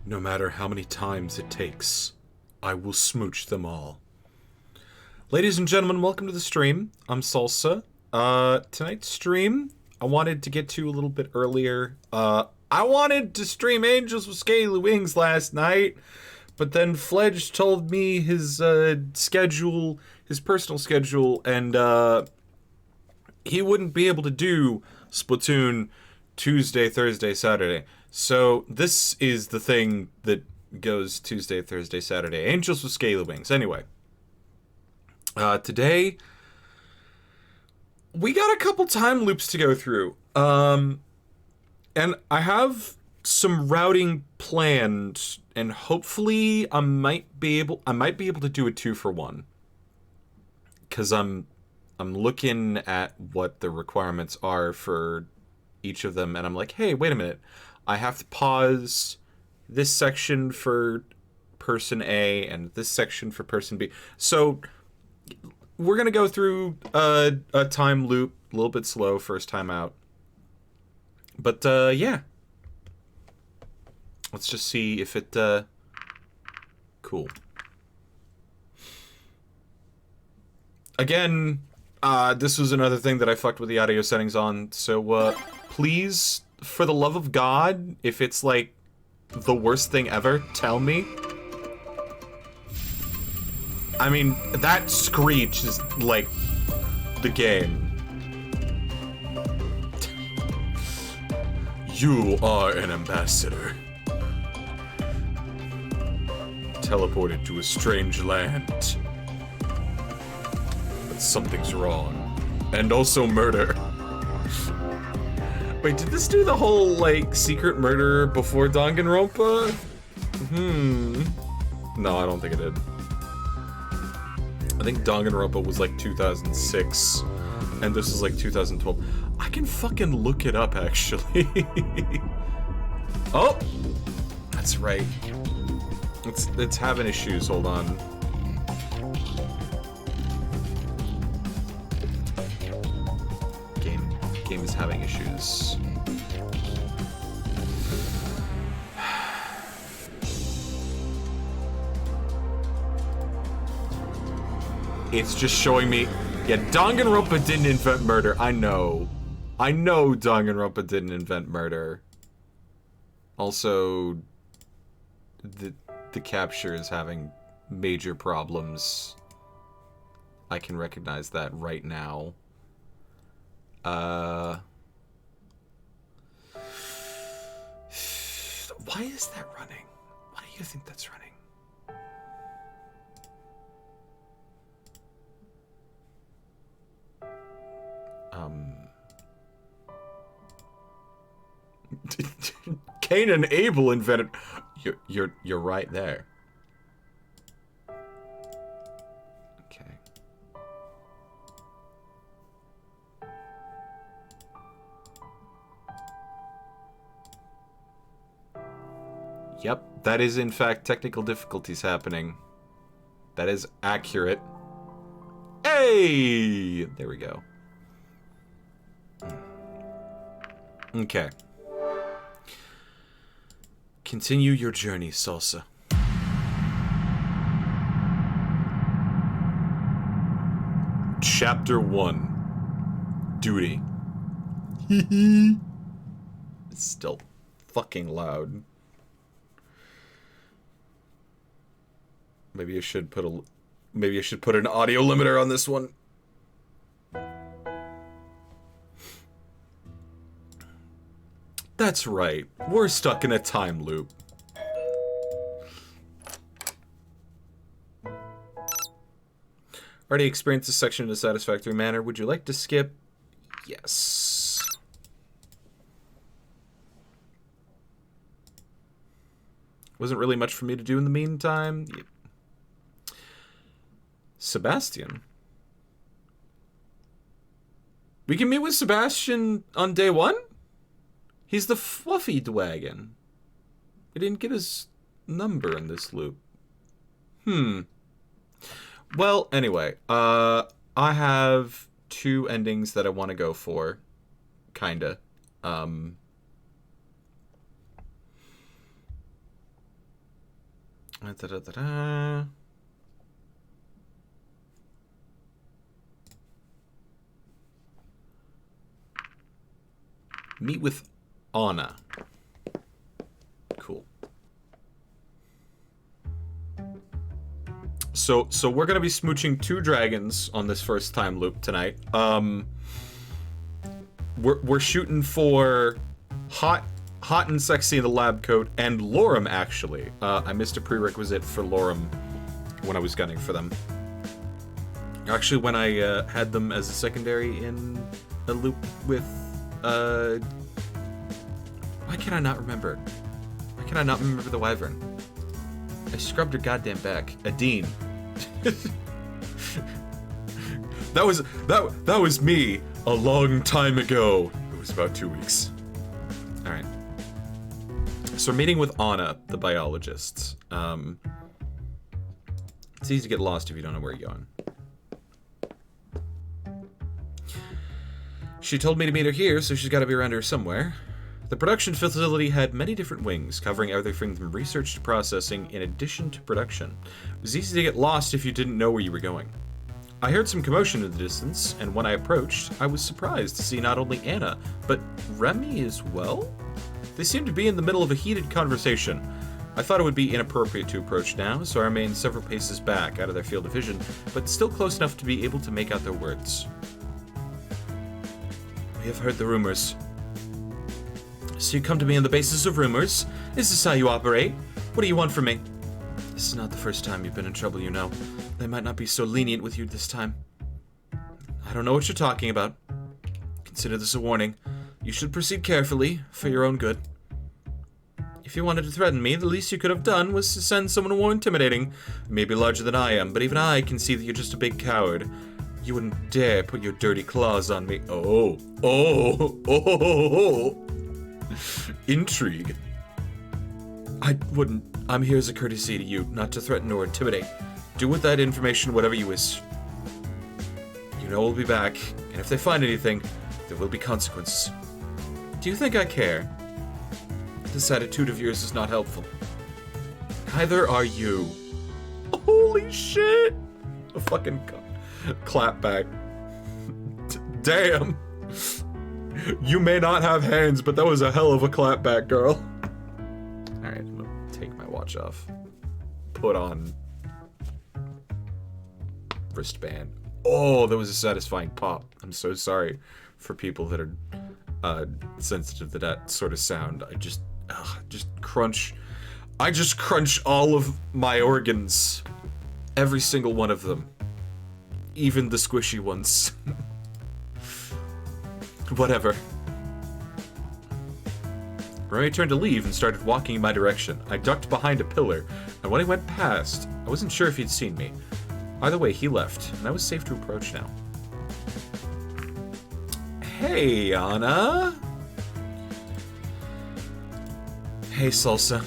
No matter how many times it takes, I will smooch them all. Ladies and gentlemen, welcome to the stream. I'm Salsa. Tonight's stream, I wanted to get to a little bit earlier. I wanted to stream Angels with Scaly Wings last night, but then Fledge told me his schedule, his personal schedule, and he wouldn't be able to do Splatoon Tuesday, Thursday, Saturday. So this is the thing that goes Tuesday, Thursday, Saturday. Angels with Scaly Wings. Anyway, today we got a couple time loops to go through, and I have some routing planned, and hopefully I might be able to do a 2-for-1, because I'm looking at what the requirements are for each of them, and I'm like, hey, wait a minute. I have to pause this section for person A and this section for person B. So we're going to go through a time loop, a little bit slow first time out. But yeah. Let's just see if it... Cool. Again, this was another thing that I fucked with the audio settings on, so please, for the love of God, if it's like the worst thing ever, tell me. I mean, that screech is like the game. You are an ambassador. Teleported to a strange land. But something's wrong. And also murder. Wait, did this do the whole, like, secret murder before Danganronpa? No, I don't think it did. I think Danganronpa was, like, 2006, and this is, like, 2012. I can fucking look it up, actually. Oh! That's right. It's having issues, hold on. Game is having issues. It's just showing me. Yeah, Danganronpa didn't invent murder. I know Danganronpa didn't invent murder. Also, the capture is having major problems. I can recognize that right now. Why is that running? Why do you think that's running? Cain and Abel invented. You're right there. Okay. Yep, that is in fact technical difficulties happening. That is accurate. Hey! There we go. Okay. Continue your journey, Salsa. Chapter 1. Duty. It's still fucking loud. Maybe I should put an audio limiter on this one. That's right. We're stuck in a time loop. Already experienced this section in a satisfactory manner. Would you like to skip? Yes. Wasn't really much for me to do in the meantime. Yep. Sebastian. We can meet with Sebastian on day 1? He's the fluffy dwagon. We didn't get his number in this loop. Well, anyway, I have 2 endings that I want to go for. Kinda. Da-da-da-da. Meet with Anna. Cool. So we're gonna be smooching 2 dragons on this first time loop tonight. We're shooting for hot and sexy in the lab coat and Lorem actually. I missed a prerequisite for Lorem when I was gunning for them. Actually, when I had them as a secondary in a loop with why can I not remember? Why can I not remember the wyvern? I scrubbed her goddamn back. Adine. That was me a long time ago. It was about 2 weeks. All right. So we're meeting with Anna the Biologists. It's easy to get lost if you don't know where you're going. She told me to meet her here, so she's got to be around here somewhere. The production facility had many different wings, covering everything from research to processing, in addition to production. It was easy to get lost if you didn't know where you were going. I heard some commotion in the distance, and when I approached, I was surprised to see not only Anna, but Remy as well? They seemed to be in the middle of a heated conversation. I thought it would be inappropriate to approach now, so I remained several paces back, out of their field of vision, but still close enough to be able to make out their words. We have heard the rumors. So you come to me on the basis of rumors? Is this how you operate? What do you want from me? This is not the first time you've been in trouble, you know. They might not be so lenient with you this time. I don't know what you're talking about. Consider this a warning. You should proceed carefully, for your own good. If you wanted to threaten me, the least you could have done was to send someone more intimidating. Maybe larger than I am, but even I can see that you're just a big coward. You wouldn't dare put your dirty claws on me. Oh. Intrigue. I wouldn't. I'm here as a courtesy to you, not to threaten or intimidate. Do with that information whatever you wish. You know we'll be back, and if they find anything, there will be consequences. Do you think I care? This attitude of yours is not helpful. Neither are you. Holy shit! A fucking clap back. Damn. You may not have hands, but that was a hell of a clap back, girl. Alright, I'm gonna take my watch off. Put on wristband. Oh, that was a satisfying pop. I'm so sorry for people that are sensitive to that sort of sound. I just crunch. I just crunch all of my organs. Every single one of them. Even the squishy ones. Whatever. Remy turned to leave and started walking in my direction. I ducked behind a pillar, and when he went past, I wasn't sure if he'd seen me. Either way, he left, and I was safe to approach now. Hey, Anna. Hey, Salsa.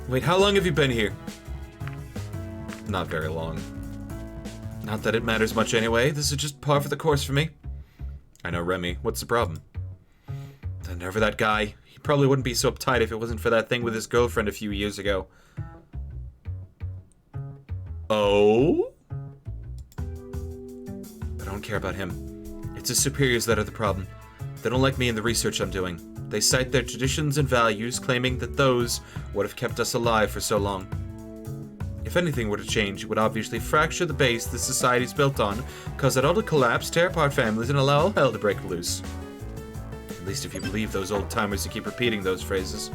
Wait, how long have you been here? Not very long. Not that it matters much anyway. This is just par for the course for me. I know, Remy. What's the problem? The nerve of that guy. He probably wouldn't be so uptight if it wasn't for that thing with his girlfriend a few years ago. Oh? I don't care about him. It's his superiors that are the problem. They don't like me and the research I'm doing. They cite their traditions and values, claiming that those would have kept us alive for so long. If anything were to change, it would obviously fracture the base this society's built on, cause it all to collapse, tear apart families, and allow all hell to break loose. At least if you believe those old-timers who keep repeating those phrases.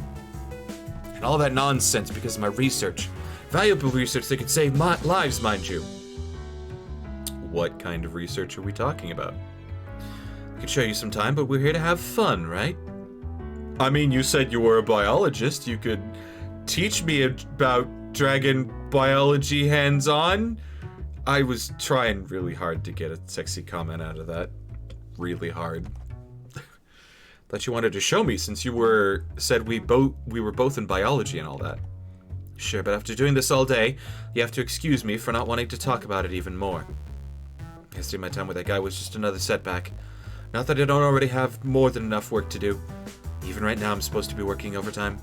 And all that nonsense because of my research. Valuable research that could save lives, mind you. What kind of research are we talking about? I could show you some time, but we're here to have fun, right? I mean, you said you were a biologist. You could teach me about dragon biology hands-on. I was trying really hard to get a sexy comment out of that. Really hard. Thought you wanted to show me since you said we were both in biology and all that. Sure, but after doing this all day, you have to excuse me for not wanting to talk about it even more. Yesterday my time with that guy was just another setback. Not that I don't already have more than enough work to do. Even right now I'm supposed to be working overtime.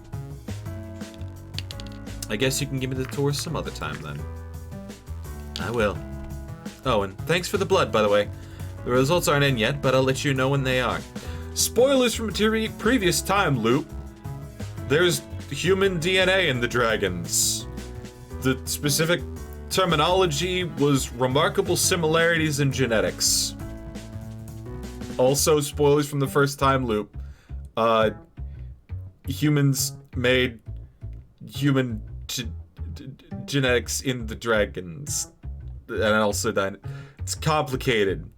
I guess you can give me the tour some other time, then. I will. Oh, and thanks for the blood, by the way. The results aren't in yet, but I'll let you know when they are. Spoilers from a previous time loop. There's human DNA in the dragons. The specific terminology was remarkable similarities in genetics. Also, spoilers from the first time loop. Humans made human genetics in the dragons. And also that it's complicated.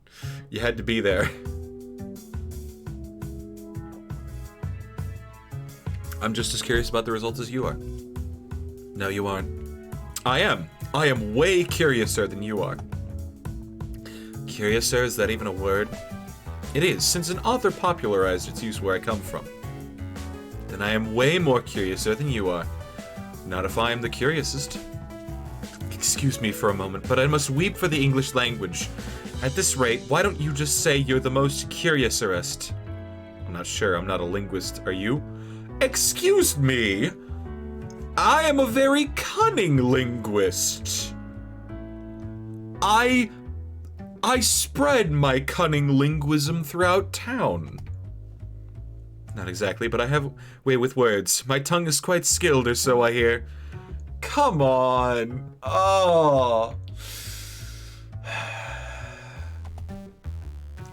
You had to be there. I'm just as curious about the results as you are. No, you aren't. I am. I am way curiouser than you are. Curiouser, is that even a word? It is, since an author popularized its use where I come from. Then I am way more curiouser than you are. Not if I am the curiousest. Excuse me for a moment, but I must weep for the English language. At this rate, why don't you just say you're the most curiouserest? I'm not sure, I'm not a linguist. Are you? Excuse me! I am a very cunning linguist. I spread my cunning linguism throughout town. Not exactly, but I have way with words. My tongue is quite skilled, or so I hear. Come on. Oh.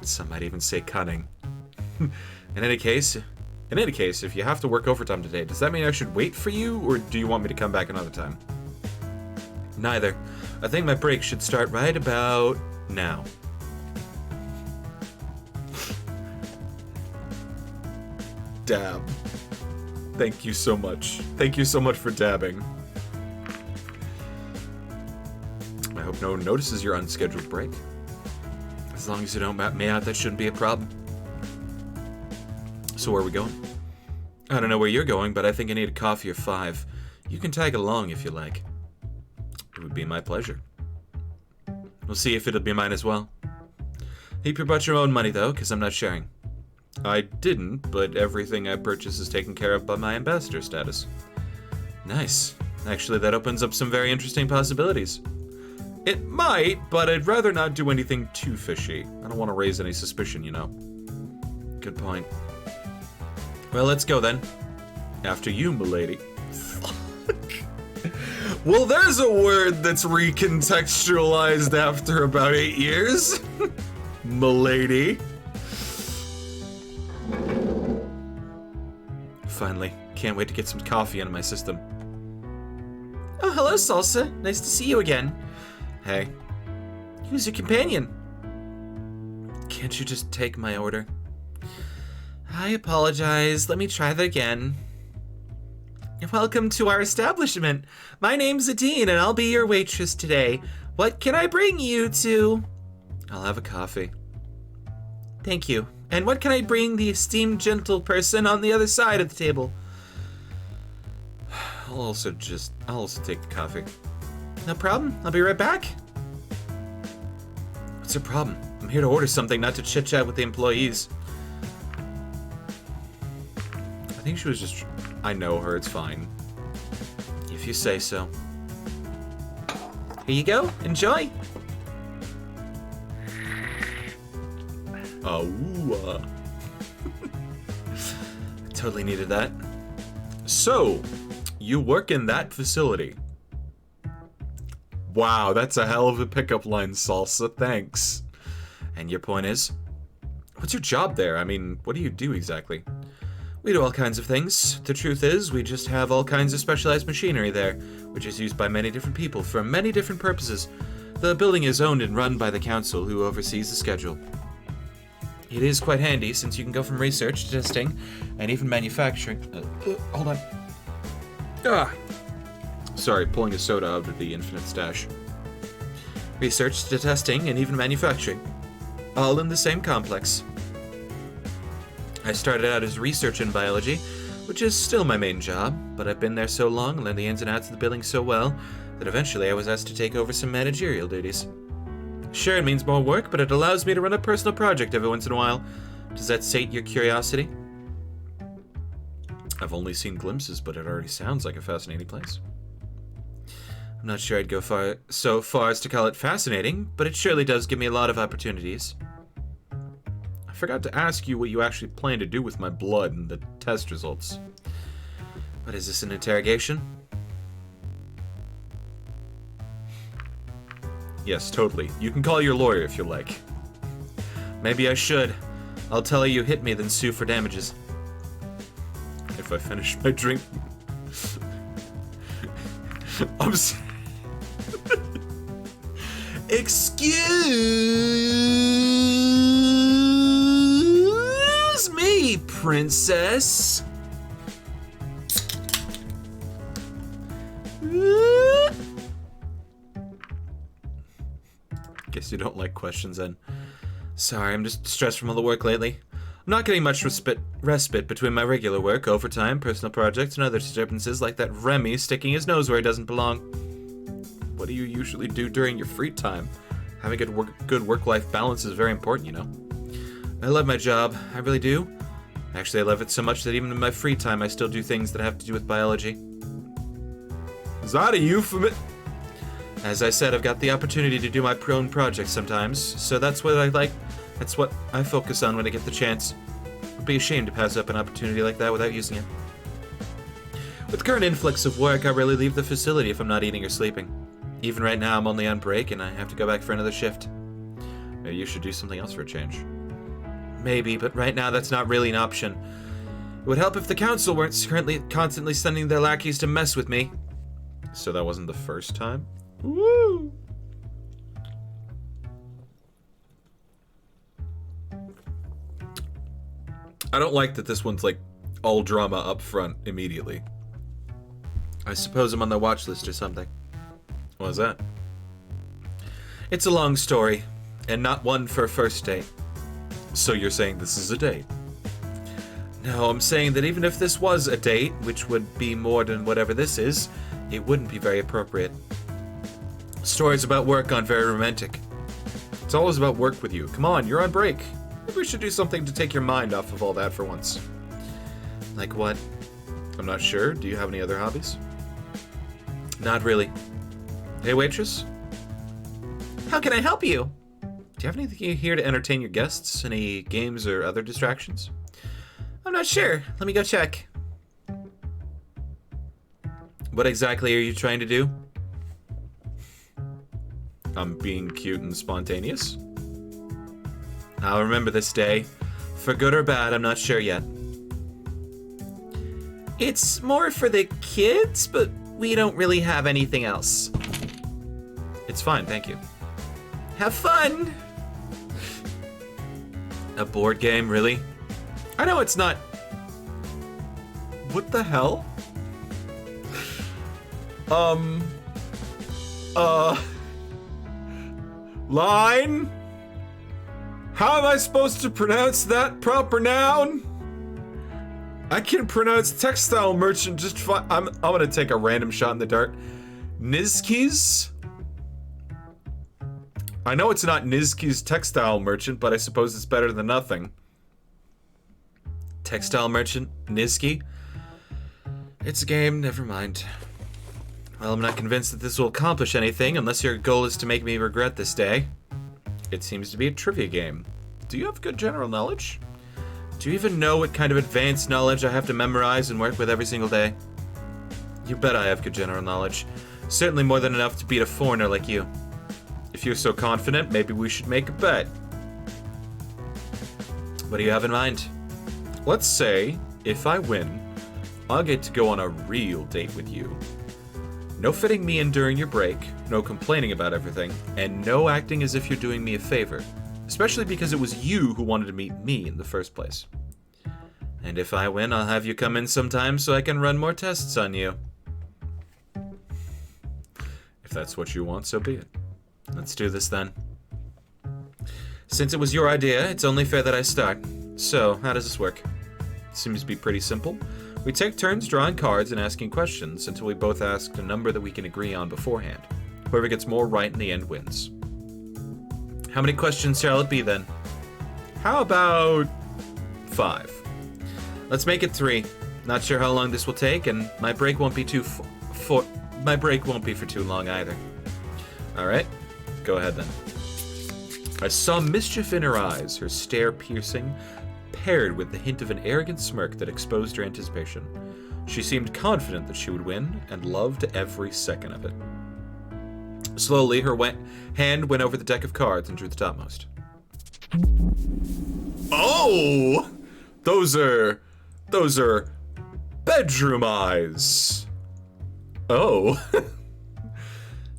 Some might even say cunning. In any case, if you have to work overtime today, does that mean I should wait for you, or do you want me to come back another time? Neither. I think my break should start right about now. Dab. Thank you so much. Thank you so much for dabbing. I hope no one notices your unscheduled break. As long as you don't map me out, that shouldn't be a problem. So where are we going? I don't know where you're going, but I think I need a coffee or 5. You can tag along if you like. It would be my pleasure. We'll see if it'll be mine as well. Keep about your own money, though, because I'm not sharing. I didn't, but everything I purchase is taken care of by my ambassador status. Nice. Actually, that opens up some very interesting possibilities. It might, but I'd rather not do anything too fishy. I don't want to raise any suspicion, you know. Good point. Well, let's go then. After you, milady. Well, there's a word that's recontextualized after about 8 years. Milady. Finally. Can't wait to get some coffee into my system. Oh, hello, Salsa. Nice to see you again. Hey. Who's your companion? Can't you just take my order? I apologize. Let me try that again. Welcome to our establishment. My name's Adine, and I'll be your waitress today. What can I bring you to? I'll have a coffee. Thank you. And what can I bring the esteemed gentle person on the other side of the table? I'll also take the coffee. No problem. I'll be right back. What's your problem? I'm here to order something, not to chit-chat with the employees. I think she was just... I know her, it's fine. If you say so. Here you go. Enjoy. Oh, I totally needed that. So, you work in that facility. Wow, that's a hell of a pickup line, Salsa. Thanks. And your point is? What's your job there? I mean, what do you do exactly? We do all kinds of things. The truth is, we just have all kinds of specialized machinery there, which is used by many different people for many different purposes. The building is owned and run by the council, who oversees the schedule. It is quite handy, since you can go from research to testing, and even manufacturing. Hold on. Sorry, pulling a soda out of the infinite stash. Research to testing, and even manufacturing. All in the same complex. I started out as research in biology, which is still my main job, but I've been there so long and learned the ins and outs of the building so well that eventually I was asked to take over some managerial duties. Sure, it means more work, but it allows me to run a personal project every once in a while. Does that sate your curiosity? I've only seen glimpses, but it already sounds like a fascinating place. I'm not sure I'd go so far as to call it fascinating, but it surely does give me a lot of opportunities. I forgot to ask you what you actually plan to do with my blood and the test results. What is this, an interrogation? Yes, totally. You can call your lawyer if you like. Maybe I should. I'll tell her you hit me, then sue for damages. If I finish my drink... I'm sorry. Excuse me, princess. Guess you don't like questions then. Sorry, I'm just stressed from all the work lately. I'm not getting much respite between my regular work, overtime, personal projects, and other disturbances like that Remy sticking his nose where he doesn't belong. What do you usually do during your free time? Having a good work-life balance is very important, you know. I love my job, I really do. Actually, I love it so much that even in my free time, I still do things that have to do with biology. Is that a euphemism? As I said, I've got the opportunity to do my own projects sometimes, so that's what I like. That's what I focus on when I get the chance. I'd be ashamed to pass up an opportunity like that without using it. With the current influx of work, I rarely leave the facility if I'm not eating or sleeping. Even right now, I'm only on break and I have to go back for another shift. Maybe you should do something else for a change. Maybe, but right now that's not really an option. It would help if the council weren't constantly sending their lackeys to mess with me. So that wasn't the first time? Woo! I don't like that this one's like all drama up front immediately. I suppose I'm on the watch list or something. What was that? It's a long story, and not one for a first date. So you're saying this is a date? No, I'm saying that even if this was a date, which would be more than whatever this is, it wouldn't be very appropriate. Stories about work aren't very romantic. It's always about work with you. Come on, you're on break. Maybe we should do something to take your mind off of all that for once. Like what? I'm not sure. Do you have any other hobbies? Not really. Hey, waitress? How can I help you? Do you have anything here to entertain your guests? Any games or other distractions? I'm not sure. Let me go check. What exactly are you trying to do? I'm being cute and spontaneous. I'll remember this day. For good or bad, I'm not sure yet. It's more for the kids, but we don't really have anything else. It's fine, thank you. Have fun! A board game, really? I know it's not... What the hell? Line? How am I supposed to pronounce that proper noun? I can pronounce textile merchant just fine. I'm gonna take a random shot in the dark. Nizki's? I know it's not Nizki's textile merchant, but I suppose it's better than nothing. Textile merchant? Nizki? It's a game, never mind. Well, I'm not convinced that this will accomplish anything unless your goal is to make me regret this day. It seems to be a trivia game. Do you have good general knowledge? Do you even know what kind of advanced knowledge I have to memorize and work with every single day? You bet I have good general knowledge. Certainly more than enough to beat a foreigner like you. If you're so confident, maybe we should make a bet. What do you have in mind? Let's say, if I win, I'll get to go on a real date with you. No fitting me in during your break, no complaining about everything, and no acting as if you're doing me a favor. Especially because it was you who wanted to meet me in the first place. And if I win, I'll have you come in sometime so I can run more tests on you. If that's what you want, so be it. Let's do this then. Since it was your idea, it's only fair that I start. So, how does this work? Seems to be pretty simple. We take turns drawing cards and asking questions until we both ask a number that we can agree on beforehand. Whoever gets more right in the end wins. How many questions shall it be then? How about 5? Let's make it 3. Not sure how long this will take, and my break won't be too my break won't be for too long either. Alright, go ahead then. I saw mischief in her eyes, her stare piercing, paired with the hint of an arrogant smirk that exposed her anticipation. She seemed confident that she would win, and loved every second of it. Slowly, her hand went over the deck of cards and drew the topmost. Oh! Those are bedroom eyes. Oh.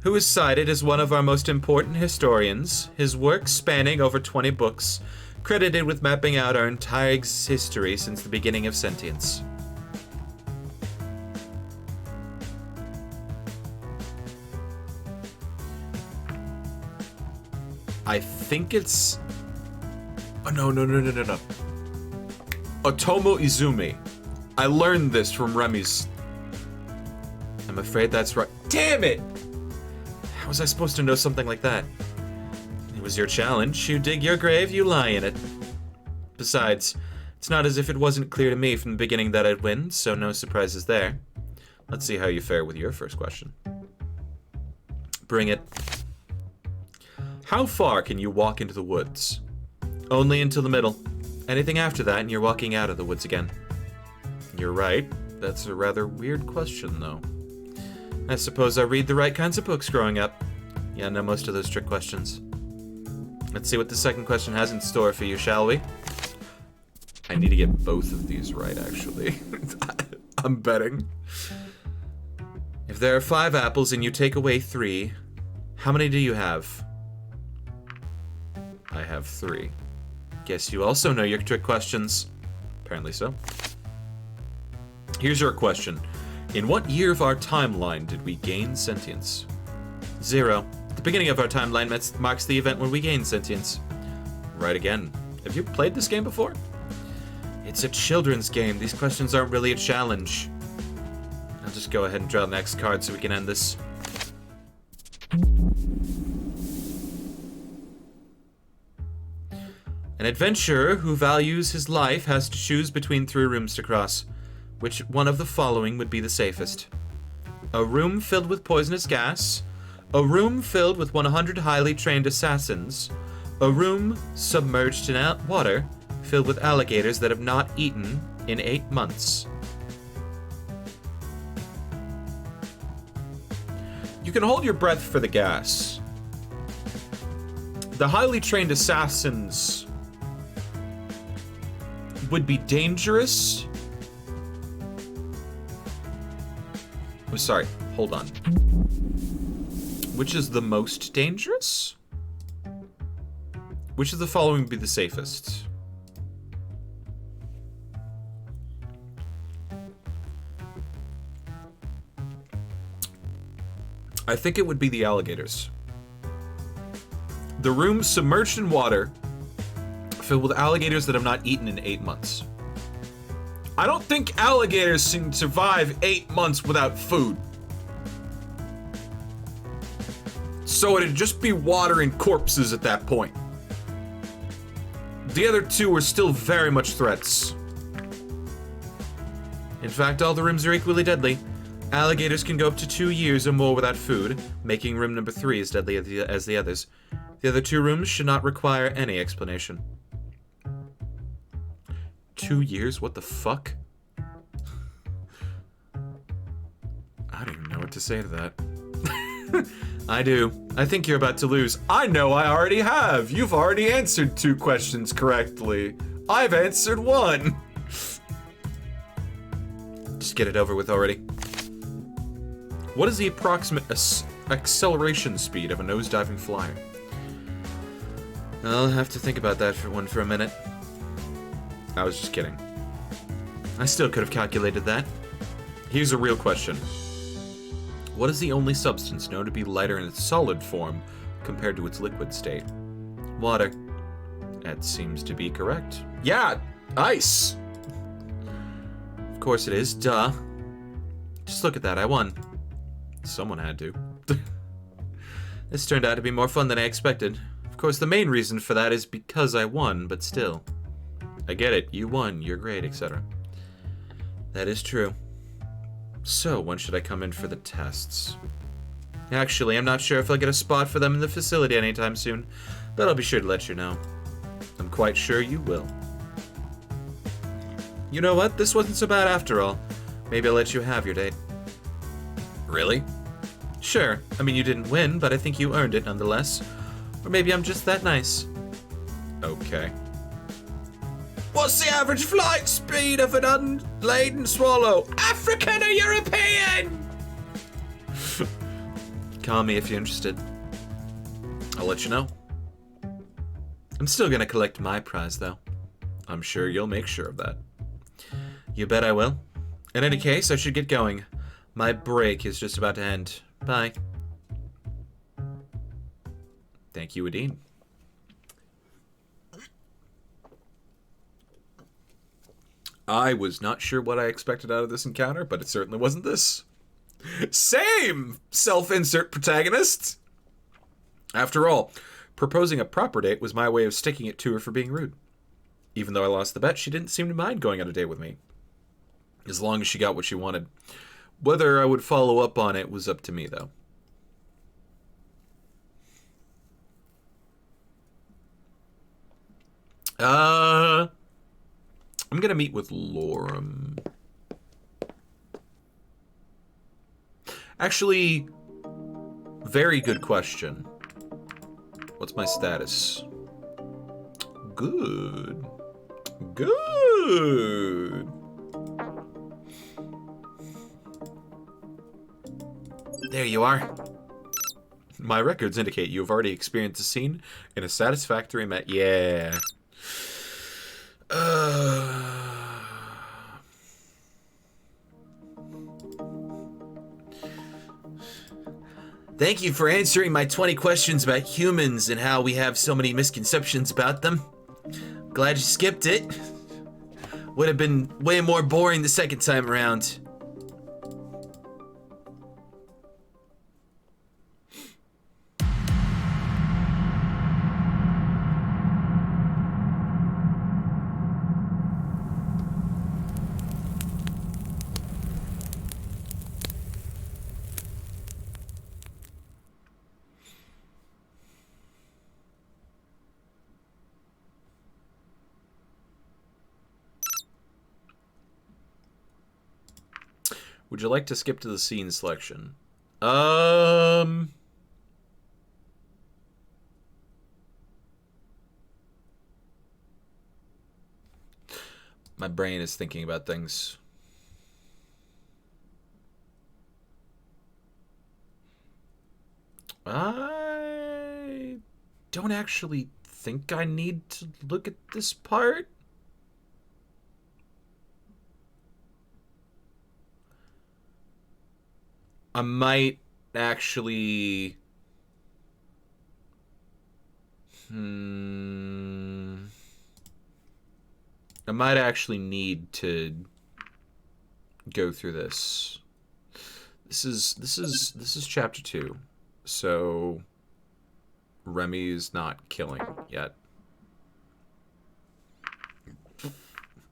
Who is cited as one of our most important historians, his work spanning over 20 books, credited with mapping out our entire history since the beginning of sentience. I think it's... Oh, no. Otomo Izumi. I learned this from Remy's... I'm afraid that's right. Damn it! How was I supposed to know something like that? It was your challenge. You dig your grave, you lie in it. Besides, it's not as if it wasn't clear to me from the beginning that I'd win, so no surprises there. Let's see how you fare with your first question. Bring it. How far can you walk into the woods? Only until the middle. Anything after that and you're walking out of the woods again. You're right. That's a rather weird question, though. I suppose I read the right kinds of books growing up. Yeah, I know most of those trick questions. Let's see what the second question has in store for you, shall we? I need to get both of these right, actually. I'm betting. If there are 5 apples and you take away 3, how many do you have? I have 3. Guess you also know your trick questions. Apparently so. Here's your question. In what year of our timeline did we gain sentience? 0. The beginning of our timeline marks the event when we gain sentience. Right again. Have you played this game before? It's a children's game. These questions aren't really a challenge. I'll just go ahead and draw the next card so we can end this. An adventurer who values his life has to choose between 3 rooms to cross. Which one of the following would be the safest? A room filled with poisonous gas, a room filled with 100 highly trained assassins, a room submerged in water filled with alligators that have not eaten in 8 months. You can hold your breath for the gas. The highly trained assassins would be dangerous. I'm sorry, hold on. Which is the most dangerous? Which of the following would be the safest? I think it would be the alligators. The room submerged in water, filled with alligators that have not eaten in 8 months. I don't think alligators can survive 8 months without food. So it'd just be water and corpses at that point. The other 2 are still very much threats. In fact, all the rooms are equally deadly. Alligators can go up to 2 years or more without food, making room number 3 as deadly as the others. The other 2 rooms should not require any explanation. 2 years? What the fuck? I don't even know what to say to that. I do. I think you're about to lose. I know I already have. You've already answered 2 questions correctly. I've answered 1. Just get it over with already. What is the approximate acceleration speed of a nose-diving flyer? I'll have to think about that for a minute. I was just kidding. I still could have calculated that. Here's a real question. What is the only substance known to be lighter in its solid form compared to its liquid state? Water. That seems to be correct. Yeah, ice! Of course it is, duh. Just look at that, I won. Someone had to. This turned out to be more fun than I expected. Of course, the main reason for that is because I won, but still. I get it, you won, you're great, etc. That is true. So, when should I come in for the tests? Actually, I'm not sure if I'll get a spot for them in the facility anytime soon, but I'll be sure to let you know. I'm quite sure you will. You know what? This wasn't so bad after all. Maybe I'll let you have your date. Really? Sure. I mean, you didn't win, but I think you earned it nonetheless. Or maybe I'm just that nice. Okay. What's the average flight speed of an unladen swallow? African or European? Call me if you're interested. I'll let you know. I'm still gonna collect my prize, though. I'm sure you'll make sure of that. You bet I will. In any case, I should get going. My break is just about to end. Bye. Thank you, Adine. I was not sure what I expected out of this encounter, but it certainly wasn't this. Same! Self-insert protagonist! After all, proposing a proper date was my way of sticking it to her for being rude. Even though I lost the bet, she didn't seem to mind going on a date with me. As long as she got what she wanted. Whether I would follow up on it was up to me, though. I'm gonna meet with Lorem. Actually, very good question. What's my status? Good. Good. There you are. My records indicate you have already experienced a scene in a satisfactory Yeah. Thank you for answering my 20 questions about humans and how we have so many misconceptions about them. Glad you skipped it. Would have been way more boring the second time around. Would you like to skip to the scene selection? My brain is thinking about things. I don't actually think I need to look at this part. I might actually... I might actually need to go through this. This is chapter 2. So Remy is not killing yet.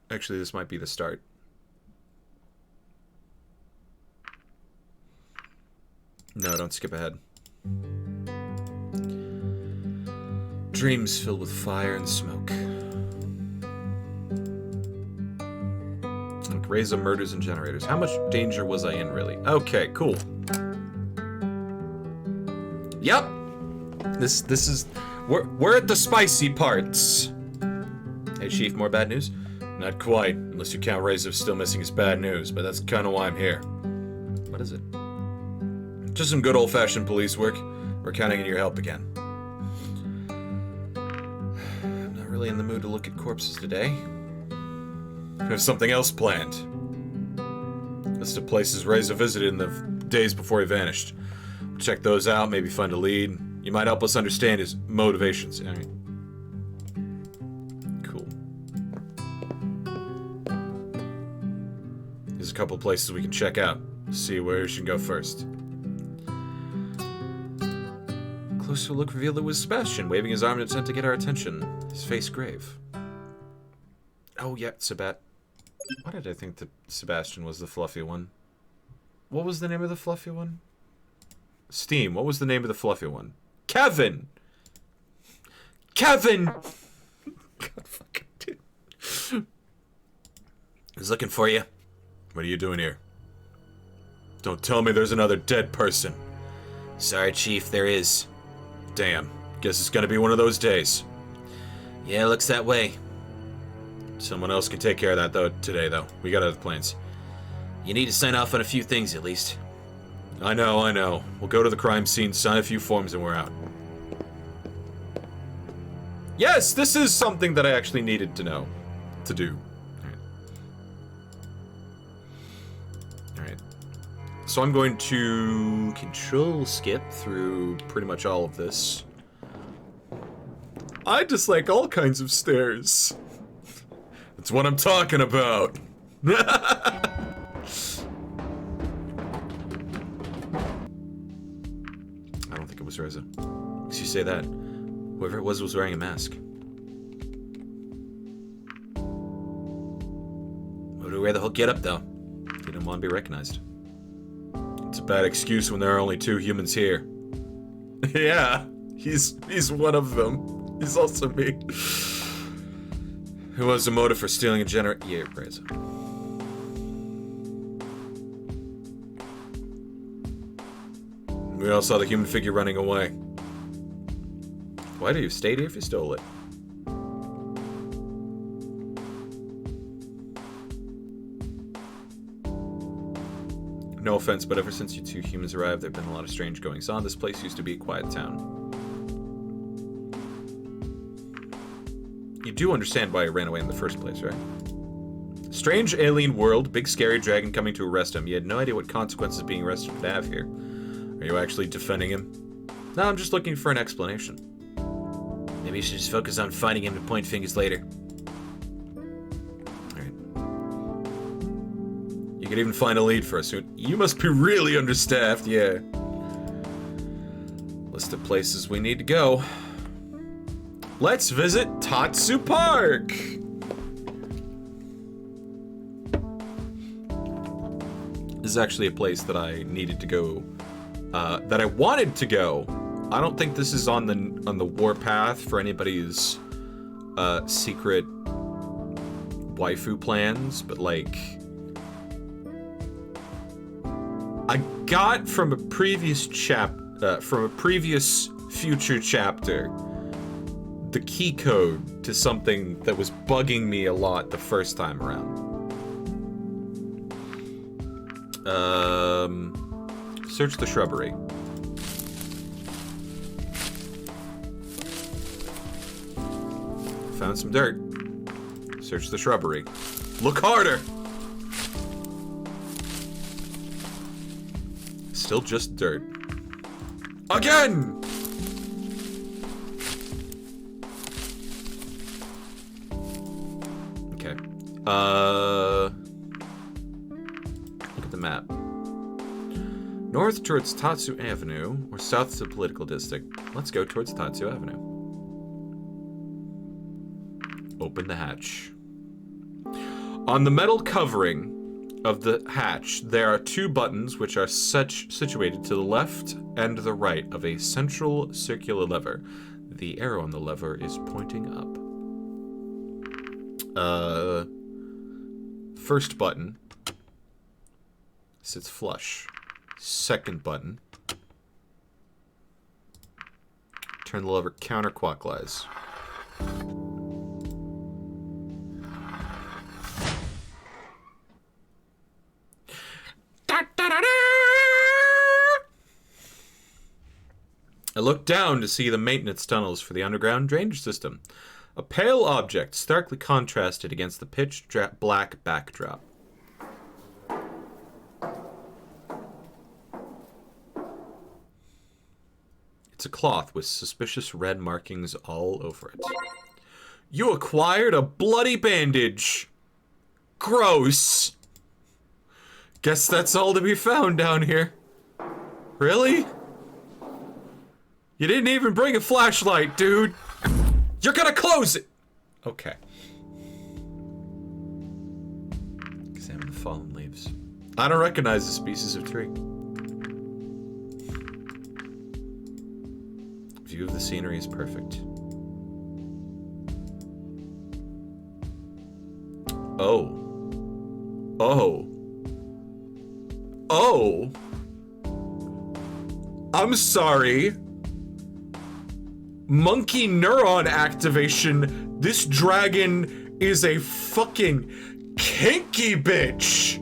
Actually, this might be the start. No, don't skip ahead. Dreams filled with fire and smoke. Like rays of murders and generators. How much danger was I in, really? Okay, cool. Yep. This is... We're at the spicy parts. Hey, Chief, more bad news? Not quite, unless you count Rays of still missing as bad news, but that's kind of why I'm here. What is it? Just some good old-fashioned police work. We're counting on your help again. I'm not really in the mood to look at corpses today. I have something else planned. List of places Reza visited in the days before he vanished. We'll check those out, maybe find a lead. You might help us understand his motivations. I mean, cool. There's a couple places we can check out. See where we should go first. Closer look revealed it was Sebastian, waving his arm in an attempt to get our attention. His face grave. Oh yeah, Why did I think that Sebastian was the fluffy one? What was the name of the fluffy one? Steam. What was the name of the fluffy one? Kevin! Kevin! God fucking dude. He's looking for you. What are you doing here? Don't tell me there's another dead person. Sorry, Chief, there is. Damn. Guess it's gonna be one of those days. Yeah, looks that way. Someone else can take care of that today, though. We got other plans. You need to sign off on a few things, at least. I know. We'll go to the crime scene, sign a few forms, and we're out. Yes, this is something that I actually needed to know. To do. Alright. So I'm going to control skip through pretty much all of this. I dislike all kinds of stairs. That's what I'm talking about. I don't think it was Reza. Because you say that. Whoever it was wearing a mask. Who do we wear the whole getup, though? He didn't want to be recognized. It's a bad excuse when there are only 2 humans here. Yeah, he's one of them. He's also me. Who was the motive for stealing a generator? Yeah, Reza. We all saw the human figure running away. Why do you stay here if you stole it? No offense, but ever since you 2 humans arrived, there have been a lot of strange goings on. This place used to be a quiet town. You do understand why he ran away in the first place, right? Strange alien world, big scary dragon coming to arrest him. You had no idea what consequences being arrested would have here. Are you actually defending him? No, I'm just looking for an explanation. Maybe you should just focus on finding him and point fingers later. Alright. You could even find a lead for us. You must be really understaffed, yeah. List of places we need to go. Let's visit Tatsu Park! This is actually a place that I needed to go, that I wanted to go. I don't think this is on the warpath for anybody's secret waifu plans, but like I got from a previous future chapter the key code to something that was bugging me a lot the first time around. Search the shrubbery. Found some dirt. Search the shrubbery. Look harder! Still just dirt. Again! Okay. Look at the map. North towards Tatsu Avenue, or south to the political district. Let's go towards Tatsu Avenue. Open the hatch. On the metal covering of the hatch, there are 2 buttons which are situated to the left and the right of a central circular lever. The arrow on the lever is pointing up. First button sits flush. Second button, turn the lever counterclockwise. I looked down to see the maintenance tunnels for the underground drainage system. A pale object starkly contrasted against the pitch black backdrop. It's a cloth with suspicious red markings all over it. You acquired a bloody bandage. Gross. Guess that's all to be found down here. Really? You didn't even bring a flashlight, dude. You're gonna close it. Okay. Examine the fallen leaves. I don't recognize this species of tree. View of the scenery is perfect. Oh. Oh. Oh. I'm sorry. Monkey neuron activation. This dragon is a fucking kinky bitch.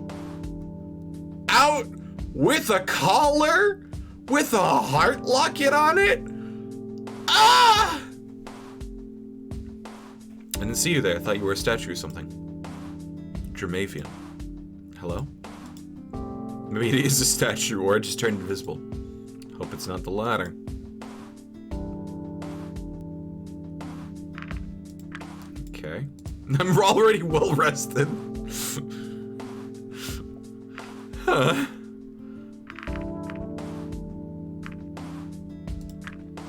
Out with a collar? With a heart locket on it? Ah! I didn't see you there. I thought you were a statue or something. Germavian. Hello? Maybe it is a statue or it just turned invisible. Hope it's not the latter. Okay. I'm already well rested. Huh.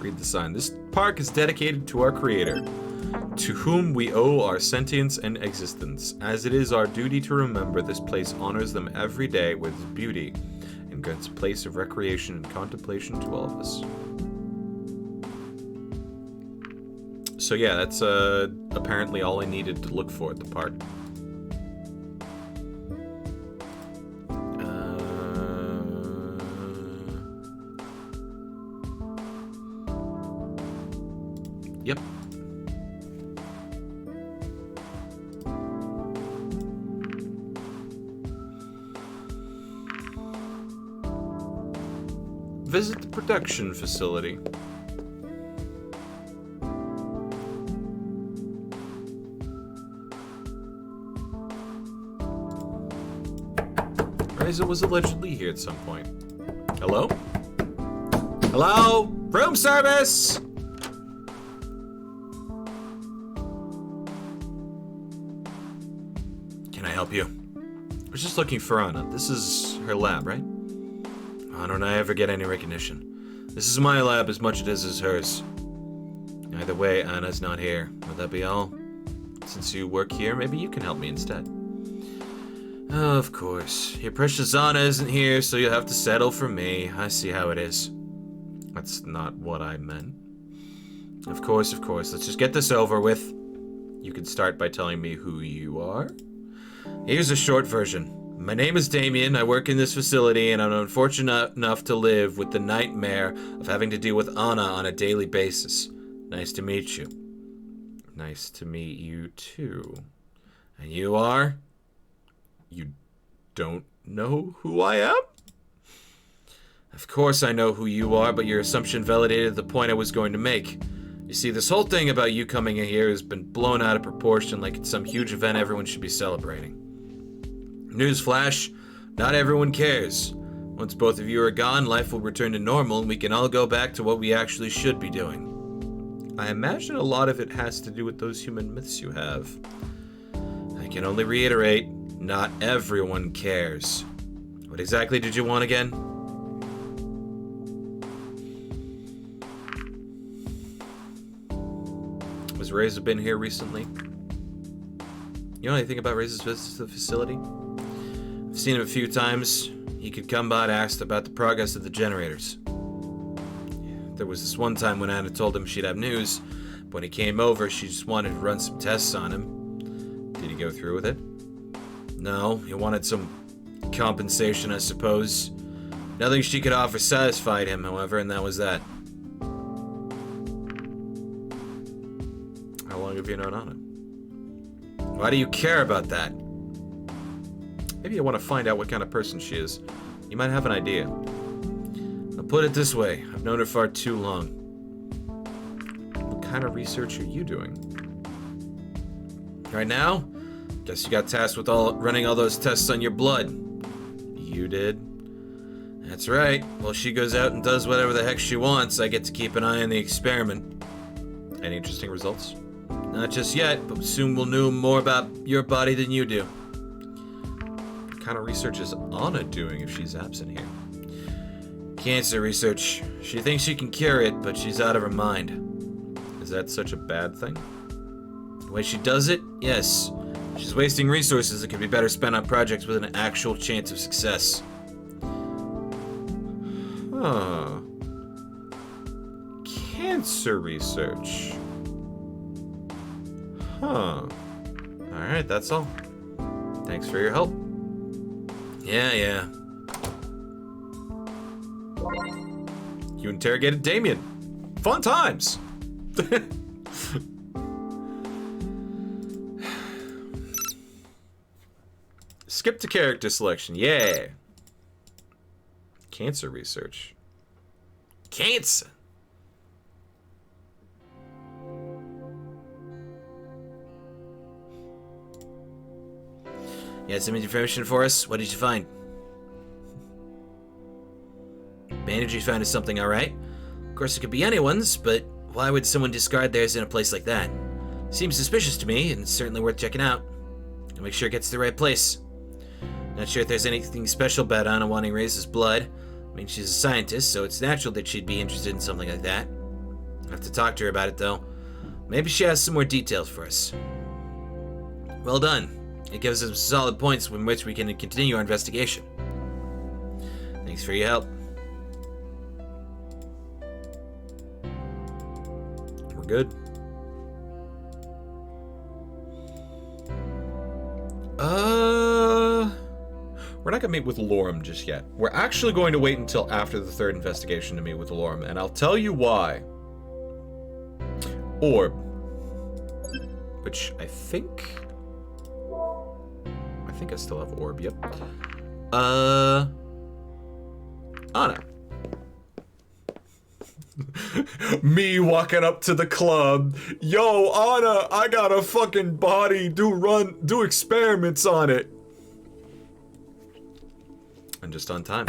Read the sign. This park is dedicated to our creator, to whom we owe our sentience and existence. As it is our duty to remember, this place honors them every day with its beauty and grants a place of recreation and contemplation to all of us. So yeah, that's apparently all I needed to look for at the park. Yep. Visit the production facility. Reza was allegedly here at some point. Hello? Hello? Room service! Can I help you? I was just looking for Anna. This is her lab, right? Why don't I ever get any recognition? This is my lab as much as it is hers. Either way, Anna's not here. Would that be all? Since you work here, maybe you can help me instead. Oh, of course. Your precious Anna isn't here, so you'll have to settle for me. I see how it is. That's not what I meant. Of course, of course. Let's just get this over with. You can start by telling me who you are. Here's a short version. My name is Damien. I work in this facility, and I'm unfortunate enough to live with the nightmare of having to deal with Anna on a daily basis. Nice to meet you. Nice to meet you, too. And you are? You don't know who I am? Of course I know who you are, but your assumption validated the point I was going to make. You see, this whole thing about you coming in here has been blown out of proportion like it's some huge event everyone should be celebrating. Newsflash, not everyone cares. Once both of you are gone, life will return to normal and we can all go back to what we actually should be doing. I imagine a lot of it has to do with those human myths you have. I can only reiterate, not everyone cares. What exactly did you want again? Has Reza been here recently? You know anything about Reza's visits to the facility? I've seen him a few times. He could come by to ask about the progress of the generators. There was this one time when Anna told him she'd have news, but when he came over, she just wanted to run some tests on him. Did he go through with it? No, he wanted some compensation, I suppose. Nothing she could offer satisfied him, however, and that was that. How long have you known Anna? Why do you care about that? Maybe you want to find out what kind of person she is. You might have an idea. I'll put it this way, I've known her far too long. What kind of research are you doing? Right now? Guess you got tasked with running all those tests on your blood. You did? That's right. While she goes out and does whatever the heck she wants, I get to keep an eye on the experiment. Any interesting results? Not just yet, but soon we'll know more about your body than you do. What kind of research is Anna doing if she's absent here? Cancer research. She thinks she can cure it, but she's out of her mind. Is that such a bad thing? The way she does it? Yes. She's wasting resources that could be better spent on projects with an actual chance of success. Huh. Cancer research. Huh. Alright, that's all. Thanks for your help. Yeah. You interrogated Damien. Fun times! Skip to character selection. Yeah. Cancer research. Cancer! You had some information for us? What did you find? Bandage you found is something, alright. Of course, it could be anyone's, but why would someone discard theirs in a place like that? Seems suspicious to me, and it's certainly worth checking out. I'll make sure it gets to the right place. Not sure if there's anything special about Anna wanting Raisa's blood. I mean, she's a scientist, so it's natural that she'd be interested in something like that. I'll have to talk to her about it, though. Maybe she has some more details for us. Well done. It gives us some solid points from which we can continue our investigation. Thanks for your help. We're good. We're not gonna meet with Lorem just yet. We're actually going to wait until after the third investigation to meet with Lorem, and I'll tell you why. Orb. Which I think I still have Orb, yep. Anna. Me walking up to the club. Yo, Anna, I got a fucking body. Do experiments on it. And just on time.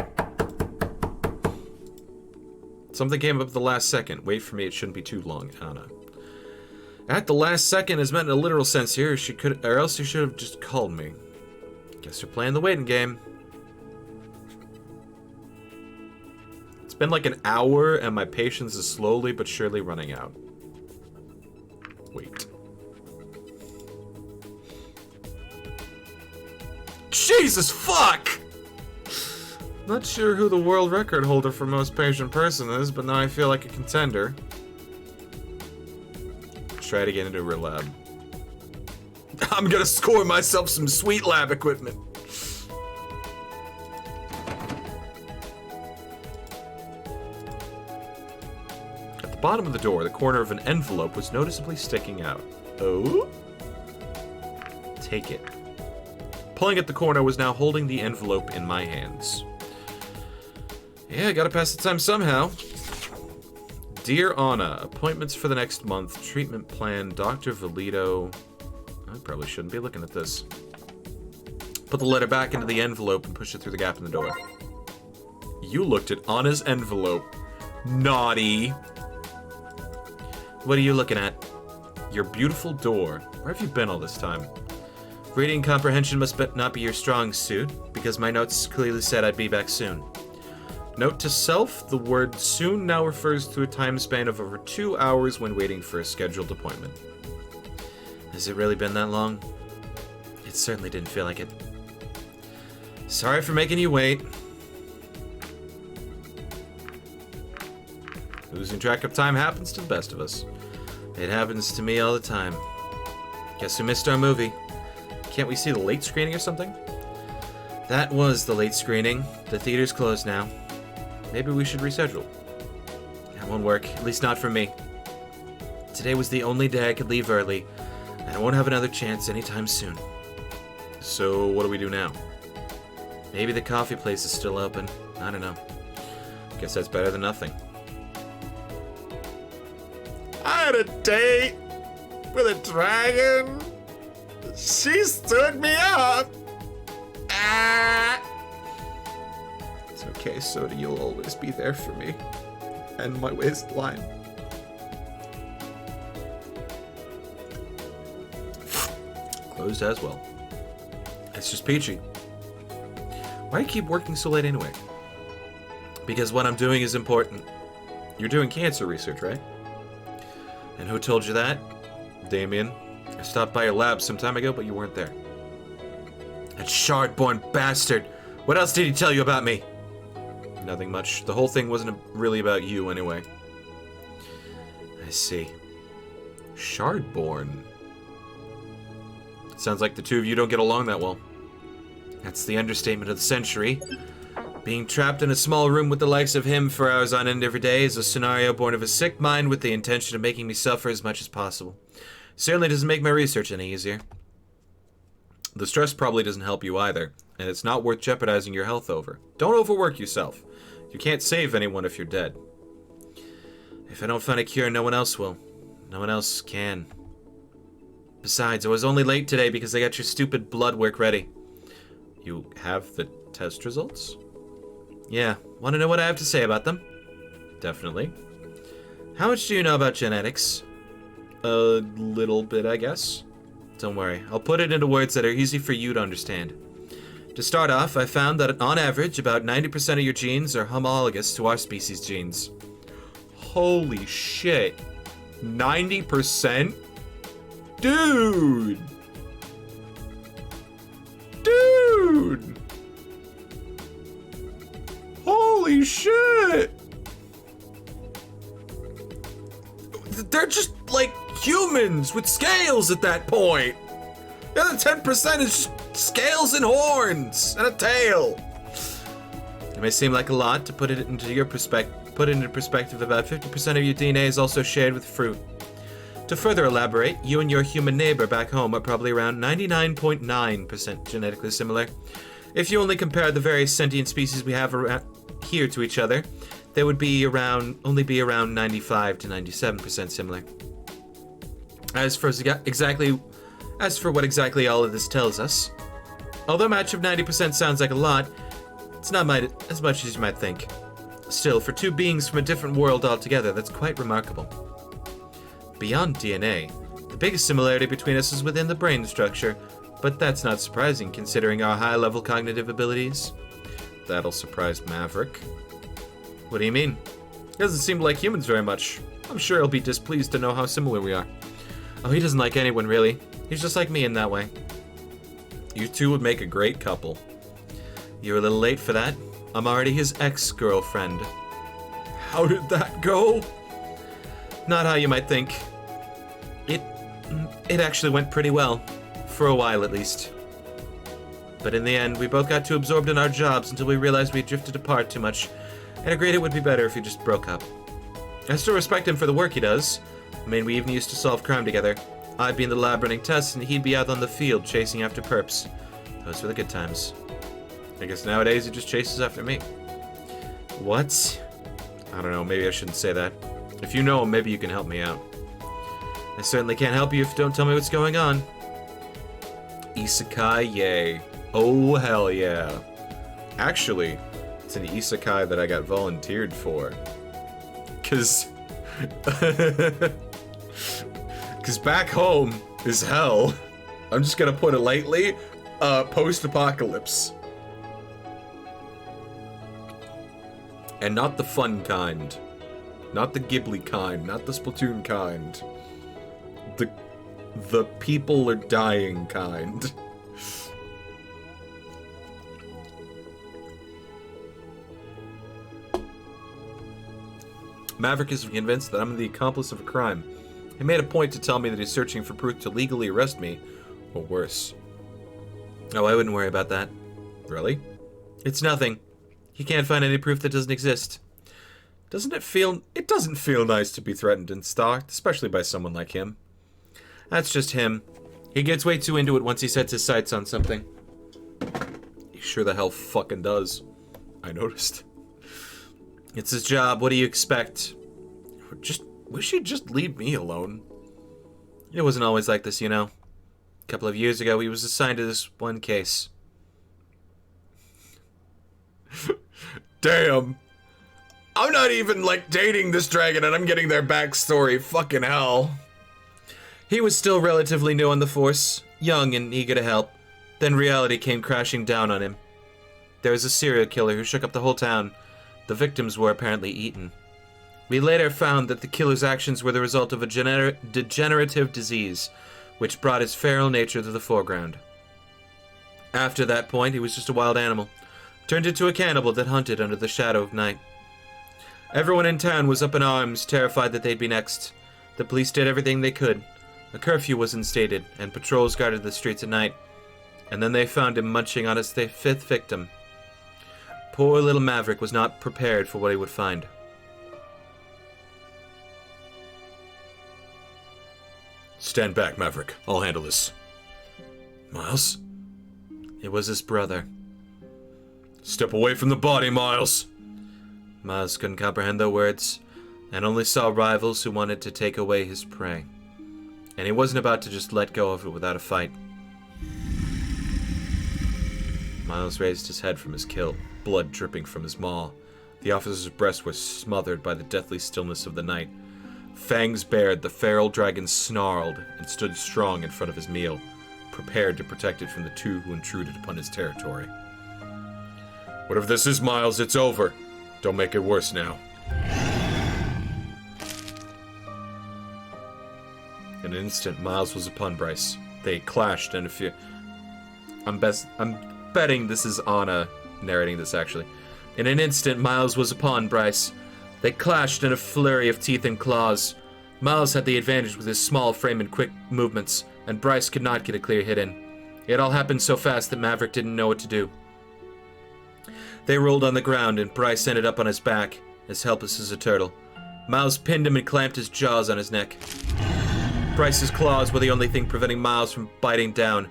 Something came up at the last second. Wait for me, it shouldn't be too long, Anna. At the last second is meant in a literal sense here. Or else you should have just called me. Guess we're playing the waiting game. It's been like an hour and my patience is slowly but surely running out. Wait. Jesus fuck! Not sure who the world record holder for most patient person is, but now I feel like a contender. Try to get into her lab. I'm gonna score myself some sweet lab equipment. At the bottom of the door, the corner of an envelope was noticeably sticking out. Oh? Take it. Pulling at the corner, I was now holding the envelope in my hands. Yeah, gotta pass the time somehow. Dear Anna, appointments for the next month, treatment plan, Dr. Valito. I probably shouldn't be looking at this. Put the letter back into the envelope and push it through the gap in the door. You looked at Anna's envelope. Naughty. What are you looking at? Your beautiful door. Where have you been all this time? Reading comprehension must not be your strong suit, because my notes clearly said I'd be back soon. Note to self, the word soon now refers to a time span of over 2 hours when waiting for a scheduled appointment. Has it really been that long? It certainly didn't feel like it. Sorry for making you wait. Losing track of time happens to the best of us. It happens to me all the time. Guess we missed our movie. Can't we see the late screening or something? That was the late screening. The theater's closed now. Maybe we should reschedule. That won't work, at least not for me. Today was the only day I could leave early, and I won't have another chance anytime soon. So, what do we do now? Maybe the coffee place is still open. I don't know. Guess that's better than nothing. I had a date with a dragon. She stood me up. It's okay, Soda. You'll always be there for me. And my waistline. Closed as well. It's just peachy. Why do you keep working so late anyway? Because what I'm doing is important. You're doing cancer research, right? And who told you that? Damien. I stopped by your lab some time ago, but you weren't there. That shard-born bastard! What else did he tell you about me? Nothing much. The whole thing wasn't really about you, anyway. I see. Shardborn. Sounds like the two of you don't get along that well. That's the understatement of the century. Being trapped in a small room with the likes of him for hours on end every day is a scenario born of a sick mind with the intention of making me suffer as much as possible. Certainly doesn't make my research any easier. The stress probably doesn't help you either, and it's not worth jeopardizing your health over. Don't overwork yourself. You can't save anyone if you're dead. If I don't find a cure, no one else will. No one else can. Besides, I was only late today because I got your stupid blood work ready. You have the test results? Yeah. Want to know what I have to say about them? Definitely. How much do you know about genetics? A little bit, I guess. Don't worry. I'll put it into words that are easy for you to understand. To start off, I found that on average, about 90% of your genes are homologous to our species' genes. Holy shit. 90%? Dude! Dude! Holy shit! They're just like humans with scales at that point. The other 10% is just scales and horns and a tail. It may seem like a lot to put it into perspective. About 50% of your DNA is also shared with fruit. To further elaborate, you and your human neighbor back home are probably around 99.9% genetically similar. If you only compare the various sentient species we have around here to each other, they would be only be around 95 to 97% similar. As for what exactly all of this tells us, although a match of 90% sounds like a lot, it's not as much as you might think. Still, for two beings from a different world altogether, that's quite remarkable. Beyond DNA, the biggest similarity between us is within the brain structure, but that's not surprising considering our high-level cognitive abilities. That'll surprise Maverick. What do you mean? He doesn't seem like humans very much. I'm sure he'll be displeased to know how similar we are. Oh, he doesn't like anyone, really. He's just like me in that way. You two would make a great couple. You're a little late for that. I'm already his ex-girlfriend. How did that go? Not how you might think. It actually went pretty well. For a while, at least. But in the end, we both got too absorbed in our jobs until we realized we had drifted apart too much, and agreed it would be better if we just broke up. I still respect him for the work he does. I mean, we even used to solve crime together. I'd be in the lab running tests, and he'd be out on the field chasing after perps. Those were the good times. I guess nowadays he just chases after me. What? I don't know, maybe I shouldn't say that. If you know him, maybe you can help me out. I certainly can't help you if you don't tell me what's going on. Isekai, yay. Oh, hell yeah. Actually, it's an isekai that I got volunteered for. Cause back home is hell. I'm just gonna put it lightly. Post-apocalypse. And not the fun kind. Not the Ghibli kind. Not the Splatoon kind. The people are dying kind. Maverick is convinced that I'm the accomplice of a crime. He made a point to tell me that he's searching for proof to legally arrest me, or worse. Oh, I wouldn't worry about that. Really? It's nothing. He can't find any proof that doesn't exist. Doesn't it feel... It doesn't feel nice to be threatened and stalked, especially by someone like him. That's just him. He gets way too into it once he sets his sights on something. He sure the hell fucking does. I noticed. It's his job, what do you expect? Wish he'd just leave me alone. It wasn't always like this, you know. A couple of years ago, he was assigned to this one case. Damn. I'm not even, like, dating this dragon and I'm getting their backstory. Fucking hell. He was still relatively new on the force, young and eager to help. Then reality came crashing down on him. There was a serial killer who shook up the whole town. The victims were apparently eaten. We later found that the killer's actions were the result of a degenerative disease, which brought his feral nature to the foreground. After that point, he was just a wild animal, turned into a cannibal that hunted under the shadow of night. Everyone in town was up in arms, terrified that they'd be next. The police did everything they could. A curfew was instated, and patrols guarded the streets at night. And then they found him munching on his fifth victim. Poor little Maverick was not prepared for what he would find. Stand back, Maverick. I'll handle this. Miles? It was his brother. Step away from the body, Miles! Miles couldn't comprehend their words, and only saw rivals who wanted to take away his prey. And he wasn't about to just let go of it without a fight. Miles raised his head from his kill, blood dripping from his maw. The officer's breasts were smothered by the deathly stillness of the night. Fangs bared, the feral dragon snarled and stood strong in front of his meal, prepared to protect it from the two who intruded upon his territory. Whatever this is, Miles, it's over. Don't make it worse now. In an instant, Miles was upon Bryce. They clashed, and I'm betting this is Anna narrating this, actually. In an instant, Miles was upon Bryce. They clashed in a flurry of teeth and claws. Miles had the advantage with his small frame and quick movements, and Bryce could not get a clear hit in. It all happened so fast that Maverick didn't know what to do. They rolled on the ground, and Bryce ended up on his back, as helpless as a turtle. Miles pinned him and clamped his jaws on his neck. Bryce's claws were the only thing preventing Miles from biting down,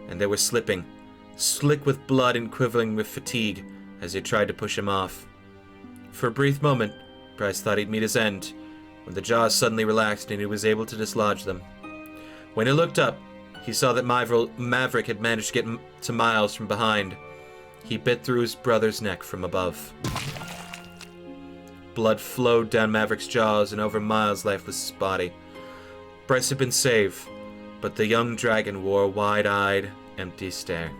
and they were slipping, slick with blood and quivering with fatigue, as they tried to push him off. For a brief moment, Bryce thought he'd meet his end, when the jaws suddenly relaxed and he was able to dislodge them. When he looked up, he saw that Maverick had managed to get to Miles from behind. He bit through his brother's neck from above. Blood flowed down Maverick's jaws and over Miles' lifeless body. Bryce had been saved, but the young dragon wore a wide-eyed, empty stare.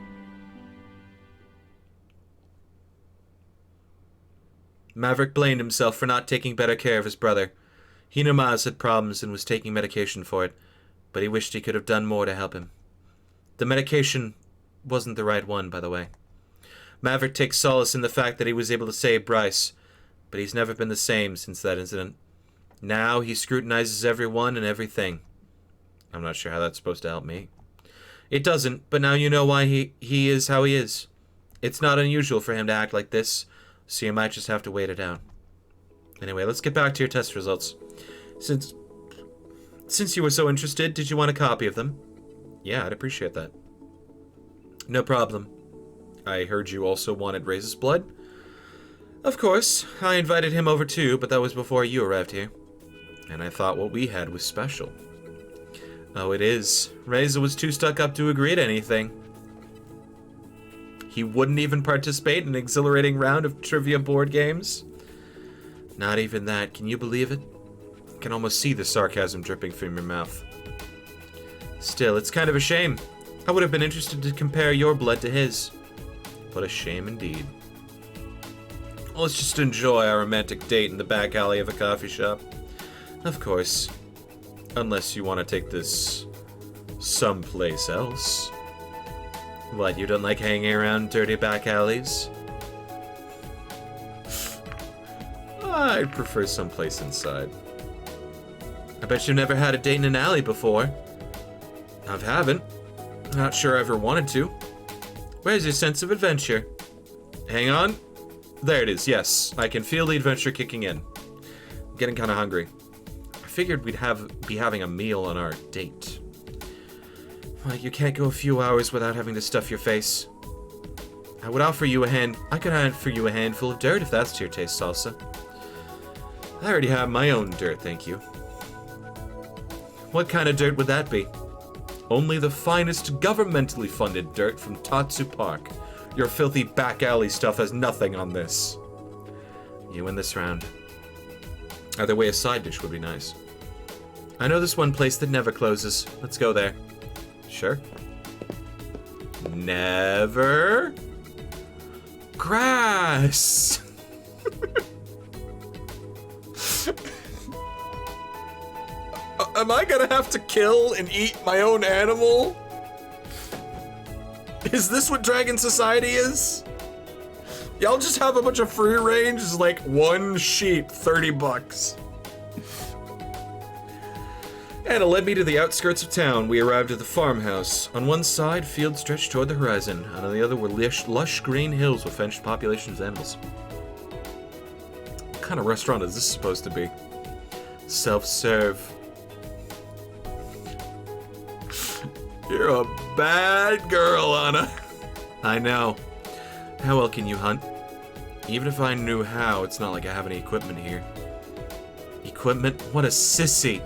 Maverick blamed himself for not taking better care of his brother. He knew Miles had problems and was taking medication for it, but he wished he could have done more to help him. The medication wasn't the right one, by the way. Maverick takes solace in the fact that he was able to save Bryce, but he's never been the same since that incident. Now he scrutinizes everyone and everything. I'm not sure how that's supposed to help me. It doesn't, but now you know why he is how he is. It's not unusual for him to act like this, so you might just have to wait it out. Anyway, let's get back to your test results. Since you were so interested, did you want a copy of them? Yeah, I'd appreciate that. No problem. I heard you also wanted Ray's blood? Of course. I invited him over too, but that was before you arrived here. And I thought what we had was special. Oh, it is. Reza was too stuck up to agree to anything. He wouldn't even participate in an exhilarating round of trivia board games? Not even that. Can you believe it? I can almost see the sarcasm dripping from your mouth. Still, it's kind of a shame. I would have been interested to compare your blood to his. What a shame indeed. Well, let's just enjoy our romantic date in the back alley of a coffee shop. Of course. Unless you want to take this someplace else. What, you don't like hanging around dirty back alleys? I'd prefer someplace inside. I bet you've never had a date in an alley before. I haven't. Not sure I ever wanted to. Where's your sense of adventure? Hang on. There it is, yes. I can feel the adventure kicking in. I'm getting kind of hungry. I figured we'd be having a meal on our date. Well, you can't go a few hours without having to stuff your face. I could offer you a handful of dirt if that's to your taste, Salsa. I already have my own dirt, thank you. What kind of dirt would that be? Only the finest governmentally funded dirt from Tatsu Park. Your filthy back alley stuff has nothing on this. You win this round. Either way, a side dish would be nice. I know this one place that never closes. Let's go there. Sure. Never. Grass. Am I gonna have to kill and eat my own animal? Is this what Dragon Society is? Y'all just have a bunch of free range, it's like one sheep, $30. Anna led me to the outskirts of town. We arrived at the farmhouse. On one side, fields stretched toward the horizon, and on the other were lush green hills with fenced populations of animals. What kind of restaurant is this supposed to be? Self-serve. You're a bad girl, Anna. I know. How well can you hunt? Even if I knew how, it's not like I have any equipment here. Equipment? What a sissy.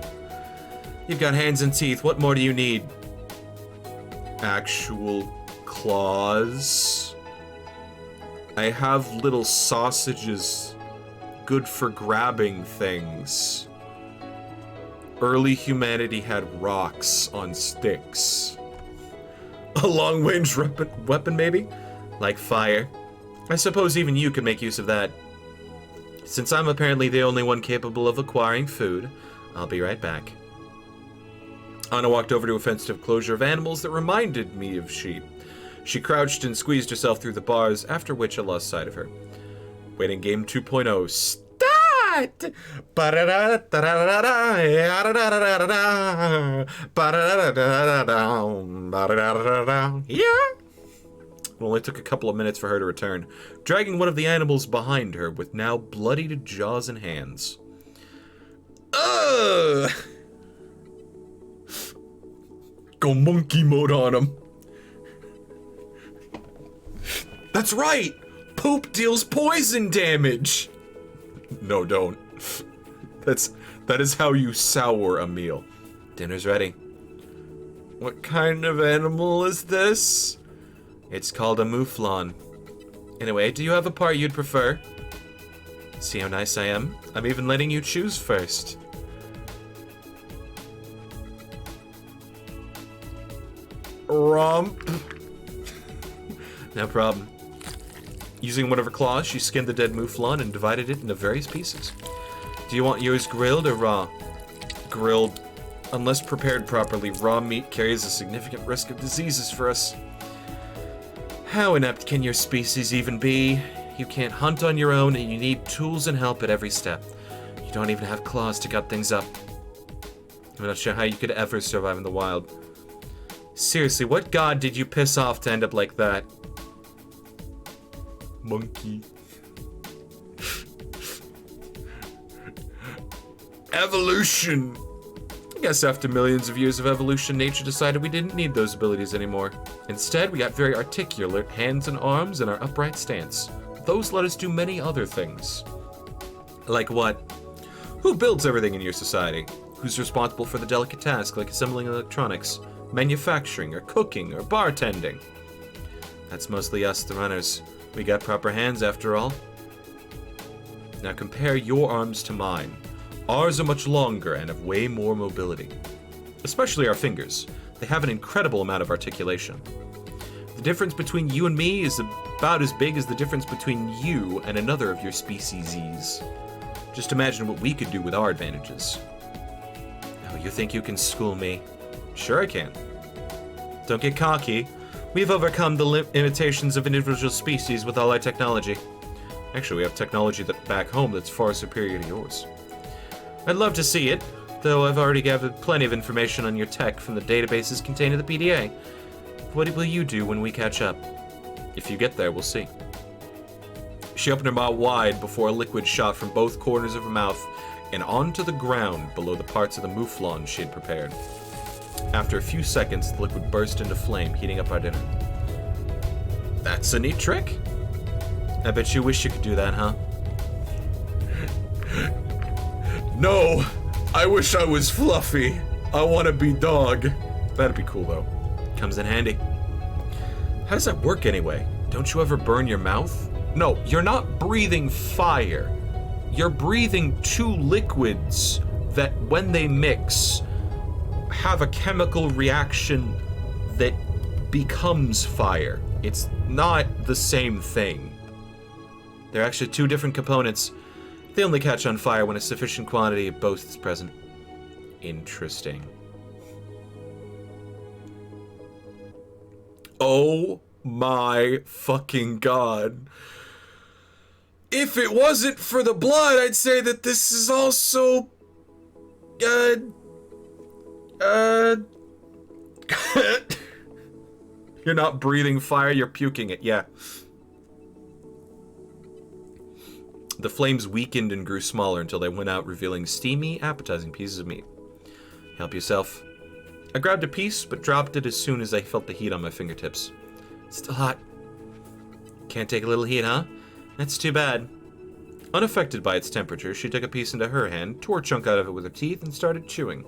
You've got hands and teeth. What more do you need? Actual claws. I have little sausages. Good for grabbing things. Early humanity had rocks on sticks. A long-range weapon, maybe? Like fire. I suppose even you could make use of that. Since I'm apparently the only one capable of acquiring food, I'll be right back. Anna walked over to a fenced enclosure of animals that reminded me of sheep. She crouched and squeezed herself through the bars, after which I lost sight of her. Waiting game 2.0. Start! Yeah! It only took a couple of minutes for her to return, dragging one of the animals behind her with now bloodied jaws and hands. Ugh! Go monkey mode on him. That's right! Poop deals poison damage! No, don't. That is how you sour a meal. Dinner's ready. What kind of animal is this? It's called a mouflon. Anyway, do you have a part you'd prefer? See how nice I am? I'm even letting you choose first. Rump. No problem. Using one of her claws, she skinned the dead mouflon and divided it into various pieces. Do you want yours grilled or raw? Grilled. Unless prepared properly, raw meat carries a significant risk of diseases for us. How inept can your species even be? You can't hunt on your own, and you need tools and help at every step. You don't even have claws to cut things up. I'm not sure how you could ever survive in the wild. Seriously, what god did you piss off to end up like that? Monkey. Evolution! I guess after millions of years of evolution, nature decided we didn't need those abilities anymore. Instead, we got very articulate hands and arms and our upright stance. Those let us do many other things. Like what? Who builds everything in your society? Who's responsible for the delicate task like assembling electronics, manufacturing, or cooking, or bartending? That's mostly us, the runners. We got proper hands after all. Now compare your arms to mine. Ours are much longer and have way more mobility. Especially our fingers. They have an incredible amount of articulation. The difference between you and me is about as big as the difference between you and another of your species. Just imagine what we could do with our advantages. Oh, you think you can school me? Sure I can. Don't get cocky. We've overcome the limitations of individual species with all our technology. Actually, we have technology back home that's far superior to yours. I'd love to see it, though I've already gathered plenty of information on your tech from the databases contained in the PDA. What will you do when we catch up? If you get there, we'll see. She opened her mouth wide before a liquid shot from both corners of her mouth and onto the ground below the parts of the mouflon she had prepared. After a few seconds, the liquid burst into flame, heating up our dinner. That's a neat trick. I bet you wish you could do that, huh? No, I wish I was Fluffy. I want to be Dog. That'd be cool, though. Comes in handy. How does that work anyway? Don't you ever burn your mouth? No, you're not breathing fire. You're breathing two liquids that, when they mix, have a chemical reaction that becomes fire. It's not the same thing. They're actually two different components. They only catch on fire when a sufficient quantity of both is present. Interesting. Oh my fucking god. If it wasn't for the blood, I'd say that this is also... You're not breathing fire, you're puking it, yeah. The flames weakened and grew smaller until they went out, revealing steamy, appetizing pieces of meat. Help yourself. I grabbed a piece, but dropped it as soon as I felt the heat on my fingertips. Still hot. Can't take a little heat, huh? That's too bad. Unaffected by its temperature, she took a piece into her hand, tore a chunk out of it with her teeth, and started chewing.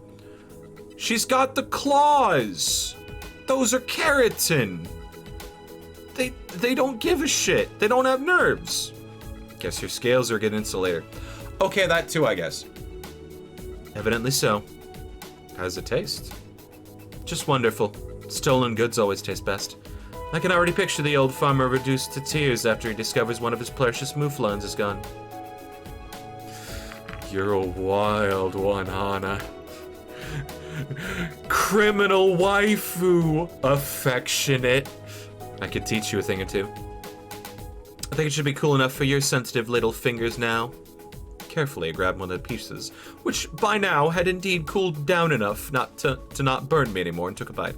She's got the claws! Those are keratin! They don't give a shit. They don't have nerves. Guess your scales are a good insulator. Okay, that too, I guess. Evidently so. How does it taste? Just wonderful. Stolen goods always taste best. I can already picture the old farmer reduced to tears after he discovers one of his precious mouflons is gone. You're a wild one, Anna. Criminal waifu. Affectionate. I could teach you a thing or two. I think it should be cool enough for your sensitive little fingers now. Carefully, I grabbed one of the pieces, which by now had indeed cooled down enough not to not burn me anymore, and took a bite.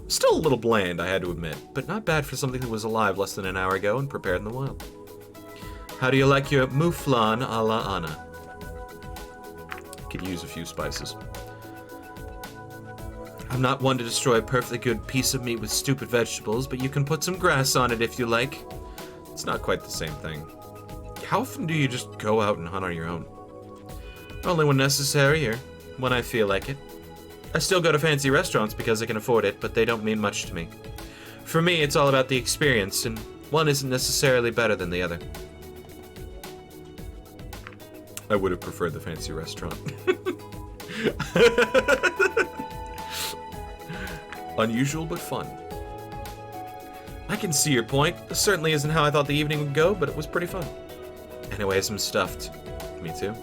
Still a little bland, I had to admit, but not bad for something that was alive less than an hour ago and prepared in the wild. How do you like your mouflon a la Anna? Could use a few spices. I'm not one to destroy a perfectly good piece of meat with stupid vegetables, but you can put some grass on it if you like. It's not quite the same thing. How often do you just go out and hunt on your own? Only when necessary, or when I feel like it. I still go to fancy restaurants because I can afford it, but they don't mean much to me. For me, it's all about the experience, and one isn't necessarily better than the other. I would have preferred the fancy restaurant. Unusual, but fun. I can see your point. This certainly isn't how I thought the evening would go, but it was pretty fun. Anyways, I'm stuffed. Me too.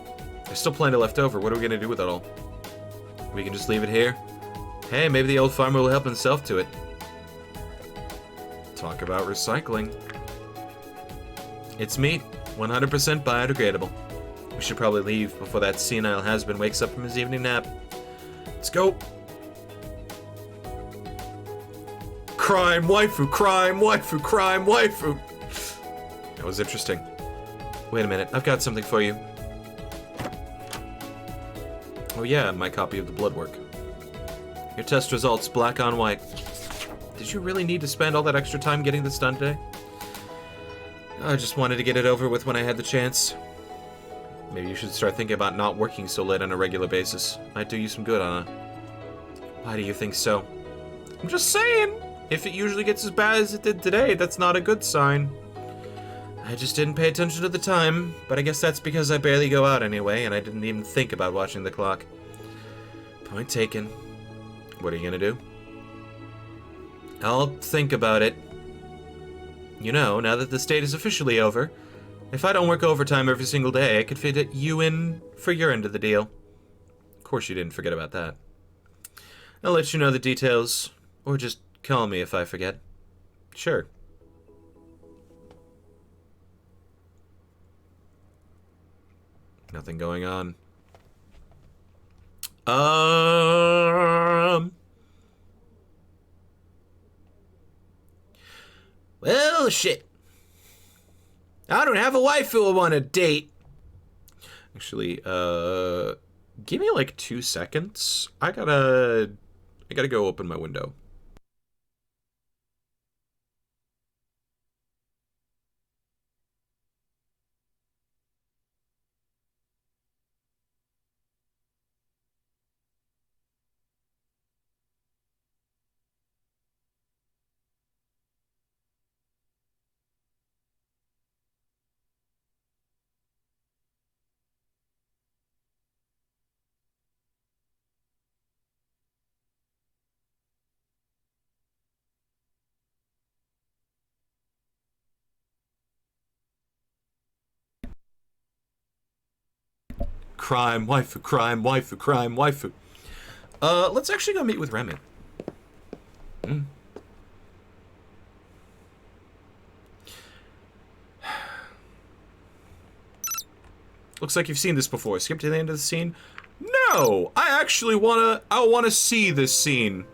There's still plenty left over. What are we gonna do with it all? We can just leave it here? Hey, maybe the old farmer will help himself to it. Talk about recycling. It's meat. 100% biodegradable. We should probably leave before that senile has-been wakes up from his evening nap. Let's go. Crime, waifu, crime, waifu, crime, waifu. That was interesting. Wait a minute, I've got something for you. Oh yeah, my copy of the blood work. Your test results, black on white. Did you really need to spend all that extra time getting this done today? I just wanted to get it over with when I had the chance. Maybe you should start thinking about not working so late on a regular basis. Might do you some good, Anna. Why do you think so? I'm just saying! If it usually gets as bad as it did today, that's not a good sign. I just didn't pay attention to the time, but I guess that's because I barely go out anyway, and I didn't even think about watching the clock. Point taken. What are you gonna do? I'll think about it. You know, now that the state is officially over, if I don't work overtime every single day, I could fit you in for your end of the deal. Of course you didn't forget about that. I'll let you know the details, or just call me if I forget. Sure. Nothing going on. Well, shit. I don't have a wife who will want to date. Actually, give me like 2 seconds. I gotta go open my window. crime, waifu, crime, waifu, crime, waifu. Let's actually go meet with Remy. Looks like you've seen this before. Skip to the end of the scene? No! I actually wanna see this scene.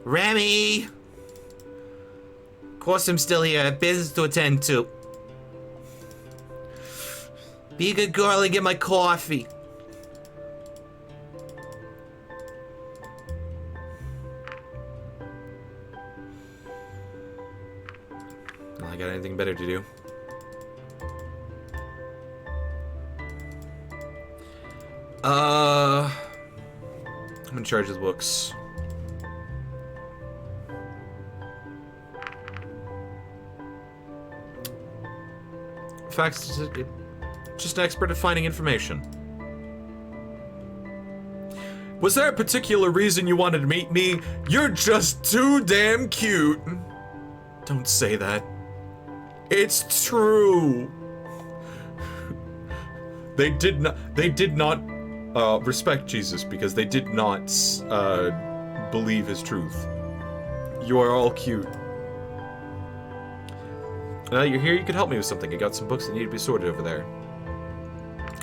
Remy! Of course I'm still here. Business to attend to. Be a good girl and get my coffee. Well, I got anything better to do. I'm in charge of the books. In fact, just an expert at finding information. Was there a particular reason you wanted to meet me? You're just too damn cute. Don't say that. It's true. They did not respect Jesus because they did not believe his truth. You are all cute. Now you're here, you could help me with something. I got some books that need to be sorted over there.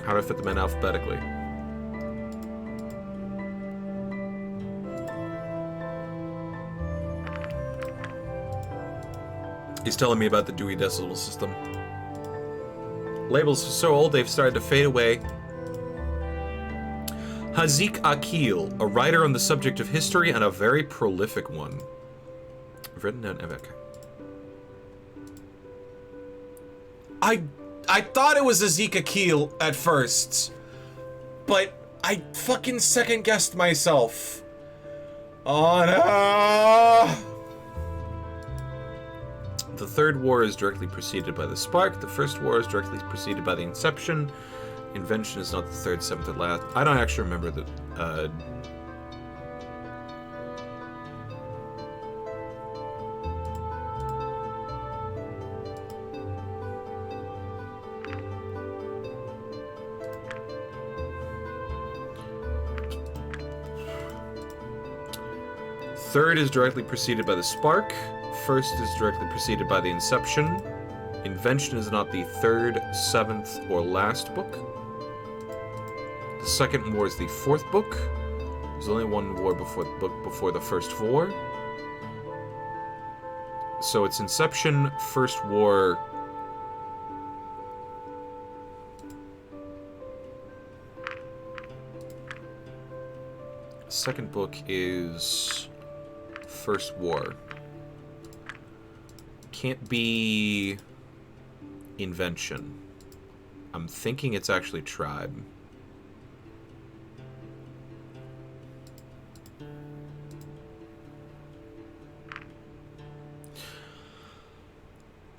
How do I fit them in alphabetically? He's telling me about the Dewey Decimal System. Labels are so old they've started to fade away. Hazik Akil, a writer on the subject of history and a very prolific one. I've written down Epic. I thought it was Hazik Akil at first, but I fucking second guessed myself. Anna! The Third War is directly preceded by the Spark. The First War is directly preceded by the Inception. Invention is not the third, seventh, or last. I don't actually remember the... Third is directly preceded by the Spark. First is directly preceded by the Inception. Invention is not the third, seventh, or last book. The Second War is the fourth book. There's only one war before the First War. So it's Inception, First War. Second book is First War. Can't be Invention. I'm thinking it's actually Tribe.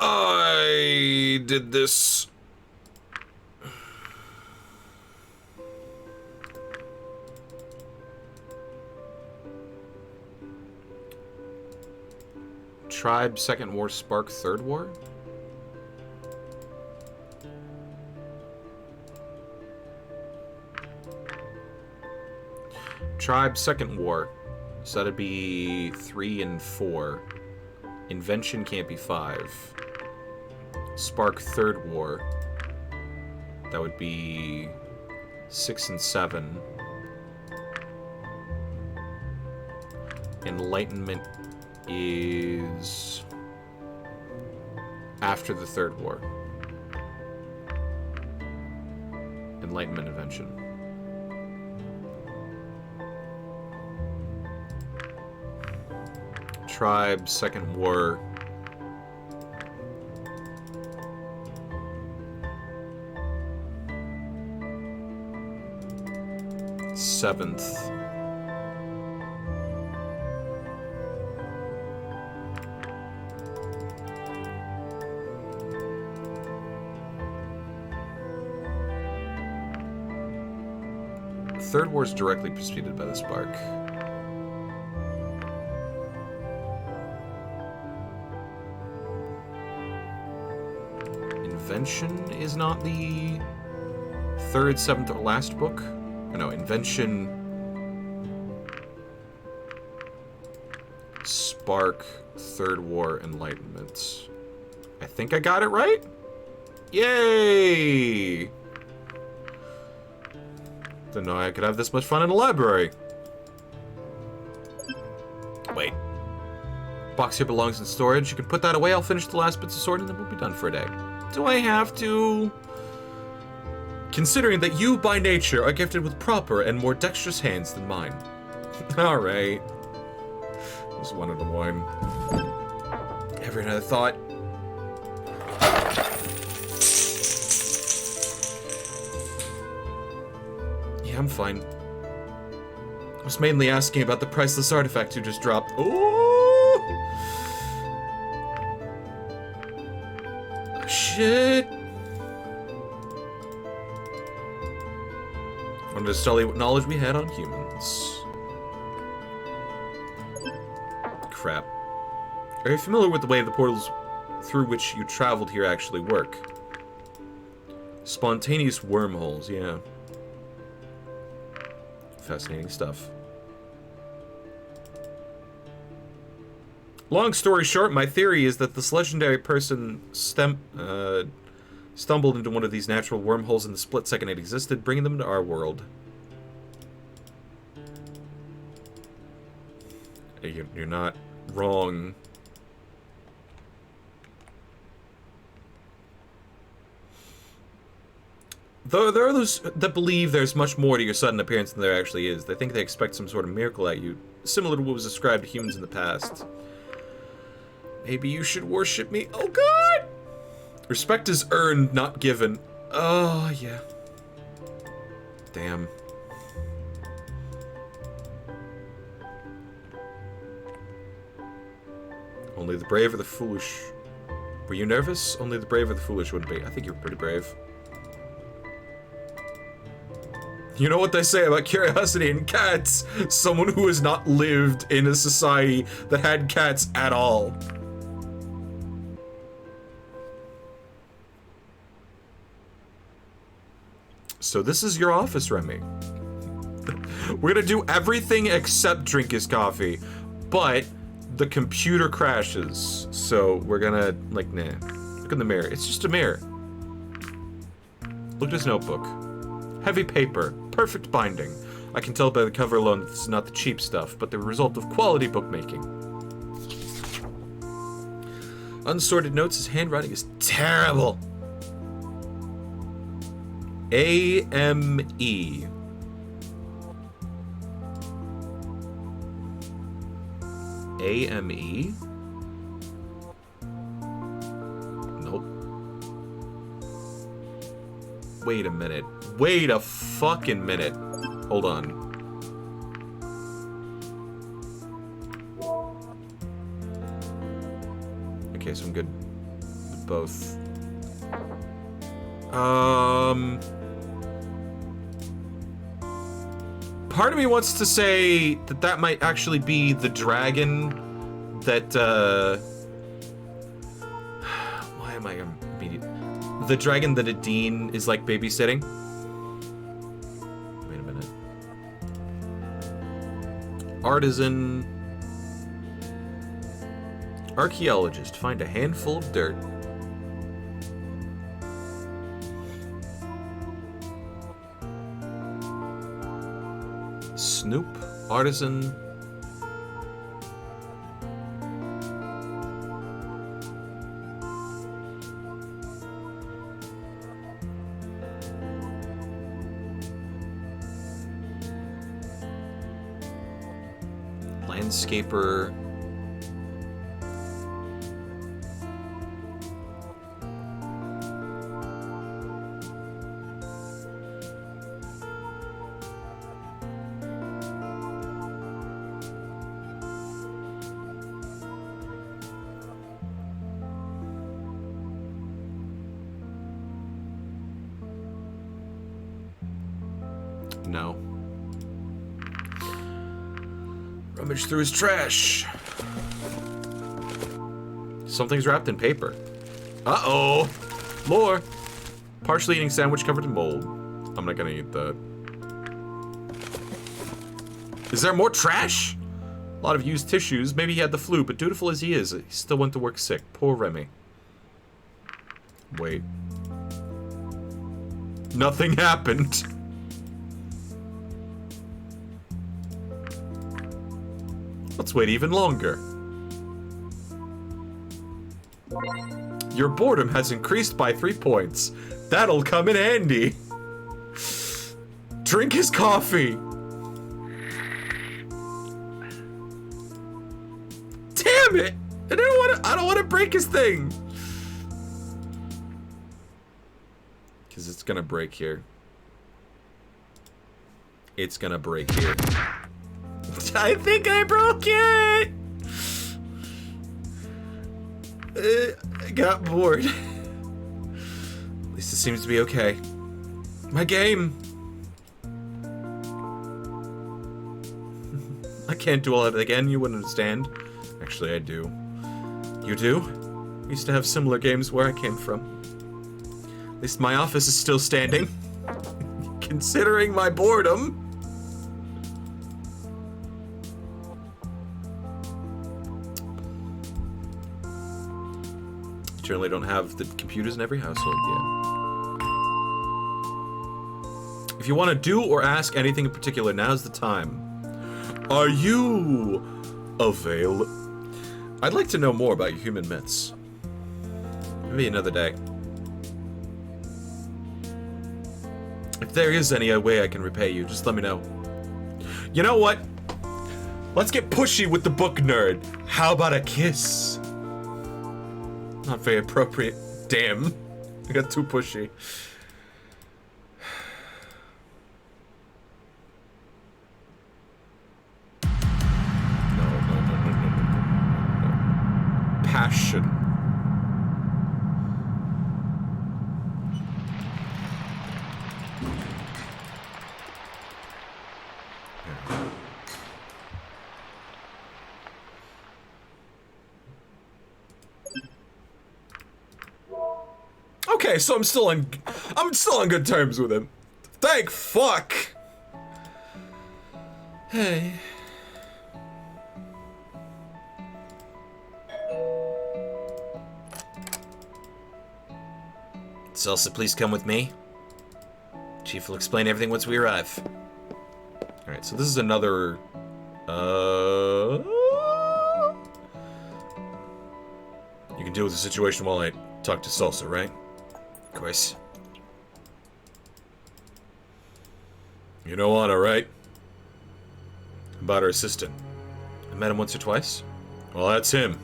I did this. Tribe, Second War, Spark, Third War? Tribe, Second War. So that'd be 3 and 4. Invention can't be 5. Spark, Third War. That would be 6 and 7. Enlightenment is after the Third War. Enlightenment, Invention. Tribe, Second War. Seventh. Third War is directly preceded by the Spark. Invention is not the third, seventh, or last book. Oh, no, Invention, Spark, Third War, Enlightenment. I think I got it right? Yay! Didn't know I could have this much fun in a library. Wait. Box here belongs in storage. You can put that away. I'll finish the last bits of sorting, and then we'll be done for a day. Do I have to? Considering that you, by nature, are gifted with proper and more dexterous hands than mine. Alright. Just one of the one. Ever another thought? Yeah, I'm fine. I was mainly asking about the priceless artifact you just dropped. Oh! Shit! Wanted to study what knowledge we had on humans. Crap. Are you familiar with the way the portals through which you traveled here actually work? Spontaneous wormholes, yeah. Fascinating stuff. Long story short, my theory is that this legendary person stumbled into one of these natural wormholes in the split second it existed, bringing them to our world. You're not wrong. Though there are those that believe there's much more to your sudden appearance than there actually is. They think they expect some sort of miracle at you, similar to what was ascribed to humans in the past. Maybe you should worship me. Oh god! Respect is earned, not given. Oh, yeah. Damn. Only the brave or the foolish. Were you nervous? Only the brave or the foolish wouldn't be. I think you're pretty brave. You know what they say about curiosity and cats? Someone who has not lived in a society that had cats at all. So this is your office, Remy. We're gonna do everything except drink his coffee, but the computer crashes. So we're gonna, like, nah. Look in the mirror. It's just a mirror. Look at his notebook. Heavy paper. Perfect binding. I can tell by the cover alone that this is not the cheap stuff, but the result of quality bookmaking. Unsorted notes, his handwriting is terrible. A-M-E. A-M-E? Nope. Wait a minute. Wait a fucking minute. Hold on. Okay, so I'm good with both. Part of me wants to say that that might actually be the dragon that, why am I immediate? The dragon that Adine is, like, babysitting. Wait a minute. Artisan. Archaeologist. Find a handful of dirt. Snoop. Artisan. Landscaper. No. Rummage through his trash. Something's wrapped in paper. Uh-oh. floor. Partially eating sandwich covered in mold. I'm not gonna eat that. Is there more trash? A lot of used tissues. Maybe he had the flu, but dutiful as he is, he still went to work sick. Poor Remy. Wait. Nothing happened. Let's wait even longer. Your boredom has increased by 3 points. That'll come in handy. Drink his coffee. Damn it! I don't want to break his thing. Cause it's gonna break here. It's gonna break here. I think I broke it. I got bored. At least it seems to be okay. My game. I can't do all of it again. You wouldn't understand. Actually, I do. You do? We used to have similar games where I came from. At least my office is still standing. Considering my boredom. Generally don't have the computers in every household yet. If you want to do or ask anything in particular, now's the time. Are you available? I'd like to know more about your human myths. Maybe another day. If there is any way I can repay you, just let me know. You know what? Let's get pushy with the book nerd. How about a kiss? Not very appropriate. Damn. I got too pushy. No. Passion. Okay, so I'm still on good terms with him. Thank fuck. Hey. Salsa, please come with me. Chief will explain everything once we arrive. Alright, so this is another... You can deal with the situation while I talk to Salsa, right? Of course. You know Anna, right? About her assistant. I met him once or twice. Well, that's him.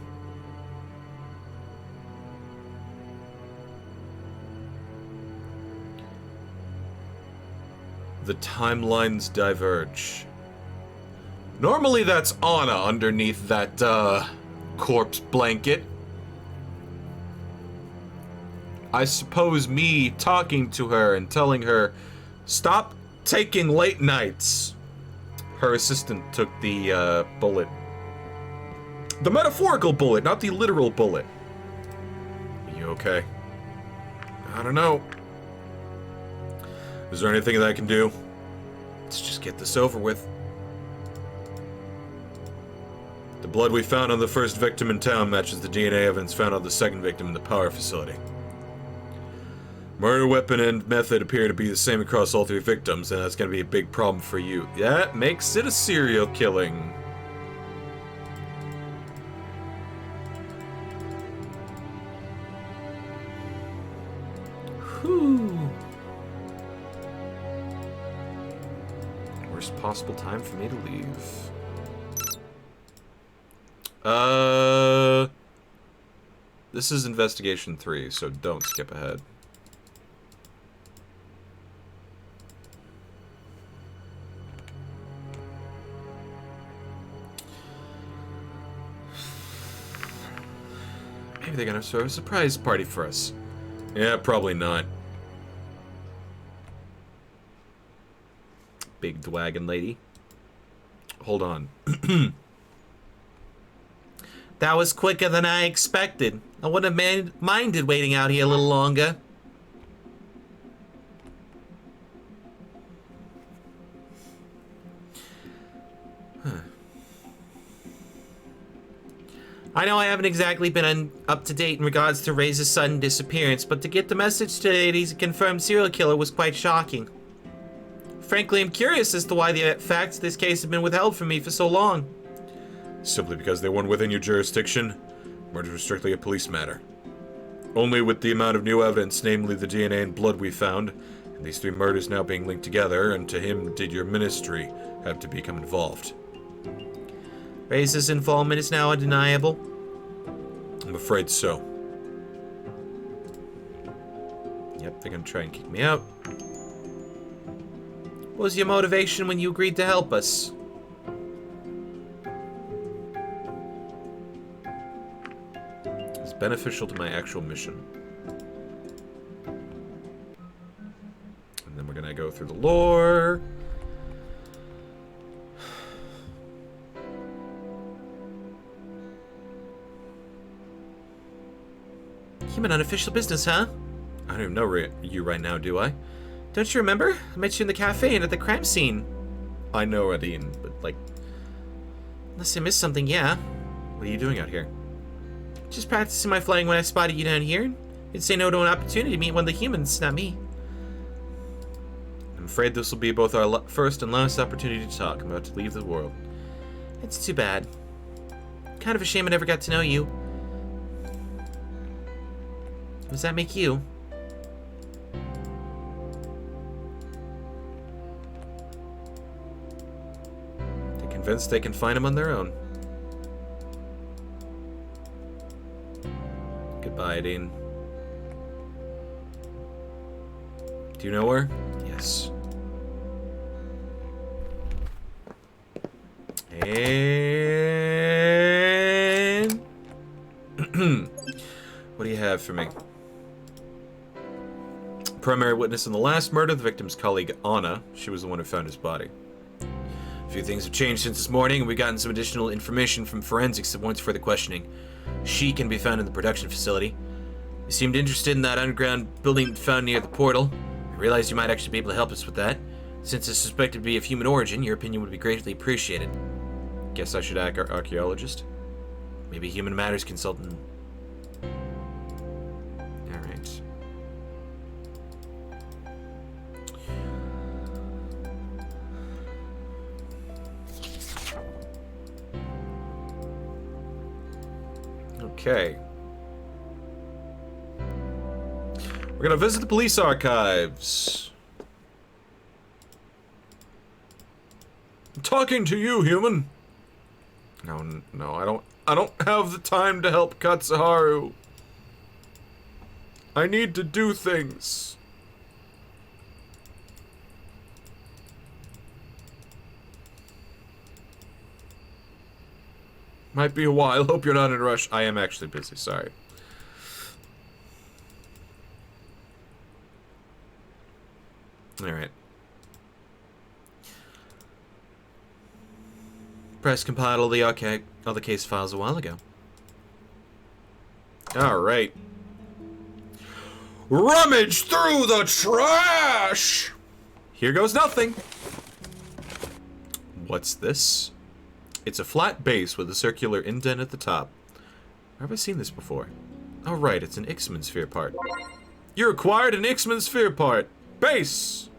The timelines diverge. Normally that's Anna underneath that, corpse blanket. I suppose me talking to her and telling her, stop taking late nights. Her assistant took the, bullet. The metaphorical bullet, not the literal bullet. You okay? I don't know. Is there anything that I can do? Let's just get this over with. The blood we found on the first victim in town matches the DNA evidence found on the second victim in the power facility. Murder weapon and method appear to be the same across all 3 victims, and that's going to be a big problem for you. That makes it a serial killing. Whew. Worst possible time for me to leave. This is Investigation 3, so don't skip ahead. Maybe they're gonna throw a surprise party for us. Yeah, probably not. Big dwagon lady. Hold on. That was quicker than I expected. I wouldn't have minded waiting out here a little longer. I know I haven't exactly been up to date in regards to Ray's sudden disappearance, but to get the message today that he's a confirmed serial killer was quite shocking. Frankly, I'm curious as to why the facts of this case have been withheld from me for so long. Simply because they weren't within your jurisdiction. Murder was strictly a police matter. Only with the amount of new evidence, namely the DNA and blood we found, and these 3 murders now being linked together, and to him did your ministry have to become involved. Ray's involvement is now undeniable. I'm afraid so. Yep, they're gonna try and kick me out. What was your motivation when you agreed to help us? It's beneficial to my actual mission. And then we're gonna go through the lore. Human unofficial business, huh? I don't even know you right now, do I? Don't you remember? I met you in the cafe and at the crime scene. I know, Adine, but like... Unless I missed something, yeah. What are you doing out here? Just practicing my flying when I spotted you down here. You'd say no to an opportunity to meet one of the humans, not me. I'm afraid this will be both our first and last opportunity to talk. I'm about to leave the world. It's too bad. Kind of a shame I never got to know you. Does that make you? They're convinced they can find him on their own. Goodbye, Dean. Do you know her? Yes. And... what do you have for me? Primary witness in the last murder, the victim's colleague, Anna. She was the one who found his body. A few things have changed since this morning, and we've gotten some additional information from forensics that warrants further questioning. She can be found in the production facility. You seemed interested in that underground building found near the portal. I realized you might actually be able to help us with that. Since it's suspected to be of human origin, your opinion would be greatly appreciated. Guess I should act archaeologist? Maybe human matters consultant. Alright. Okay. We're gonna visit the police archives. I'm talking to you, human. No, I don't have the time to help Katsuharu. I need to do things. Might be a while. Hope you're not in a rush. I am actually busy, sorry. Alright. Press compiled all the case files a while ago. Alright. Rummage through the trash! Here goes nothing. What's this? It's a flat base with a circular indent at the top. Where have I seen this before? Oh right, it's an Ixman sphere part. You acquired an Ixman sphere part. Base!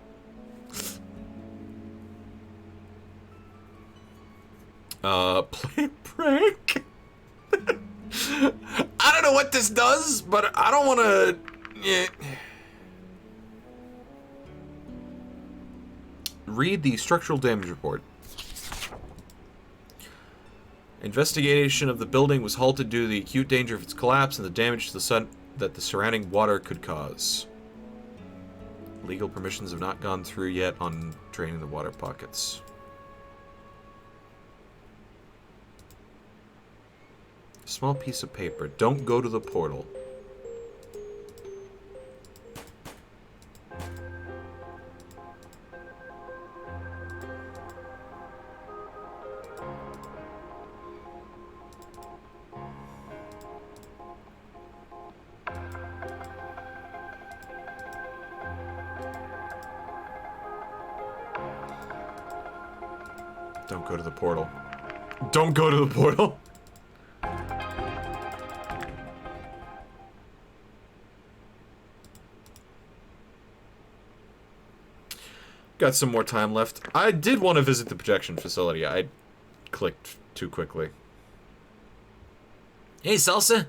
Play a prank? I don't know what this does, but I don't want to... Yeah. Read the structural damage report. Investigation of the building was halted due to the acute danger of its collapse and the damage to the sun that the surrounding water could cause. Legal permissions have not gone through yet on draining the water pockets. Small piece of paper. Don't go to the portal. Don't go to the portal. Don't go to the portal! got some more time left. I did want to visit the projection facility. I clicked too quickly. Hey, Salsa.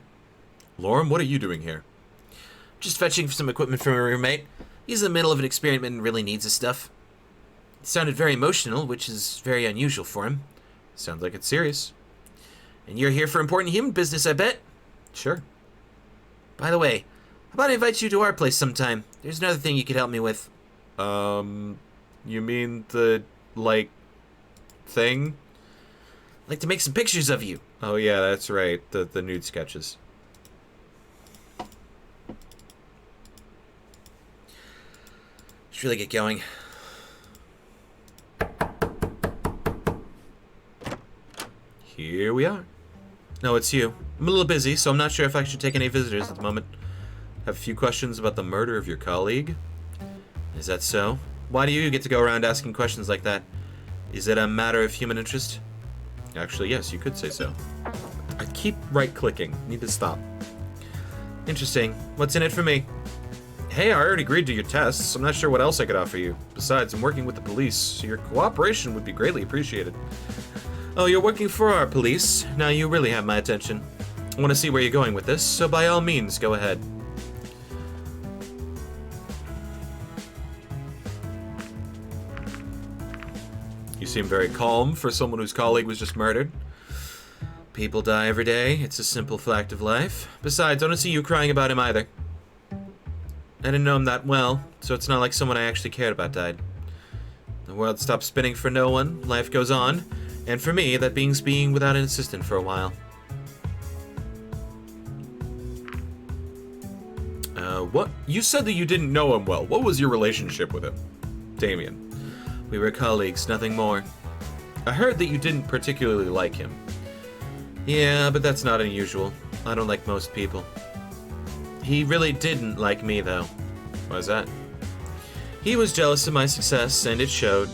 Lorem, what are you doing here? Just fetching some equipment from a roommate. He's in the middle of an experiment and really needs his stuff. It sounded very emotional, which is very unusual for him. Sounds like it's serious. And you're here for important human business, I bet? Sure. By the way, how about I invite you to our place sometime? There's another thing you could help me with. You mean the, like, thing? I'd like to make some pictures of you. Oh yeah, that's right. The nude sketches. Should really get going. Here we are. No, it's you. I'm a little busy, so I'm not sure if I should take any visitors at the moment. Have a few questions about the murder of your colleague. Is that so? Why do you get to go around asking questions like that? Is it a matter of human interest? Actually, yes, you could say so. I keep right-clicking. Need to stop. Interesting. What's in it for me? Hey, I already agreed to your tests. I'm not sure what else I could offer you. Besides, I'm working with the police, so your cooperation would be greatly appreciated. Oh, you're working for our police. Now you really have my attention. I want to see where you're going with this, so by all means, go ahead. You seem very calm for someone whose colleague was just murdered. People die every day. It's a simple fact of life. Besides, I don't see you crying about him either. I didn't know him that well, so it's not like someone I actually cared about died. The world stops spinning for no one, life goes on, and for me, that means being without an assistant for a while. What? You said that you didn't know him well. What was your relationship with him? Damien. We were colleagues, nothing more. I heard that you didn't particularly like him. Yeah, but that's not unusual. I don't like most people. He really didn't like me, though. Why's that? He was jealous of my success, and it showed.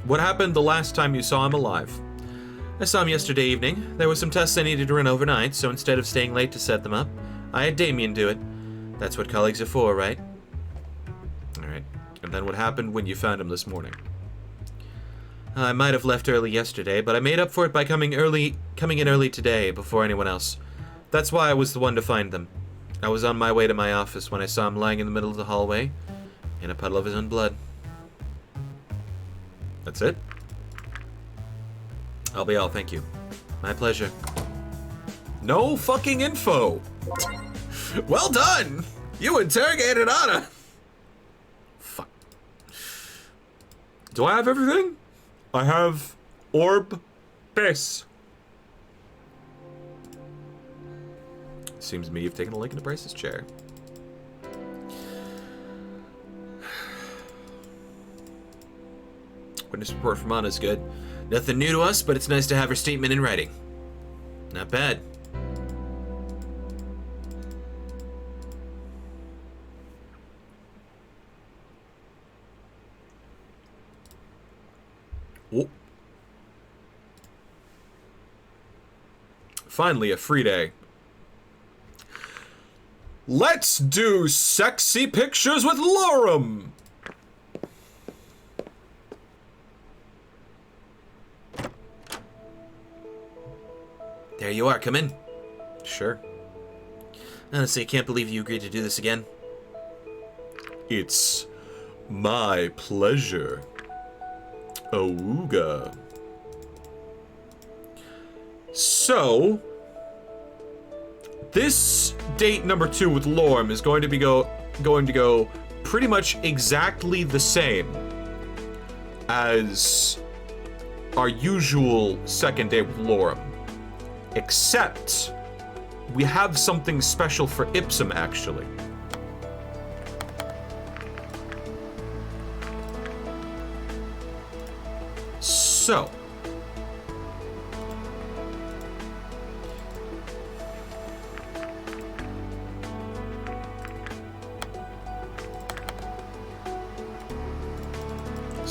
What happened the last time you saw him alive? I saw him yesterday evening. There were some tests I needed to run overnight, so instead of staying late to set them up, I had Damien do it. That's what colleagues are for, right? Alright. And then what happened when you found him this morning? I might have left early yesterday, but I made up for it by coming in early today, before anyone else. That's why I was the one to find them. I was on my way to my office when I saw him lying in the middle of the hallway, in a puddle of his own blood. That's it? I'll be all, thank you. My pleasure. No fucking info! Well done! You interrogated Anna! Fuck. Do I have everything? I have orb base. Seems to me you've taken a liking to Bryce's chair. Witness report from Anna's good. Nothing new to us, but it's nice to have her statement in writing. Not bad. Oh. Finally, a free day. Let's do sexy pictures with Lorem! There you are, come in. Sure. Honestly, I can't believe you agreed to do this again. It's my pleasure. Awooga. So, this date number 2 with Lorem is going to go pretty much exactly the same as our usual second date with Lorem. Except, we have something special for Ipsum, actually. So,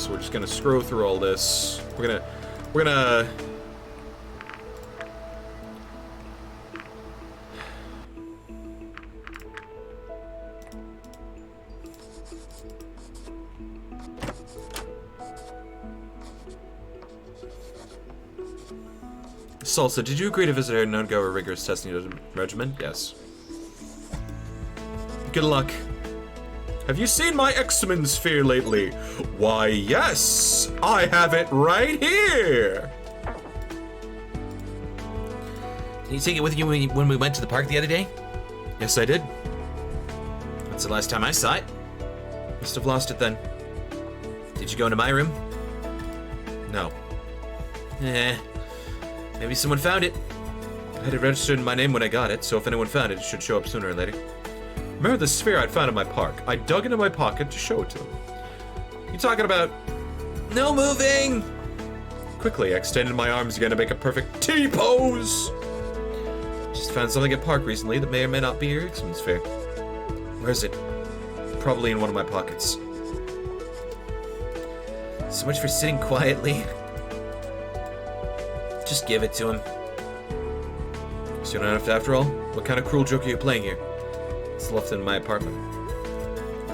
we're just gonna scroll through all this. We're gonna Salsa, did you agree to visit her and undergo a rigorous testing regimen? Yes. Good luck. Have you seen my X-Men sphere lately? Why, yes! I have it right here! Did you take it with you when we went to the park the other day? Yes, I did. That's the last time I saw it. Must have lost it then. Did you go into my room? No. Maybe someone found it. I had it registered in my name when I got it, so if anyone found it, it should show up sooner or later. Remember the sphere I'd found in my park? I dug into my pocket to show it to them. You talking about... No moving! Quickly, I extended my arms again to make a perfect T-pose! Just found something at park recently that may or may not be your X-Men sphere. Where is it? Probably in one of my pockets. So much for sitting quietly. Just give it to him. So you don't have to after all? What kind of cruel joke are you playing here? It's left in my apartment.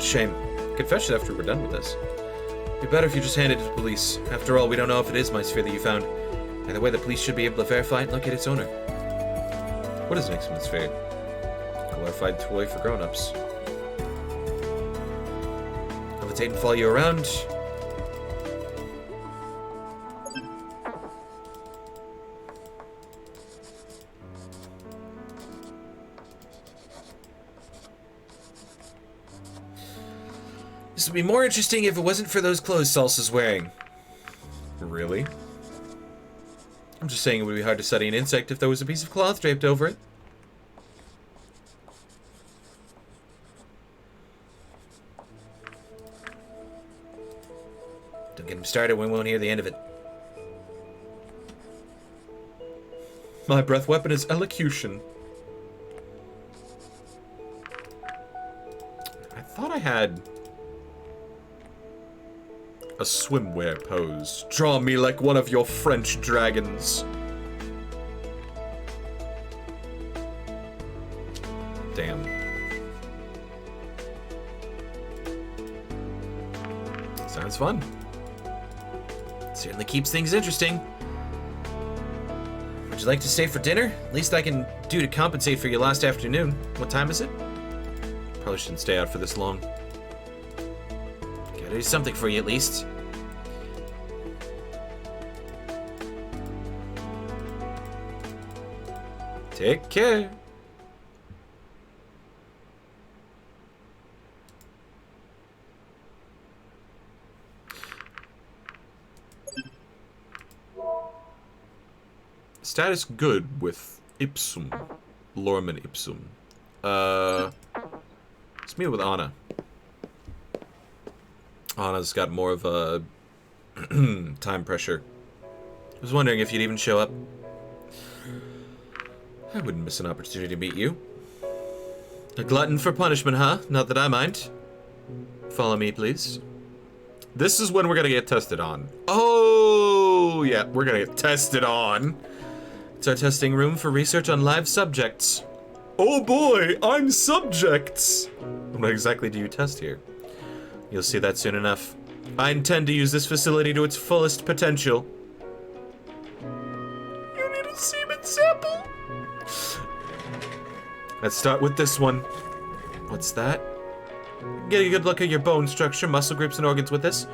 Shame. I could fetch it after we're done with this. It'd be better if you just hand it to the police. After all, we don't know if it is my sphere that you found. Either way, the police should be able to verify it and locate its owner. What is an X-Men sphere? A glorified toy for grown-ups. Levitate and follow you around. This would be more interesting if it wasn't for those clothes Salsa's wearing. Really? I'm just saying it would be hard to study an insect if there was a piece of cloth draped over it. Don't get him started, we won't hear the end of it. My breath weapon is elocution. I thought I had a swimwear pose. Draw me like one of your French dragons. Damn. Sounds fun. Certainly keeps things interesting. Would you like to stay for dinner? Least I can do to compensate for your last afternoon. What time is it? Probably shouldn't stay out for this long. Gotta do something for you at least. Take care. Status good with Ipsum. Lorman Ipsum. Let's meet with Anna. Anna's got more of a time pressure. I was wondering if you'd even show up. I wouldn't miss an opportunity to meet you. A glutton for punishment, huh? Not that I mind. Follow me, please. This is when we're gonna get tested on. Oh, yeah, we're gonna get tested on. It's our testing room for research on live subjects. Oh boy, I'm subjects. What exactly do you test here? You'll see that soon enough. I intend to use this facility to its fullest potential. You need a semen sample? Let's start with this one. What's that? Get a good look at your bone structure, muscle groups, and organs with this.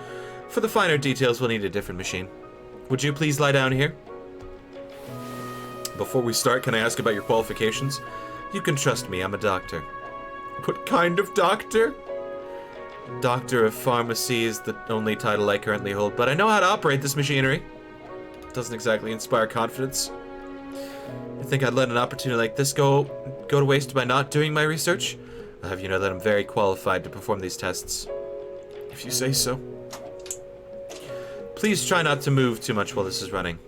For the finer details, we'll need a different machine. Would you please lie down here? Before we start, can I ask about your qualifications? You can trust me, I'm a doctor. What kind of doctor? Doctor of Pharmacy is the only title I currently hold, but I know how to operate this machinery. Doesn't exactly inspire confidence. You think I'd let an opportunity like this go to waste by not doing my research? I'll have you know that I'm very qualified to perform these tests. If you say so. Please try not to move too much while this is running.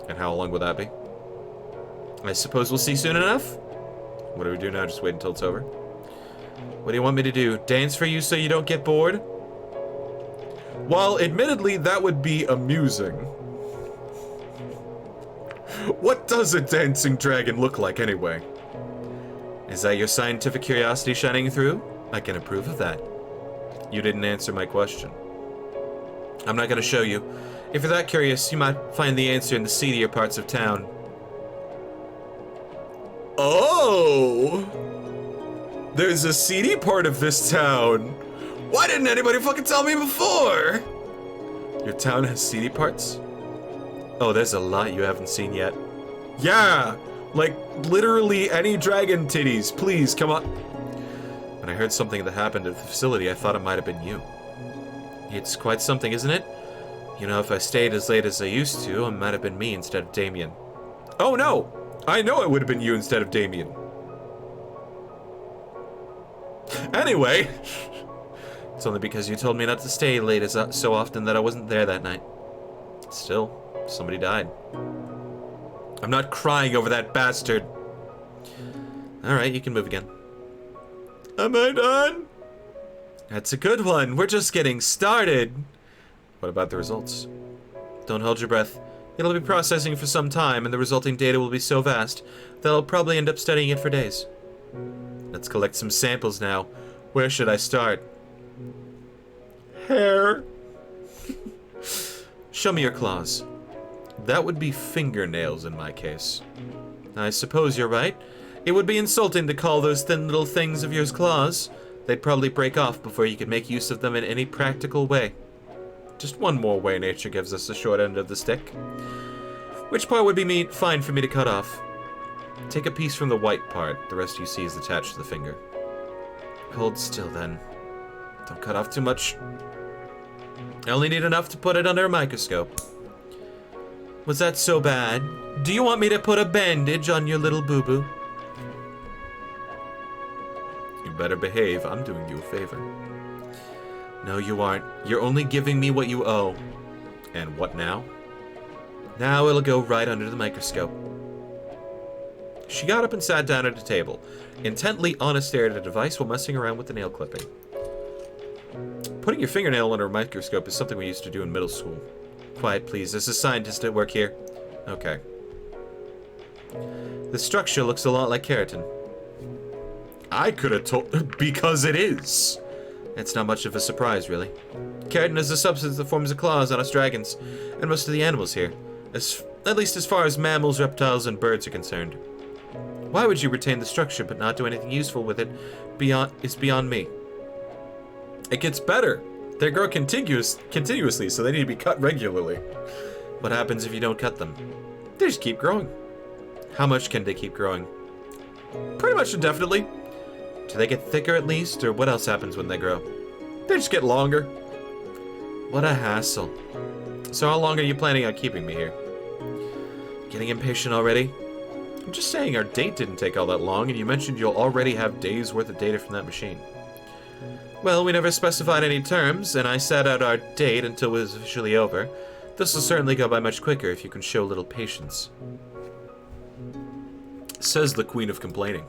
And how long will that be? I suppose we'll see soon enough? What do we do now? Just wait until it's over? What do you want me to do? Dance for you so you don't get bored? While admittedly that would be amusing. What does a dancing dragon look like anyway? Is that your scientific curiosity shining through? I can approve of that. You didn't answer my question. I'm not gonna show you. If you're that curious, you might find the answer in the seedier parts of town. Oh! There's a seedy part of this town. Why didn't anybody fucking tell me before? Your town has seedy parts? Oh, there's a lot you haven't seen yet. Yeah! Like, literally any dragon titties. Please, come on. When I heard something that happened at the facility, I thought it might have been you. It's quite something, isn't it? You know, if I stayed as late as I used to, it might have been me instead of Damien. Oh no! I know it would have been you instead of Damien. Anyway. It's only because you told me not to stay late so often that I wasn't there that night. Still, somebody died. I'm not crying over that bastard. Alright, you can move again. Am I done? That's a good one. We're just getting started. What about the results? Don't hold your breath. It'll be processing for some time, and the resulting data will be so vast that I'll probably end up studying it for days. Let's collect some samples now. Where should I start? Hair. Show me your claws. That would be fingernails in my case. I suppose you're right. It would be insulting to call those thin little things of yours claws. They'd probably break off before you could make use of them in any practical way. Just one more way nature gives us the short end of the stick. Which part would be fine for me to cut off? Take a piece from the white part. The rest you see is attached to the finger. Hold still then. Don't cut off too much. I only need enough to put it under a microscope. Was that so bad? Do you want me to put a bandage on your little boo-boo? You better behave. I'm doing you a favor. No, you aren't. You're only giving me what you owe. And what now? Now it'll go right under the microscope. She got up and sat down at a table. Intently, Anna stared at a device while messing around with the nail clipping. Putting your fingernail under a microscope is something we used to do in middle school. Quiet, please. There's a scientist at work here. Okay. The structure looks a lot like keratin. I could have told... Because it is. It's not much of a surprise, really. Keratin is a substance that forms the claws on us dragons, and most of the animals here. At least as far as mammals, reptiles, and birds are concerned. Why would you retain the structure but not do anything useful with it? It's beyond me. It gets better. They grow continuously, so they need to be cut regularly. What happens if you don't cut them? They just keep growing. How much can they keep growing? Pretty much indefinitely. Do they get thicker at least, or what else happens when they grow? They just get longer. What a hassle. So how long are you planning on keeping me here? Getting impatient already? I'm just saying our date didn't take all that long, and you mentioned you'll already have days worth of data from that machine. Well, we never specified any terms, and I sat out our date until it was officially over. This will certainly go by much quicker if you can show a little patience. Says the Queen of Complaining.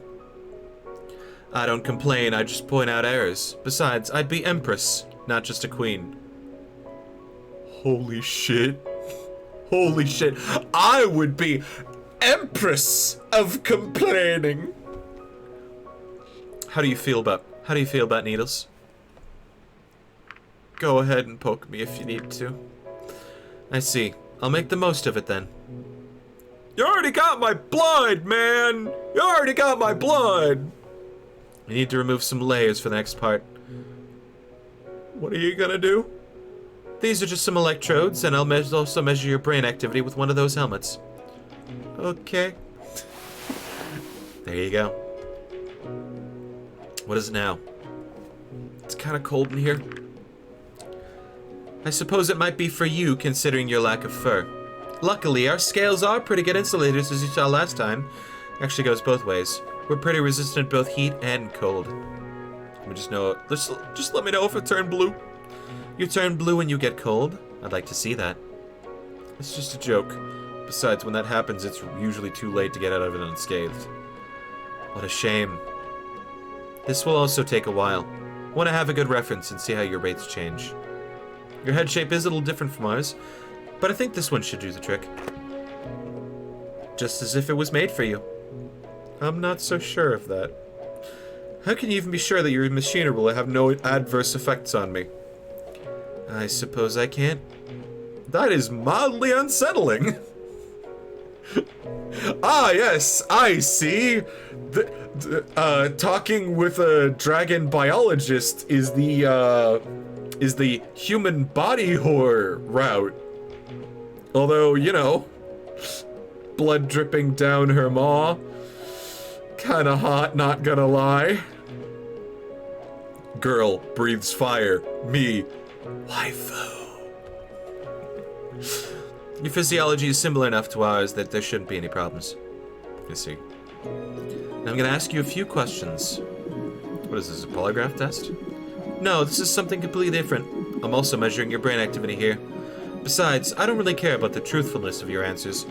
I don't complain, I just point out errors. Besides, I'd be Empress, not just a queen. Holy shit. Holy shit. I would be Empress of Complaining. How do you feel about needles? Go ahead and poke me if you need to. I see. I'll make the most of it then. You already got my blood, man! You already got my blood! I need to remove some layers for the next part. What are you gonna do? These are just some electrodes, and I'll also measure your brain activity with one of those helmets. Okay. There you go. What is it now? It's kind of cold in here. I suppose it might be for you, considering your lack of fur. Luckily, our scales are pretty good insulators, as you saw last time. Actually goes both ways. We're pretty resistant to both heat and cold. We just know. Just let me know if it turned blue. You turn blue when you get cold? I'd like to see that. It's just a joke. Besides, when that happens, it's usually too late to get out of it unscathed. What a shame. This will also take a while. Want to have a good reference and see how your rates change. Your head shape is a little different from ours, but I think this one should do the trick. Just as if it was made for you. I'm not so sure of that. How can you even be sure that your machinery will have no adverse effects on me? I suppose I can't. That is mildly unsettling. Ah, yes, I see. Talking with a dragon biologist is the human body horror route. Although, you know, blood dripping down her maw. Kinda hot, not gonna lie. Girl breathes fire. Me, waifu. Your physiology is similar enough to ours that there shouldn't be any problems. I see. Now I'm gonna ask you a few questions. What is this, a polygraph test? No, this is something completely different. I'm also measuring your brain activity here. Besides, I don't really care about the truthfulness of your answers.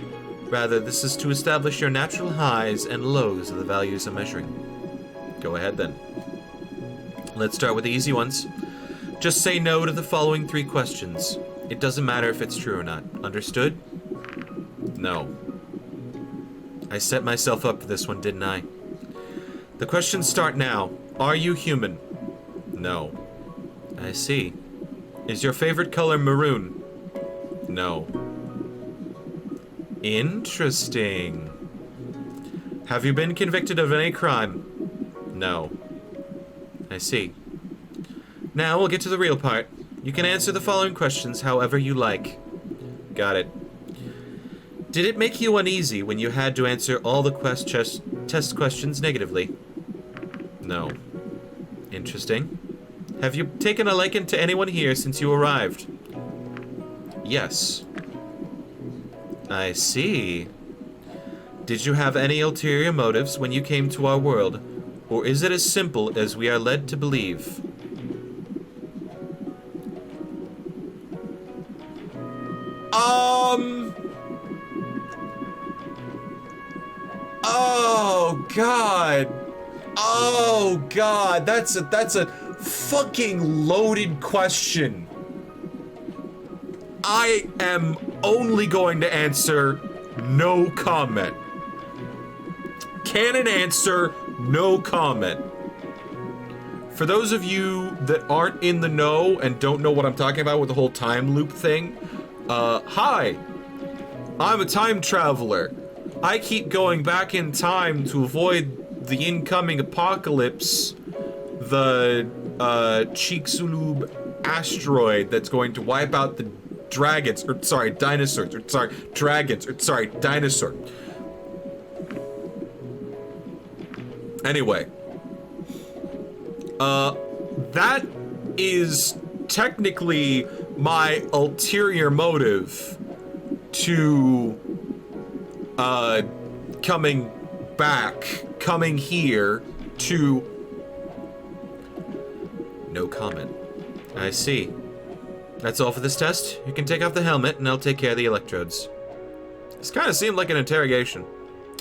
Rather, this is to establish your natural highs and lows of the values I'm measuring. Go ahead then. Let's start with the easy ones. Just say no to the following 3 questions. It doesn't matter if it's true or not. Understood? No. I set myself up for this one, didn't I? The questions start now. Are you human? No. I see. Is your favorite color maroon? No. Interesting. Have you been convicted of any crime? No. I see. Now we'll get to the real part. You can answer the following questions however you like. Got it. Did it make you uneasy when you had to answer all the test questions negatively? No. Interesting. Have you taken a liking to anyone here since you arrived? Yes. I see. Did you have any ulterior motives when you came to our world, or is it as simple as we are led to believe? Oh God. Oh God, that's a fucking loaded question. I am only going to answer no comment. Canon answer, no comment. For those of you that aren't in the know and don't know what I'm talking about with the whole time loop thing, hi. I'm a time traveler. I keep going back in time to avoid the incoming apocalypse, the Chicxulub asteroid that's going to wipe out the dragons, or sorry, dinosaurs, or sorry, dragons, or sorry, dinosaur. Anyway, that is technically my ulterior motive to coming here to... No comment. I see. That's all for this test. You can take off the helmet and I'll take care of the electrodes. This kind of seemed like an interrogation.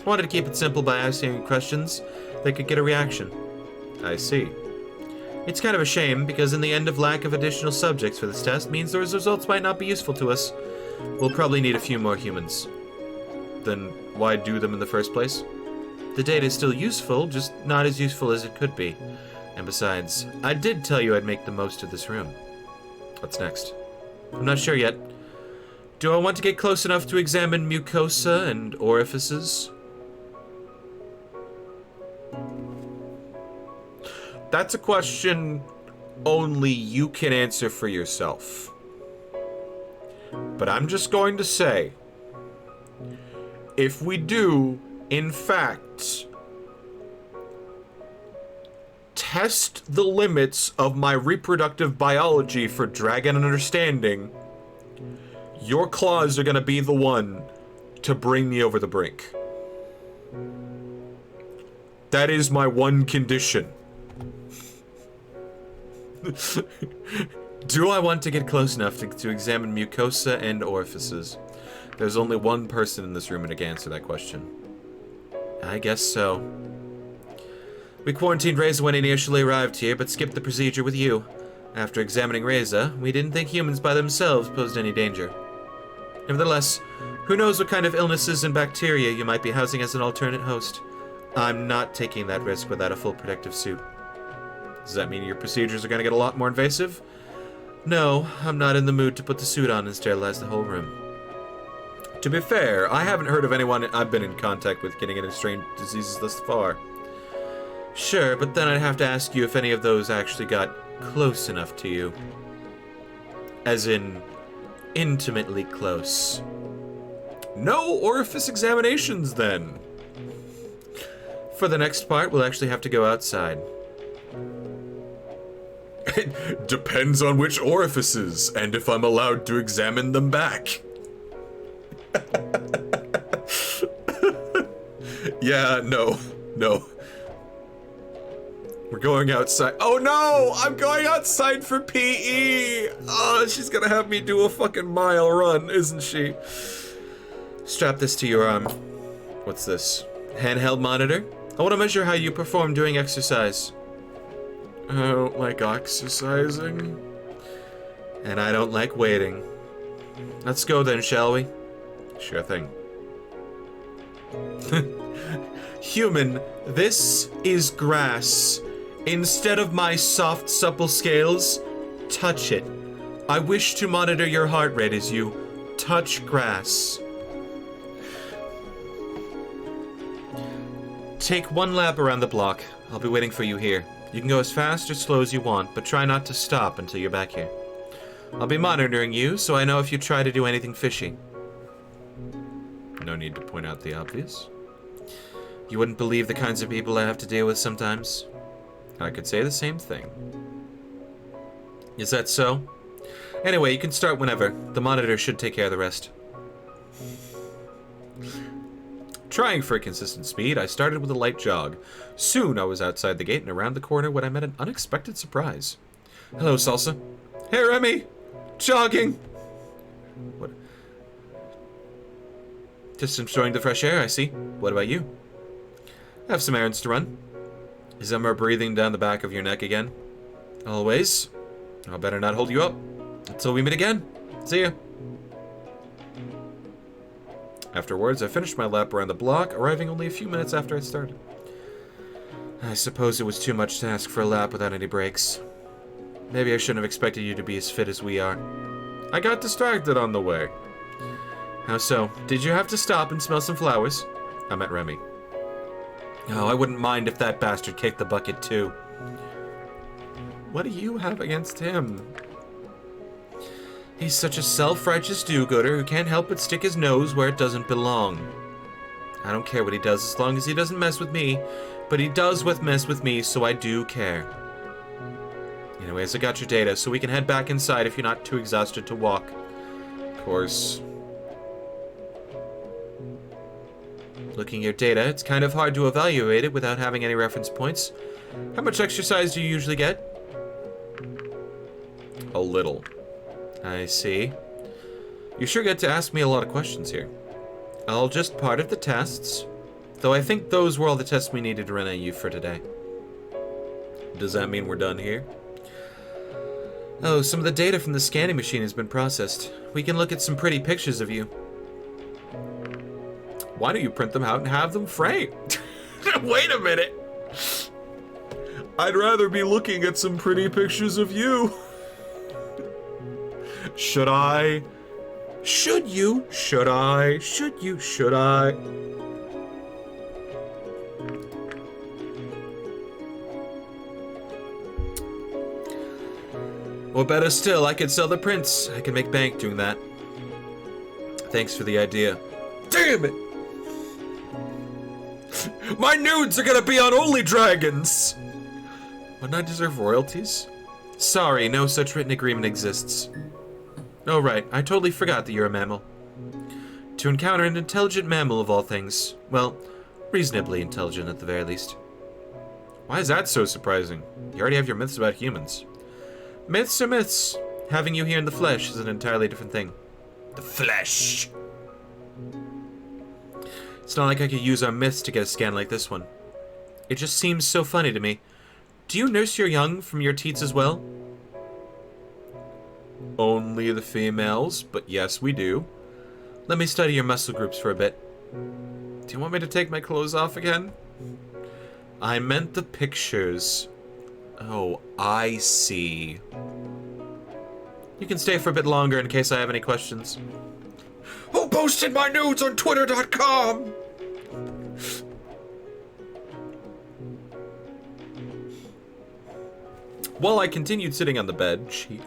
I wanted to keep it simple by asking questions that could get a reaction. I see. It's kind of a shame, because in the end of lack of additional subjects for this test means those results might not be useful to us. We'll probably need a few more humans. Then why do them in the first place? The data is still useful, just not as useful as it could be. And besides, I did tell you I'd make the most of this room. What's next? I'm not sure yet. Do I want to get close enough to examine mucosa and orifices? That's a question only you can answer for yourself. But I'm just going to say, if we do, in fact, test the limits of my reproductive biology for dragon understanding, your claws are going to be the one to bring me over the brink. That is my one condition. Do I want to get close enough to examine mucosa and orifices? There's only one person in this room who can answer that question. I guess so. We quarantined Reza when he initially arrived here, but skipped the procedure with you. After examining Reza, we didn't think humans by themselves posed any danger. Nevertheless, who knows what kind of illnesses and bacteria you might be housing as an alternate host. I'm not taking that risk without a full protective suit. Does that mean your procedures are going to get a lot more invasive? No, I'm not in the mood to put the suit on and sterilize the whole room. To be fair, I haven't heard of anyone I've been in contact with getting any strange diseases thus far. Sure, but then I'd have to ask you if any of those actually got close enough to you. As in, intimately close. No orifice examinations, then. For the next part, we'll actually have to go outside. It depends on which orifices, and if I'm allowed to examine them back. Yeah, no. We're going outside. Oh no! I'm going outside for PE! Oh, she's gonna have me do a fucking mile run, isn't she? Strap this to your arm. What's this? Handheld monitor? I want to measure how you perform doing exercise. I don't like exercising. And I don't like waiting. Let's go then, shall we? Sure thing. Human, this is grass. Instead of my soft, supple scales, touch it. I wish to monitor your heart rate as you touch grass. Take one lap around the block. I'll be waiting for you here. You can go as fast or slow as you want, but try not to stop until you're back here. I'll be monitoring you, so I know if you try to do anything fishy. No need to point out the obvious. You wouldn't believe the kinds of people I have to deal with sometimes. I could say the same thing. Is that so? Anyway, you can start whenever. The monitor should take care of the rest. Trying for a consistent speed, I started with a light jog. Soon I was outside the gate and around the corner when I met an unexpected surprise. Hello, Salsa. Hey, Remy! Jogging! What? Just enjoying the fresh air, I see. What about you? I have some errands to run. Is that more breathing down the back of your neck again? Always. I'll better not hold you up. Until we meet again. See ya. Afterwards, I finished my lap around the block, arriving only a few minutes after I started. I suppose it was too much to ask for a lap without any breaks. Maybe I shouldn't have expected you to be as fit as we are. I got distracted on the way. How so? Did you have to stop and smell some flowers? I met Remy. Oh, I wouldn't mind if that bastard kicked the bucket too. What do you have against him? He's such a self-righteous do-gooder who can't help but stick his nose where it doesn't belong. I don't care what he does as long as he doesn't mess with me, but he does mess with me, so I do care. Anyways, I got your data, so we can head back inside if you're not too exhausted to walk. Of course. Looking at your data, it's kind of hard to evaluate it without having any reference points. How much exercise do you usually get? A little. I see. You sure get to ask me a lot of questions here. All just part of the tests. Though I think those were all the tests we needed to run at you for today. Does that mean we're done here? Oh, some of the data from the scanning machine has been processed. We can look at some pretty pictures of you. Why don't you print them out and have them framed? Wait a minute! I'd rather be looking at some pretty pictures of you. Should I? Should you? Should I? Should you? Should I? Or better still, I could sell the prints. I can make bank doing that. Thanks for the idea. Damn it! My nudes are gonna be on Only Dragons! Wouldn't I deserve royalties? Sorry, no such written agreement exists. Oh right, I totally forgot that you're a mammal. To encounter an intelligent mammal of all things. Well, reasonably intelligent at the very least. Why is that so surprising? You already have your myths about humans. Myths are myths. Having you here in the flesh is an entirely different thing. The flesh! It's not like I could use our myths to get a scan like this one. It just seems so funny to me. Do you nurse your young from your teats as well? Only the females, but yes, we do. Let me study your muscle groups for a bit. Do you want me to take my clothes off again? I meant the pictures. Oh, I see. You can stay for a bit longer in case I have any questions. Who posted my nudes on Twitter.com? While I continued sitting on the bed, she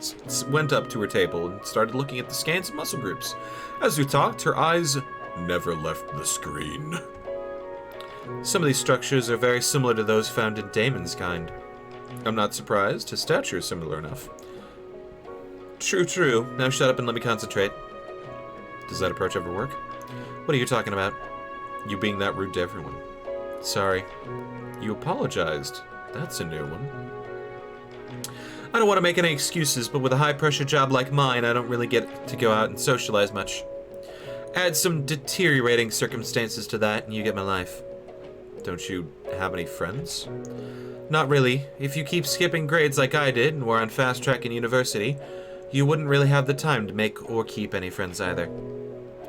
went up to her table and started looking at the scans of muscle groups. As we talked, her eyes never left the screen. Some of these structures are very similar to those found in Damon's kind. I'm not surprised, his stature is similar enough. True, true. Now shut up and let me concentrate. Does that approach ever work? What are you talking about? You being that rude to everyone. Sorry. You apologized. That's a new one. I don't want to make any excuses, but with a high-pressure job like mine, I don't really get to go out and socialize much. Add some deteriorating circumstances to that, and you get my life. Don't you have any friends? Not really. If you keep skipping grades like I did, and were on fast track in university, you wouldn't really have the time to make or keep any friends either.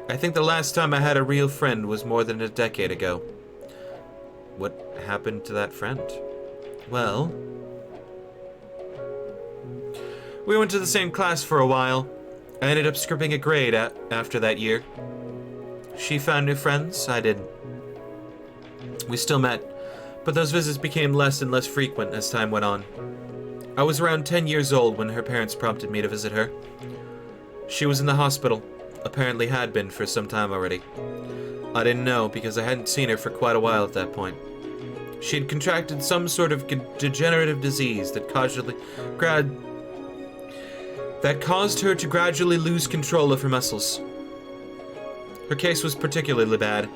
I think the last time I had a real friend was more than a decade ago. What happened to that friend? Well, we went to the same class for a while. I ended up skipping a grade after that year. She found new friends, I didn't. We still met, but those visits became less and less frequent as time went on. I was around 10 years old when her parents prompted me to visit her. She was in the hospital, apparently had been for some time already. I didn't know because I hadn't seen her for quite a while at that point. She had contracted some sort of degenerative disease that caused her to gradually lose control of her muscles. Her case was particularly bad.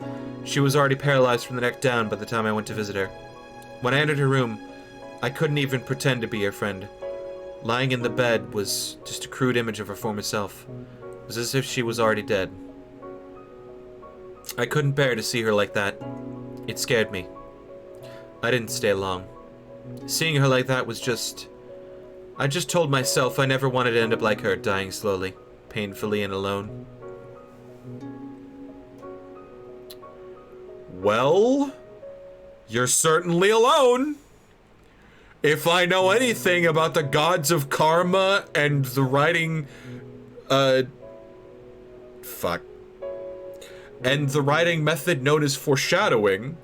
She was already paralyzed from the neck down by the time I went to visit her. When I entered her room, I couldn't even pretend to be her friend. Lying in the bed was just a crude image of her former self. It was as if she was already dead. I couldn't bear to see her like that. It scared me. I didn't stay long. Seeing her like that was just... I just told myself I never wanted to end up like her, dying slowly, painfully and alone. Well, you're certainly alone. If I know anything about the gods of karma and the writing, and the writing method known as foreshadowing,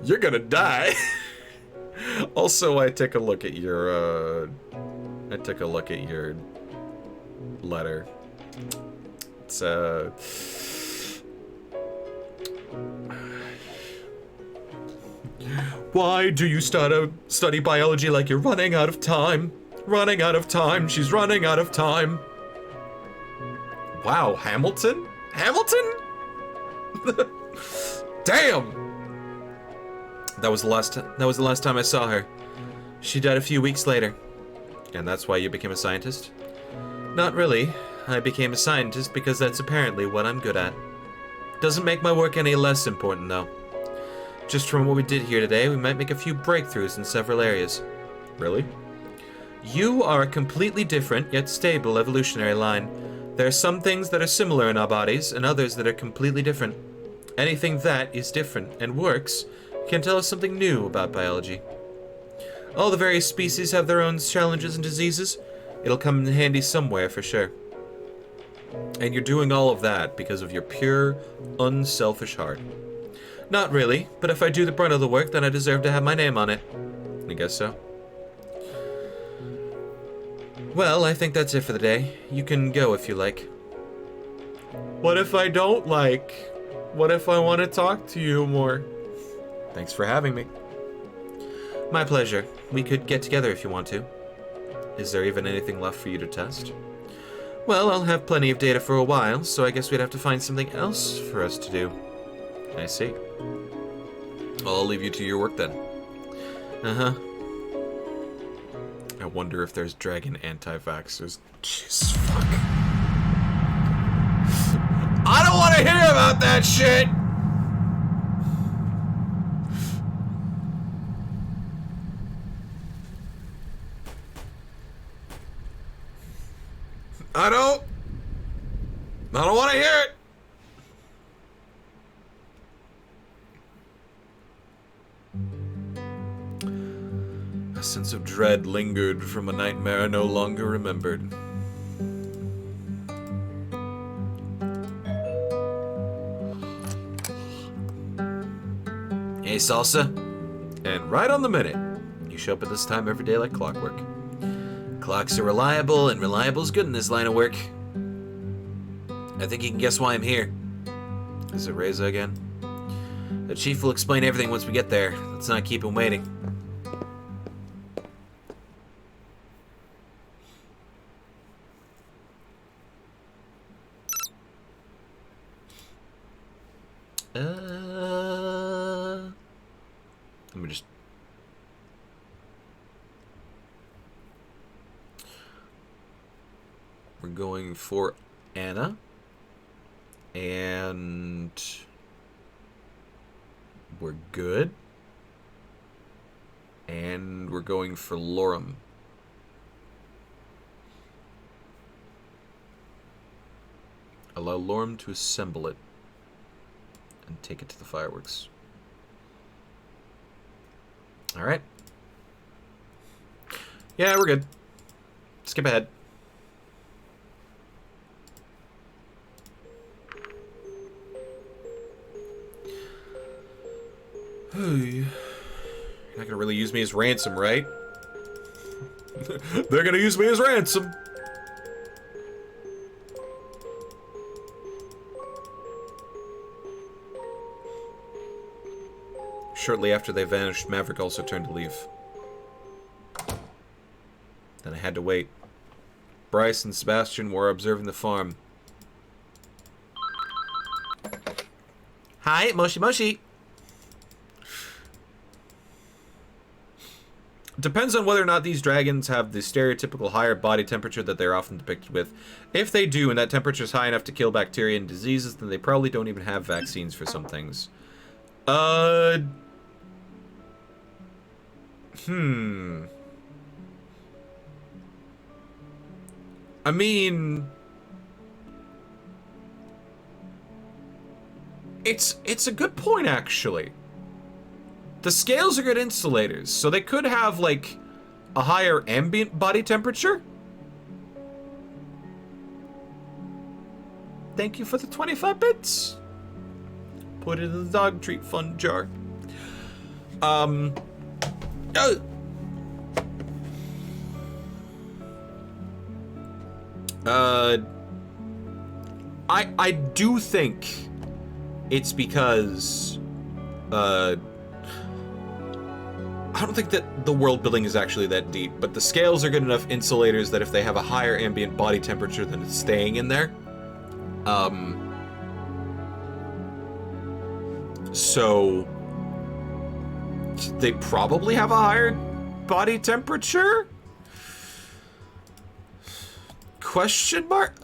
you're gonna die. Also, I took a look at your letter. It's, why do you study biology like you're running out of time? Running out of time, she's running out of time. Wow, Hamilton? Hamilton? Damn! That was the last time I saw her. She died a few weeks later. And that's why you became a scientist? Not really. I became a scientist because that's apparently what I'm good at. Doesn't make my work any less important, though. Just from what we did here today, we might make a few breakthroughs in several areas. Really? You are a completely different, yet stable evolutionary line. There are some things that are similar in our bodies, and others that are completely different. Anything that is different and works can tell us something new about biology. All the various species have their own challenges and diseases. It'll come in handy somewhere for sure. And you're doing all of that because of your pure, unselfish heart. Not really, but if I do the brunt of the work, then I deserve to have my name on it. I guess so. Well, I think that's it for the day. You can go if you like. What if I don't like? What if I want to talk to you more? Thanks for having me. My pleasure. We could get together if you want to. Is there even anything left for you to test? Well, I'll have plenty of data for a while, so I guess we'd have to find something else for us to do. I see. Well, I'll leave you to your work then. Uh-huh. I wonder if there's dragon anti-vaxxers. Jesus, fuck. I don't want to hear about that shit! I don't want to hear it! A sense of dread lingered from a nightmare no longer remembered. Hey, Salsa. And right on the minute. You show up at this time every day like clockwork. Clocks are reliable, and reliable's good in this line of work. I think you can guess why I'm here. Is it Reza again? The chief will explain everything once we get there. Let's not keep him waiting. Let me just... We're going for Anna. And... we're good. And we're going for Lorem. Allow Lorem to assemble it and take it to the fireworks. Alright. Yeah, we're good. Skip ahead. You're not gonna really use me as ransom, right? They're gonna use me as ransom. Shortly after they vanished, Maverick also turned to leave. Then I had to wait. Bryce and Sebastian were observing the farm. Hi, Moshi Moshi. Depends on whether or not these dragons have the stereotypical higher body temperature that they're often depicted with. If they do, and that temperature is high enough to kill bacteria and diseases, then they probably don't even have vaccines for some things. I mean... It's a good point, actually. The scales are good insulators, so they could have, like, a higher ambient body temperature. Thank you for the 25 bits. Put it in the dog treat fund jar. I do think it's because, I don't think that the world building is actually that deep, but the scales are good enough insulators that if they have a higher ambient body temperature, then it's staying in there. So they probably have a higher body temperature? Question mark?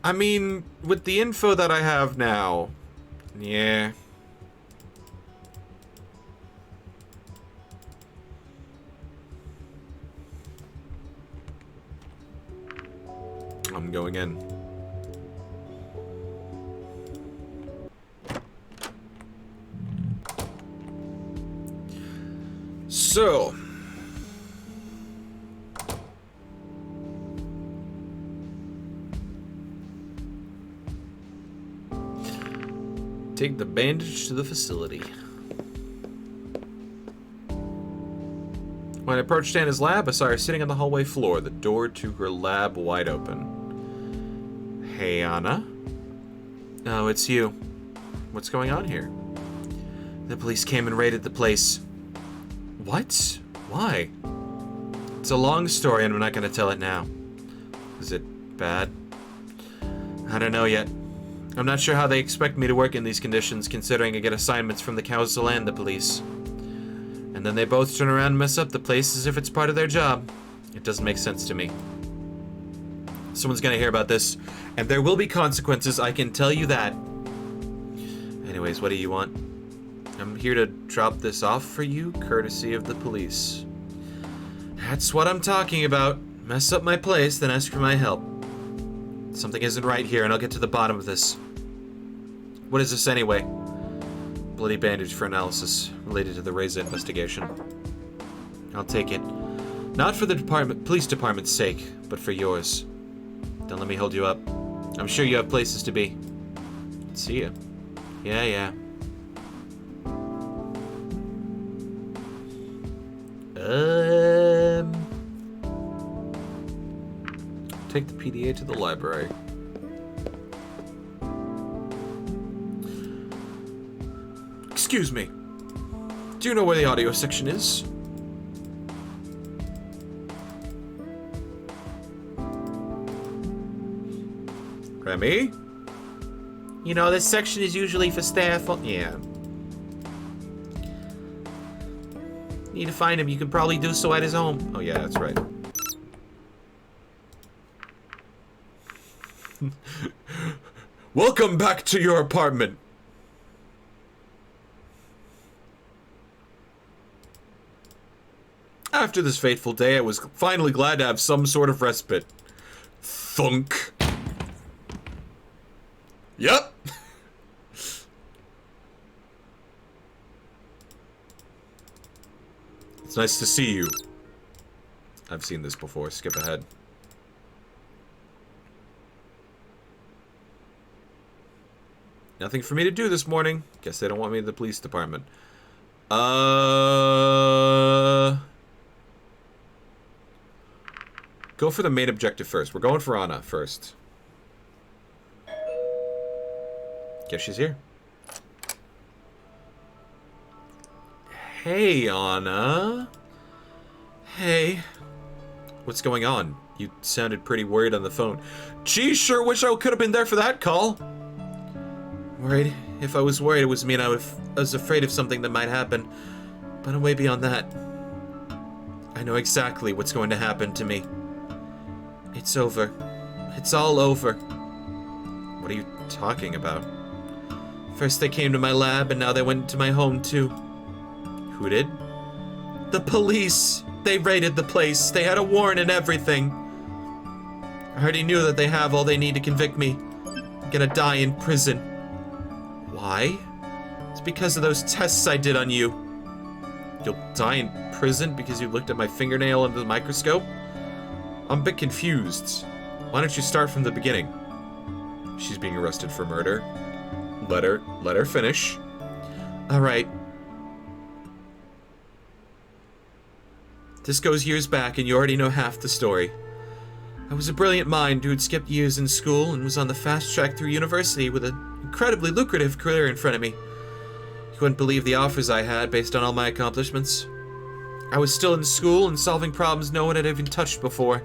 I mean, with the info that I have now, yeah. I'm going in. So, take the bandage to the facility. When I approached Anna's lab, I saw her sitting on the hallway floor, the door to her lab wide open. Hey, Anna. Oh, it's you. What's going on here? The police came and raided the place. What? Why? It's a long story and I'm not going to tell it now. Is it bad? I don't know yet. I'm not sure how they expect me to work in these conditions, considering I get assignments from the council and the police. And then they both turn around and mess up the place as if it's part of their job. It doesn't make sense to me. Someone's gonna hear about this, and there will be consequences, I can tell you that. Anyways, what do you want? I'm here to drop this off for you, courtesy of the police. That's what I'm talking about. Mess up my place, then ask for my help. Something isn't right here, and I'll get to the bottom of this. What is this anyway? Bloody bandage for analysis, related to the Reza investigation. I'll take it. Not for the police department's sake, but for yours. Don't let me hold you up. I'm sure you have places to be. See ya. Yeah. take the PDA to the library. Excuse me. Do you know where the audio section is? Remy? You know, this section is usually for staff. Yeah. Need to find him. You can probably do so at his home. Oh yeah, that's right. Welcome back to your apartment. After this fateful day, I was finally glad to have some sort of respite. Thunk. Yep. It's nice to see you. I've seen this before. Skip ahead. Nothing for me to do this morning. Guess they don't want me in the police department. Go for the main objective first. We're going for Anna first. Guess she's here. Hey, Anna. Hey. What's going on? You sounded pretty worried on the phone. Gee, sure wish I could have been there for that call. Worried? If I was worried, it was mean I was afraid of something that might happen. But I'm way beyond that. I know exactly what's going to happen to me. It's over. It's all over. What are you talking about? First they came to my lab, and now they went to my home, too. Who did? The police! They raided the place. They had a warrant and everything. I already knew that they have all they need to convict me. I'm gonna die in prison. Why? It's because of those tests I did on you. You'll die in prison because you looked at my fingernail under the microscope? I'm a bit confused. Why don't you start from the beginning? She's being arrested for murder. Let her finish. Alright. This goes years back, and you already know half the story. I was a brilliant mind who had skipped years in school and was on the fast track through university with an incredibly lucrative career in front of me. You wouldn't believe the offers I had based on all my accomplishments. I was still in school and solving problems no one had even touched before.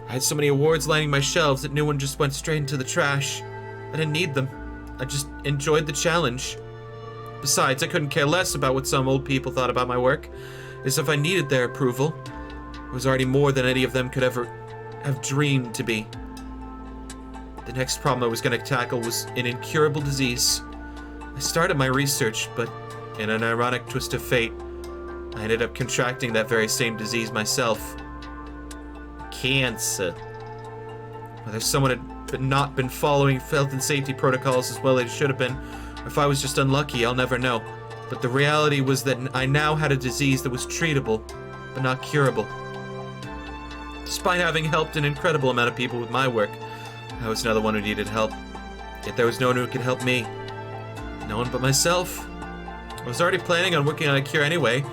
I had so many awards lining my shelves that new one just went straight into the trash. I didn't need them. I just enjoyed the challenge. Besides, I couldn't care less about what some old people thought about my work, as if I needed their approval. It was already more than any of them could ever have dreamed to be. The next problem I was going to tackle was an incurable disease. I started my research, but in an ironic twist of fate, I ended up contracting that very same disease myself. Cancer. Whether someone had not been following health and safety protocols as well as it should have been, or if I was just unlucky, I'll never know. But the reality was that I now had a disease that was treatable, but not curable. Despite having helped an incredible amount of people with my work, I was another one who needed help. Yet there was no one who could help me. No one but myself. I was already planning on working on a cure anyway,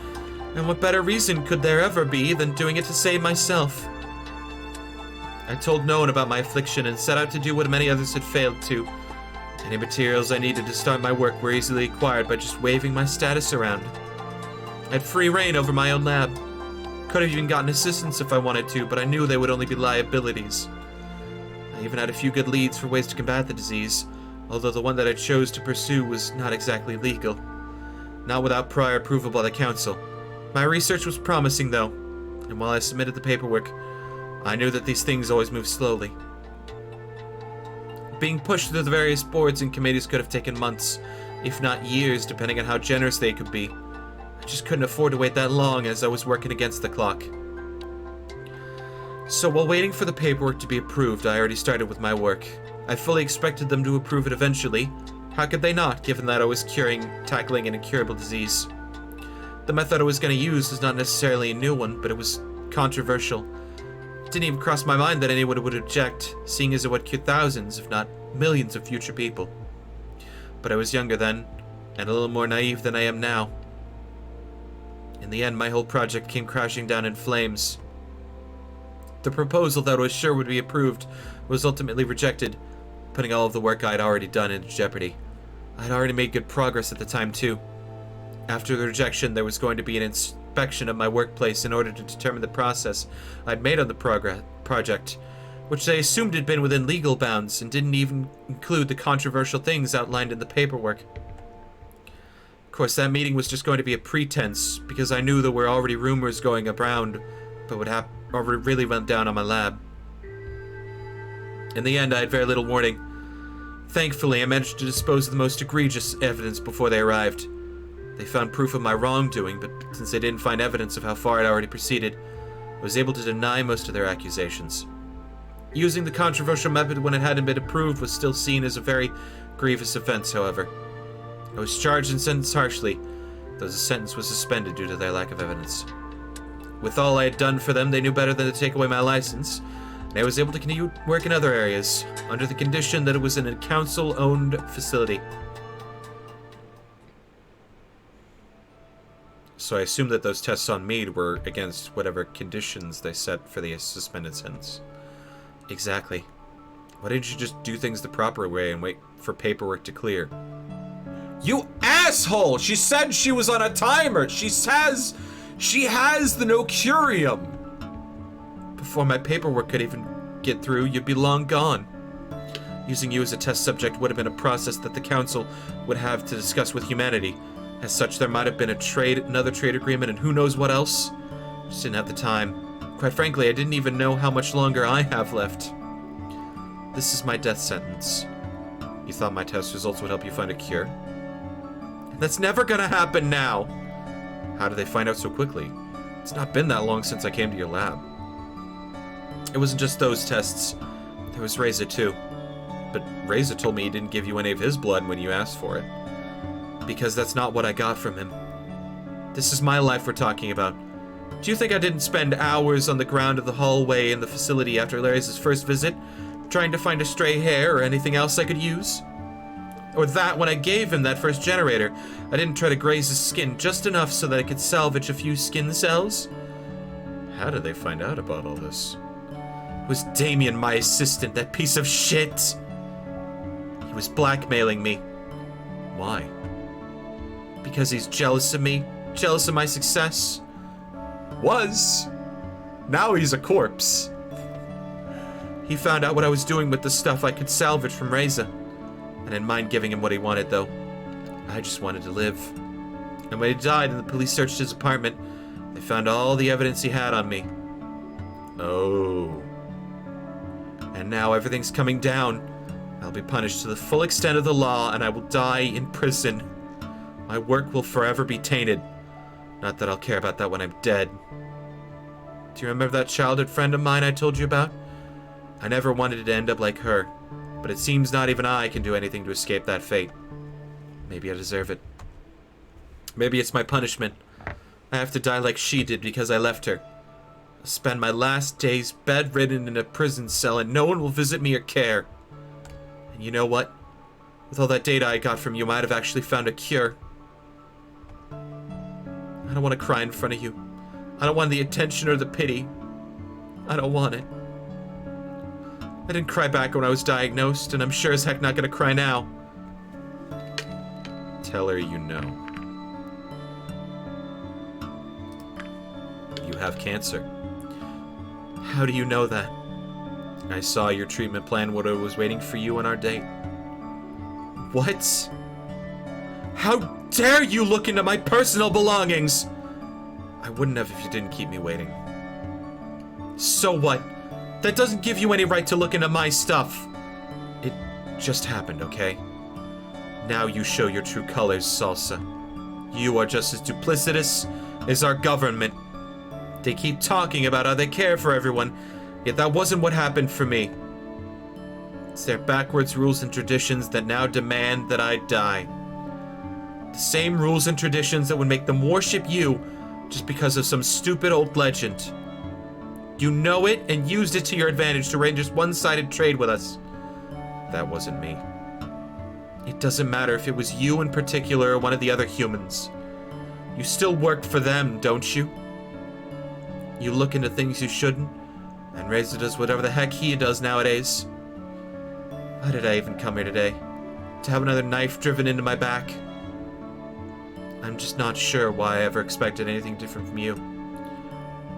and what better reason could there ever be than doing it to save myself? I told no one about my affliction and set out to do what many others had failed to. Any materials I needed to start my work were easily acquired by just waving my status around. I had free reign over my own lab. Could have even gotten assistance if I wanted to, but I knew they would only be liabilities. I even had a few good leads for ways to combat the disease, although the one that I chose to pursue was not exactly legal. Not without prior approval by the council. My research was promising, though, and while I submitted the paperwork, I knew that these things always move slowly. Being pushed through the various boards and committees could have taken months, if not years, depending on how generous they could be. I just couldn't afford to wait that long as I was working against the clock. So while waiting for the paperwork to be approved, I already started with my work. I fully expected them to approve it eventually. How could they not, given that I was tackling an incurable disease? The method I was going to use was not necessarily a new one, but it was controversial. It didn't even cross my mind that anyone would object, seeing as it would cure thousands, if not millions of future people. But I was younger then, and a little more naive than I am now. In the end, my whole project came crashing down in flames. The proposal that I was sure would be approved was ultimately rejected, putting all of the work I had already done into jeopardy. I had already made good progress at the time, too. After the rejection, there was going to be an inspection of my workplace in order to determine the process I'd made on the project, which they assumed had been within legal bounds and didn't even include the controversial things outlined in the paperwork. Of course, that meeting was just going to be a pretense, because I knew there were already rumors going around but what really went down on my lab. In the end, I had very little warning. Thankfully, I managed to dispose of the most egregious evidence before they arrived. They found proof of my wrongdoing, but since they didn't find evidence of how far I'd already proceeded, I was able to deny most of their accusations. Using the controversial method when it hadn't been approved was still seen as a very grievous offense, however. I was charged and sentenced harshly, though the sentence was suspended due to their lack of evidence. With all I had done for them, they knew better than to take away my license, and I was able to continue work in other areas, under the condition that it was in a council-owned facility. So I assume that those tests on Mead were against whatever conditions they set for the suspended sentence. Exactly. Why didn't you just do things the proper way and wait for paperwork to clear? You asshole! She said she was on a timer! She has the no curium! Before my paperwork could even get through, you'd be long gone. Using you as a test subject would have been a process that the council would have to discuss with humanity. As such, there might have been another trade agreement and who knows what else. Just didn't have the time. Quite frankly, I didn't even know how much longer I have left. This is my death sentence. You thought my test results would help you find a cure? That's never gonna happen now! How did they find out so quickly? It's not been that long since I came to your lab. It wasn't just those tests. There was Reza too. But Reza told me he didn't give you any of his blood when you asked for it. Because that's not what I got from him. This is my life we're talking about. Do you think I didn't spend hours on the ground of the hallway in the facility after Larry's first visit, trying to find a stray hair or anything else I could use? Or that when I gave him that first generator, I didn't try to graze his skin just enough so that I could salvage a few skin cells? How did they find out about all this? It was Damien, my assistant, that piece of shit! He was blackmailing me. Why? Because he's jealous of me? Jealous of my success? Was. Now he's a corpse. He found out what I was doing with the stuff I could salvage from Reza. I didn't mind giving him what he wanted, though. I just wanted to live. And when he died and the police searched his apartment, they found all the evidence he had on me. Oh. And now everything's coming down. I'll be punished to the full extent of the law, and I will die in prison. My work will forever be tainted. Not that I'll care about that when I'm dead. Do you remember that childhood friend of mine I told you about? I never wanted it to end up like her, but it seems not even I can do anything to escape that fate. Maybe I deserve it. Maybe it's my punishment. I have to die like she did because I left her. I'll spend my last days bedridden in a prison cell and no one will visit me or care. And you know what? With all that data I got from you, I might have actually found a cure. I don't want to cry in front of you. I don't want the attention or the pity. I don't want it. I didn't cry back when I was diagnosed, and I'm sure as heck not gonna cry now. Tell her you know. You have cancer. How do you know that? I saw your treatment plan when I was waiting for you on our date. What? How dare you look into my personal belongings? I wouldn't have if you didn't keep me waiting. So what? That doesn't give you any right to look into my stuff. It just happened, okay? Now you show your true colors, Salsa. You are just as duplicitous as our government. They keep talking about how they care for everyone, yet that wasn't what happened for me. It's their backwards rules and traditions that now demand that I die. The same rules and traditions that would make them worship you just because of some stupid old legend. You know it and used it to your advantage to arrange this one-sided trade with us. That wasn't me. It doesn't matter if it was you in particular or one of the other humans. You still work for them, don't you? You look into things you shouldn't. And Razor does whatever the heck he does nowadays. Why did I even come here today? To have another knife driven into my back? I'm just not sure why I ever expected anything different from you.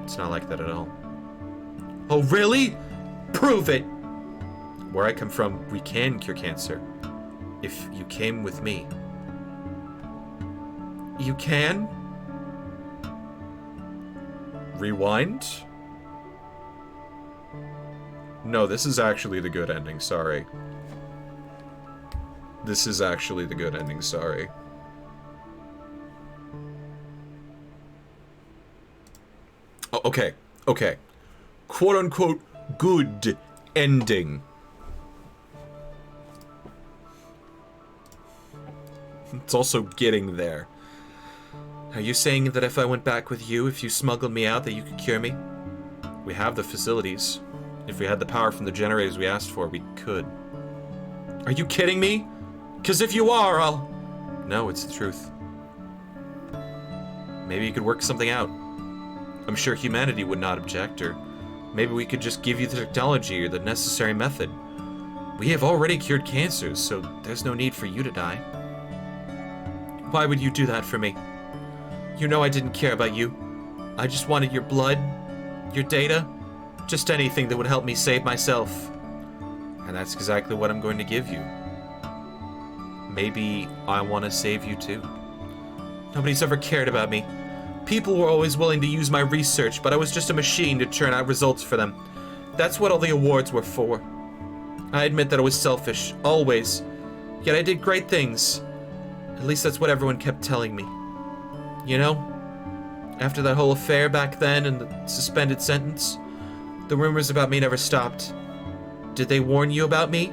It's not like that at all. Oh, really? Prove it! Where I come from, we can cure cancer. If you came with me. You can? Rewind? No, this is actually the good ending, sorry. This is actually the good ending, sorry. Oh, okay, okay. Quote-unquote good ending. It's also getting there. Are you saying that if I went back with you, if you smuggled me out, that you could cure me? We have the facilities. If we had the power from the generators we asked for, we could. Are you kidding me? Because if you are, I'll... No, it's the truth. Maybe you could work something out. I'm sure humanity would not object, or maybe we could just give you the technology or the necessary method. We have already cured cancers, so there's no need for you to die. Why would you do that for me? You know I didn't care about you. I just wanted your blood, your data, just anything that would help me save myself. And that's exactly what I'm going to give you. Maybe I want to save you too. Nobody's ever cared about me. People were always willing to use my research, but I was just a machine to churn out results for them. That's what all the awards were for. I admit that I was selfish, always. Yet I did great things. At least that's what everyone kept telling me. You know? After that whole affair back then and the suspended sentence, the rumors about me never stopped. Did they warn you about me?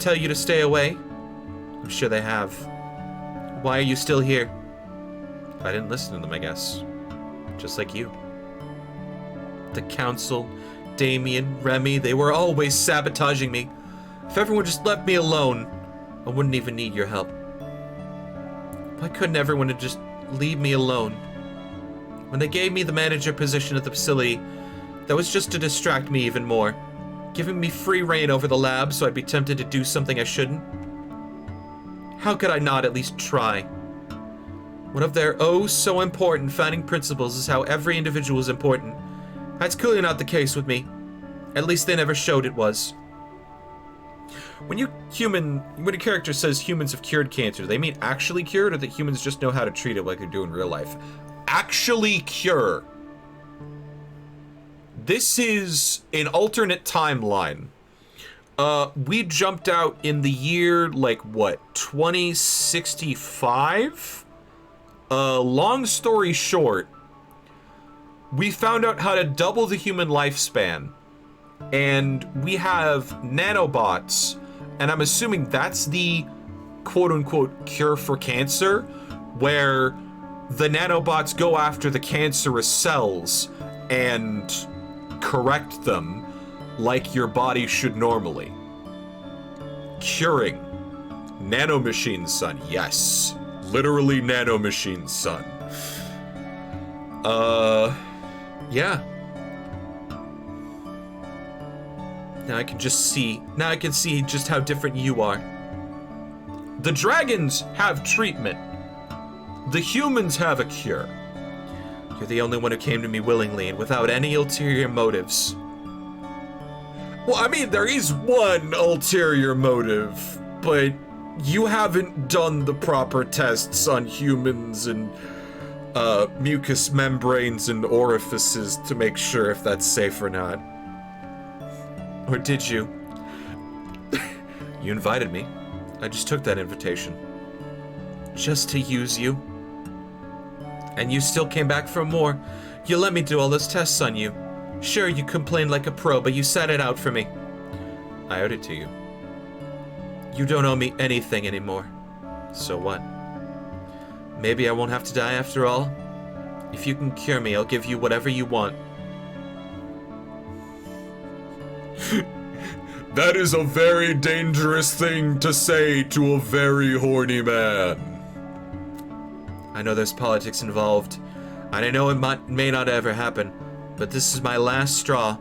Tell you to stay away? I'm sure they have. Why are you still here? I didn't listen to them, I guess. Just like you. The Council, Damien, Remy, they were always sabotaging me. If everyone just left me alone, I wouldn't even need your help. Why couldn't everyone just leave me alone? When they gave me the manager position at the facility, that was just to distract me even more, giving me free reign over the lab so I'd be tempted to do something I shouldn't. How could I not at least try? One of their so important founding principles is how every individual is important. That's clearly not the case with me. At least they never showed it was. When a character says humans have cured cancer, they mean actually cured, or that humans just know how to treat it like they do in real life? Actually cure. This is an alternate timeline. We jumped out in the year, 2065? Long story short, we found out how to double the human lifespan, and we have nanobots, and I'm assuming that's the quote-unquote cure for cancer, where the nanobots go after the cancerous cells and correct them like your body should normally. Curing. Nanomachine, son, yes. Literally nanomachine, son. Yeah. Now I can see just how different you are. The dragons have treatment. The humans have a cure. You're the only one who came to me willingly and without any ulterior motives. Well, I mean, there is one ulterior motive, but you haven't done the proper tests on humans and mucous membranes and orifices to make sure if that's safe or not. Or did you? You invited me. I just took that invitation. Just to use you. And you still came back for more. You let me do all those tests on you. Sure, you complained like a pro, but you sat it out for me. I owed it to you. You don't owe me anything anymore. So what? Maybe I won't have to die after all? If you can cure me, I'll give you whatever you want. That is a very dangerous thing to say to a very horny man. I know there's politics involved, and I know it may not ever happen, but this is my last straw.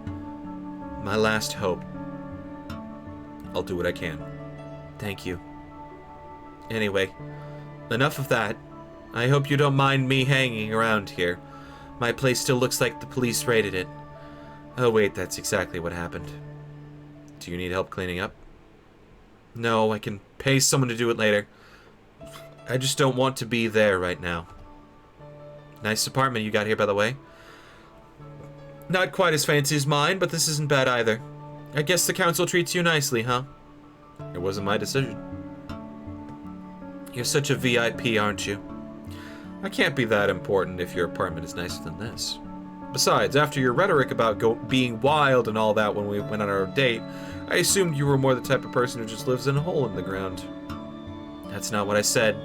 My last hope. I'll do what I can. Thank you. Anyway, enough of that. I hope you don't mind me hanging around here. My place still looks like the police raided it. Oh wait, that's exactly what happened. Do you need help cleaning up? No, I can pay someone to do it later. I just don't want to be there right now. Nice apartment you got here, by the way. Not quite as fancy as mine, but this isn't bad either. I guess the council treats you nicely, huh? It wasn't my decision. You're such a VIP, aren't you? I can't be that important if your apartment is nicer than this. Besides, after your rhetoric about being wild and all that when we went on our date, I assumed you were more the type of person who just lives in a hole in the ground. That's not what I said.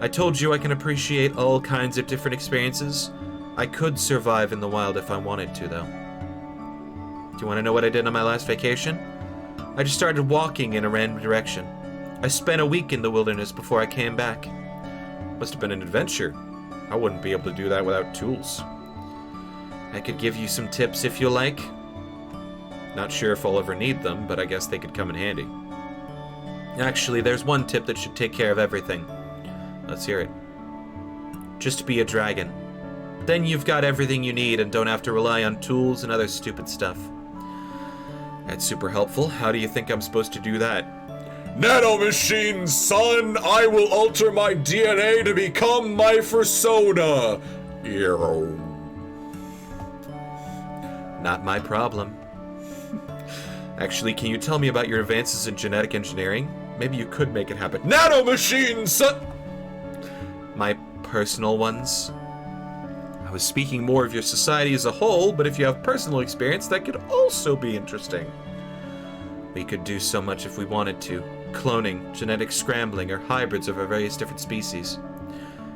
I told you I can appreciate all kinds of different experiences. I could survive in the wild if I wanted to, though. Do you want to know what I did on my last vacation? I just started walking in a random direction. I spent a week in the wilderness before I came back. Must have been an adventure. I wouldn't be able to do that without tools. I could give you some tips if you like. Not sure if I'll ever need them, but I guess they could come in handy. Actually, there's one tip that should take care of everything. Let's hear it. Just be a dragon. Then you've got everything you need and don't have to rely on tools and other stupid stuff. That's super helpful. How do you think I'm supposed to do that? Nanomachine, son! I will alter my DNA to become my persona! Eero. Not my problem. Actually, can you tell me about your advances in genetic engineering? Maybe you could make it happen. Nanomachine, son! My personal ones? I was speaking more of your society as a whole, but if you have personal experience, that could also be interesting. We could do so much if we wanted to. Cloning, genetic scrambling, or hybrids of our various different species.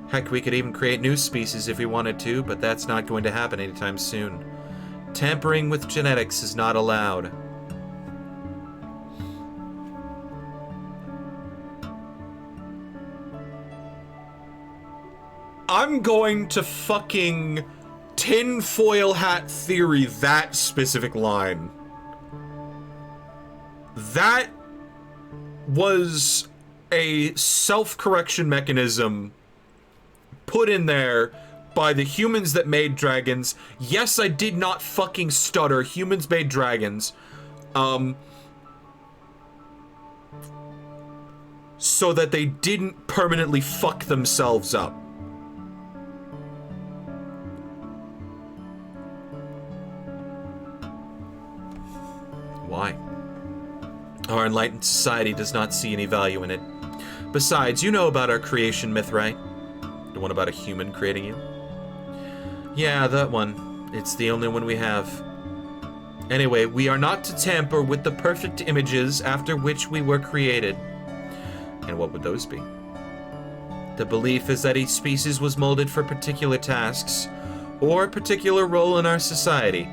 Heck, we could even create new species if we wanted to, but that's not going to happen anytime soon. Tampering with genetics is not allowed. I'm going to fucking tinfoil hat theory that specific line. That was a self-correction mechanism put in there by the humans that made dragons. Yes, I did not fucking stutter. Humans made dragons. So that they didn't permanently fuck themselves up. Why? Our enlightened society does not see any value in it. Besides, you know about our creation myth, right? The one about a human creating you? Yeah, that one. It's the only one we have. Anyway, we are not to tamper with the perfect images after which we were created. And what would those be? The belief is that each species was molded for particular tasks, or a particular role in our society.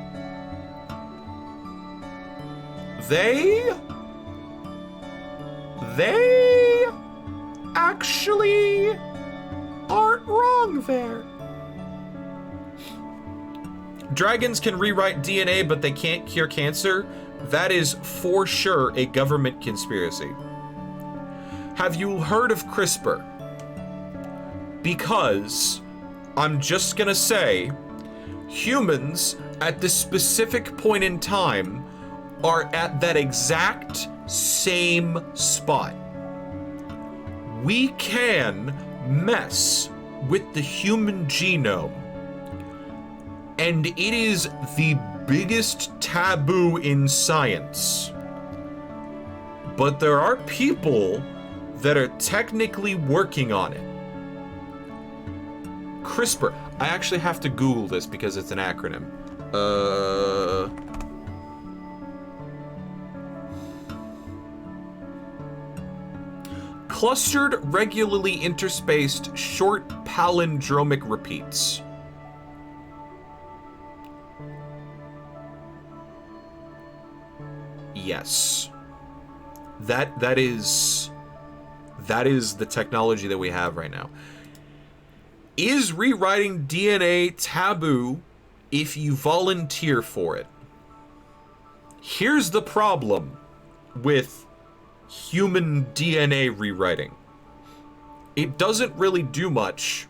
They actually aren't wrong there. Dragons can rewrite DNA, but they can't cure cancer. That is for sure a government conspiracy. Have you heard of CRISPR? Because I'm just gonna say, humans at this specific point in time are at that exact same spot. We can mess with the human genome, and it is the biggest taboo in science. But there are people that are technically working on it. CRISPR. I actually have to Google this because it's an acronym. Clustered, regularly interspaced, short palindromic repeats. Yes. That is the technology that we have right now. Is rewriting DNA taboo if you volunteer for it? Here's the problem with human DNA rewriting. It doesn't really do much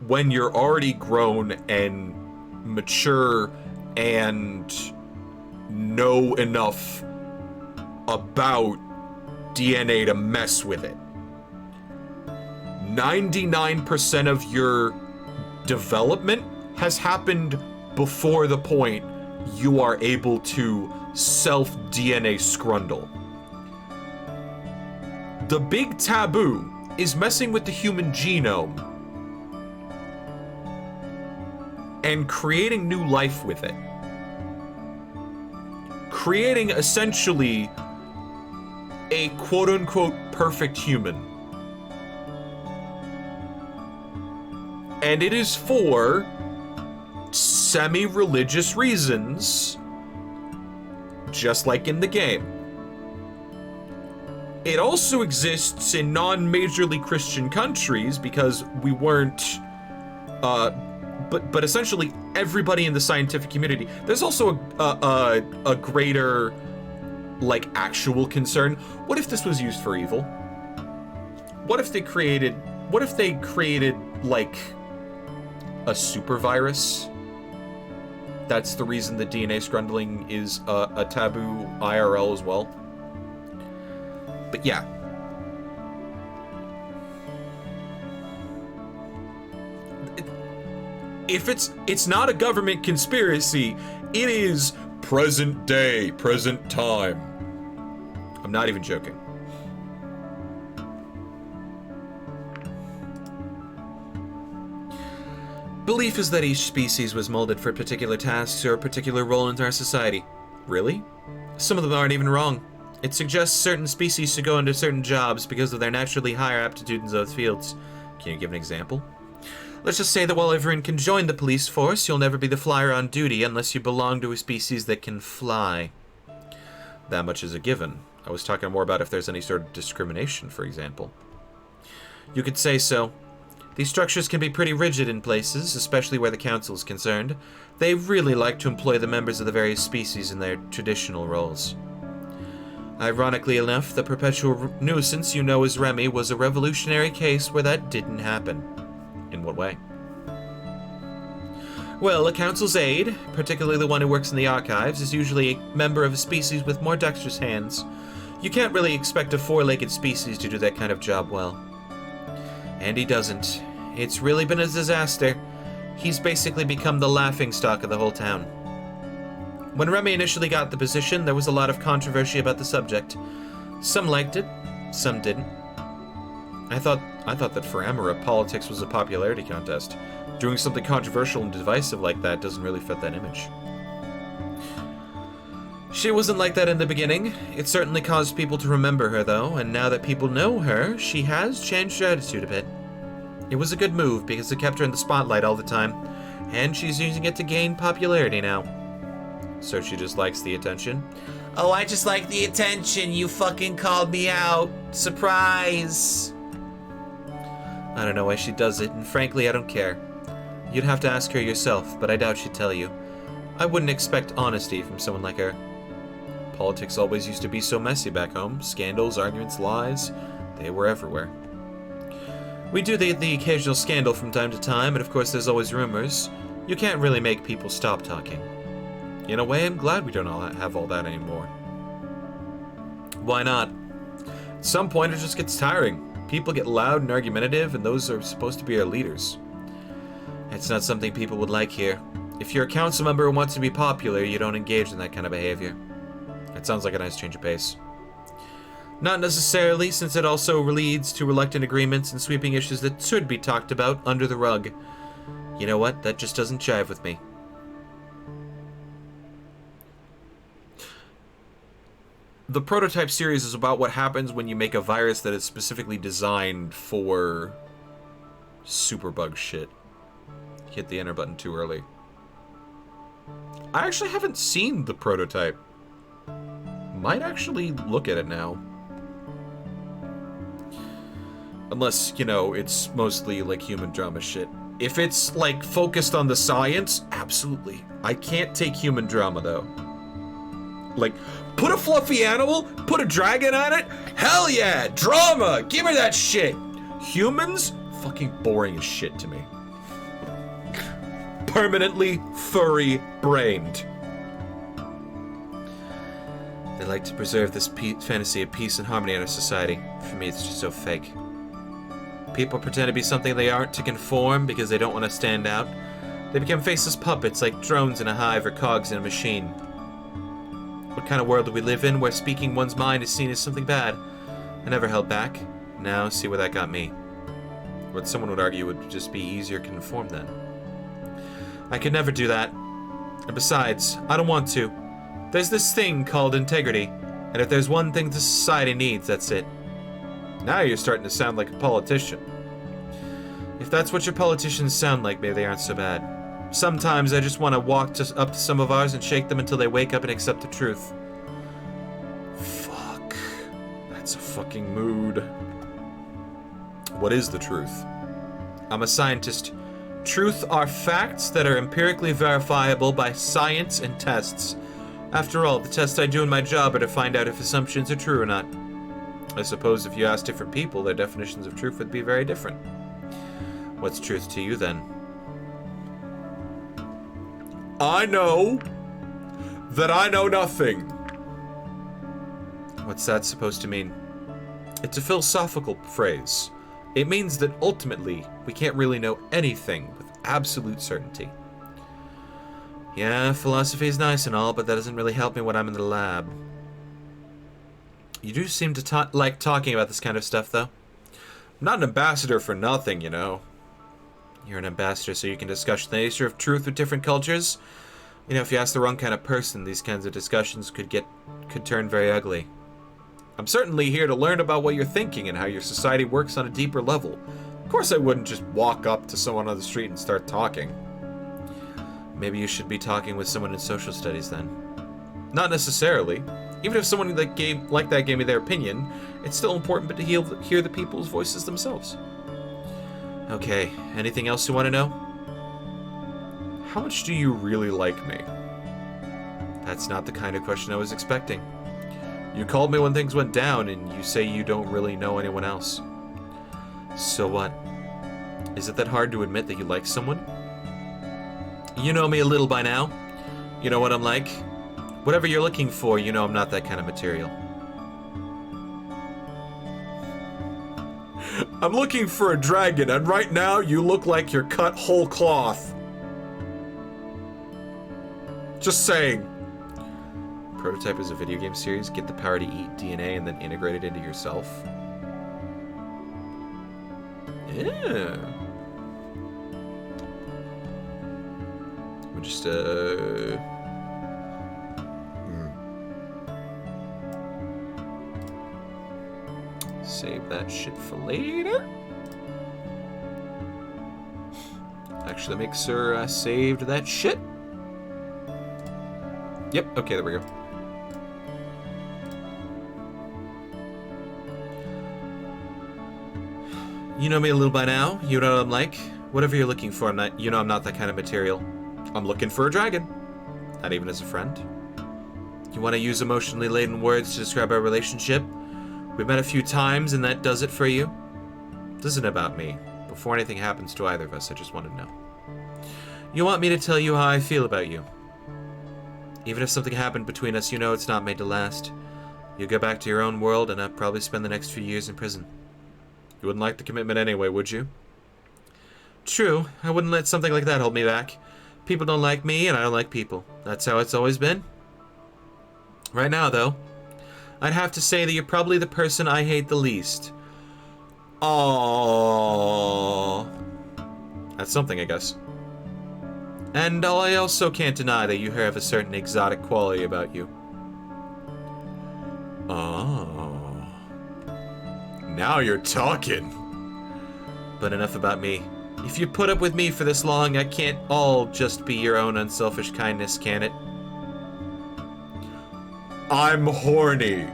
when you're already grown and mature and know enough about DNA to mess with it. 99% of your development has happened before the point you are able to self-DNA scrundle. The big taboo is messing with the human genome and creating new life with it. Creating essentially a quote-unquote perfect human. And it is for semi-religious reasons, just like in the game. It also exists in non-majorly Christian countries because we weren't, but essentially everybody in the scientific community. There's also a greater, like, actual concern. What if this was used for evil? What if they created, like, a super virus? That's the reason that DNA scrundling is a taboo IRL as well. But yeah. If it's not a government conspiracy, it is present day, present time. I'm not even joking. Belief is that each species was molded for particular tasks or a particular role in our society. Really? Some of them aren't even wrong. It suggests certain species should go into certain jobs because of their naturally higher aptitude in those fields. Can you give an example? Let's just say that while everyone can join the police force, you'll never be the flyer on duty unless you belong to a species that can fly. That much is a given. I was talking more about if there's any sort of discrimination, for example. You could say so. These structures can be pretty rigid in places, especially where the council is concerned. They really like to employ the members of the various species in their traditional roles. Ironically enough, the perpetual nuisance you know as Remy was a revolutionary case where that didn't happen. In what way? Well, a council's aide, particularly the one who works in the archives, is usually a member of a species with more dexterous hands. You can't really expect a four-legged species to do that kind of job well. And he doesn't. It's really been a disaster. He's basically become the laughingstock of the whole town. When Remy initially got the position, there was a lot of controversy about the subject. Some liked it, some didn't. I thought that for Amara, politics was a popularity contest. Doing something controversial and divisive like that doesn't really fit that image. She wasn't like that in the beginning. It certainly caused people to remember her, though, and now that people know her, she has changed her attitude a bit. It was a good move because it kept her in the spotlight all the time, and she's using it to gain popularity now. So she just likes the attention. Oh, I just like the attention. You fucking called me out. Surprise. I don't know why she does it, and frankly, I don't care. You'd have to ask her yourself, but I doubt she'd tell you. I wouldn't expect honesty from someone like her. Politics always used to be so messy back home. Scandals, arguments, lies. They were everywhere. We do the occasional scandal from time to time, and of course there's always rumors. You can't really make people stop talking. In a way, I'm glad we don't all have all that anymore. Why not? At some point, it just gets tiring. People get loud and argumentative, and those are supposed to be our leaders. It's not something people would like here. If you're a council member who wants to be popular, you don't engage in that kind of behavior. It sounds like a nice change of pace. Not necessarily, since it also leads to reluctant agreements and sweeping issues that should be talked about under the rug. You know what? That just doesn't jive with me. The prototype series is about what happens when you make a virus that is specifically designed for superbug shit. Hit the enter button too early. I actually haven't seen the prototype. Might actually look at it now. Unless, you know, it's mostly like human drama shit. If it's like focused on the science, absolutely. I can't take human drama though. like, put a fluffy animal, put a dragon on it. Hell yeah, drama. Give me that shit. Humans, fucking boring as shit to me. Permanently furry-brained. They like to preserve this fantasy of peace and harmony in our society. For me, it's just so fake. People pretend to be something they aren't to conform because they don't want to stand out. They become faceless puppets like drones in a hive or cogs in a machine. What kind of world do we live in where speaking one's mind is seen as something bad? I never held back. Now, see where that got me. What someone would argue would just be easier to conform then. I could never do that. And besides, I don't want to. There's this thing called integrity, and if there's one thing the society needs, that's it. Now you're starting to sound like a politician. If that's what your politicians sound like, maybe they aren't so bad. Sometimes I just want to walk up to some of ours and shake them until they wake up and accept the truth. Fuck. That's a fucking mood. What is the truth? I'm a scientist. Truth are facts that are empirically verifiable by science and tests. After all, the tests I do in my job are to find out if assumptions are true or not. I suppose if you ask different people, their definitions of truth would be very different. What's truth to you, then? I know that I know nothing. What's that supposed to mean? It's a philosophical phrase. It means that ultimately, we can't really know anything with absolute certainty. Yeah, philosophy is nice and all, but that doesn't really help me when I'm in the lab. You do seem to like talking about this kind of stuff, though. I'm not an ambassador for nothing, you know. You're an ambassador so you can discuss the nature of truth with different cultures. You know, if you ask the wrong kind of person, these kinds of discussions could turn very ugly. I'm certainly here to learn about what you're thinking and how your society works on a deeper level. Of course I wouldn't just walk up to someone on the street and start talking. Maybe you should be talking with someone in social studies then. Not necessarily. Even if someone like that gave me their opinion, it's still important to hear the people's voices themselves. Okay, anything else you want to know? How much do you really like me? That's not the kind of question I was expecting. You called me when things went down, and you say you don't really know anyone else. So what? Is it that hard to admit that you like someone? You know me a little by now. You know what I'm like. Whatever you're looking for, you know I'm not that kind of material. I'm looking for a dragon, and right now you look like you're cut whole cloth. Just saying. Prototype is a video game series. Get the power to eat DNA and then integrate it into yourself. Yeah. We'll just, Save that shit for later. Actually, make sure I saved that shit. Yep, okay, there we go. You know me a little by now. You know what I'm like. Whatever you're looking for, I'm not that kind of material. I'm looking for a dragon. Not even as a friend. You want to use emotionally laden words to describe our relationship? We've met a few times and that does it for you? This isn't about me. Before anything happens to either of us, I just want to know. You want me to tell you how I feel about you? Even if something happened between us, you know it's not made to last. You'll go back to your own world and I'll probably spend the next few years in prison. You wouldn't like the commitment anyway, would you? True. I wouldn't let something like that hold me back. People don't like me and I don't like people. That's how it's always been. Right now, though, I'd have to say that you're probably the person I hate the least. Aww. That's something, I guess. And I also can't deny that you have a certain exotic quality about you. Oh. Now you're talking. But enough about me. If you put up with me for this long, I can't all just be your own unselfish kindness, can it? I'm horny.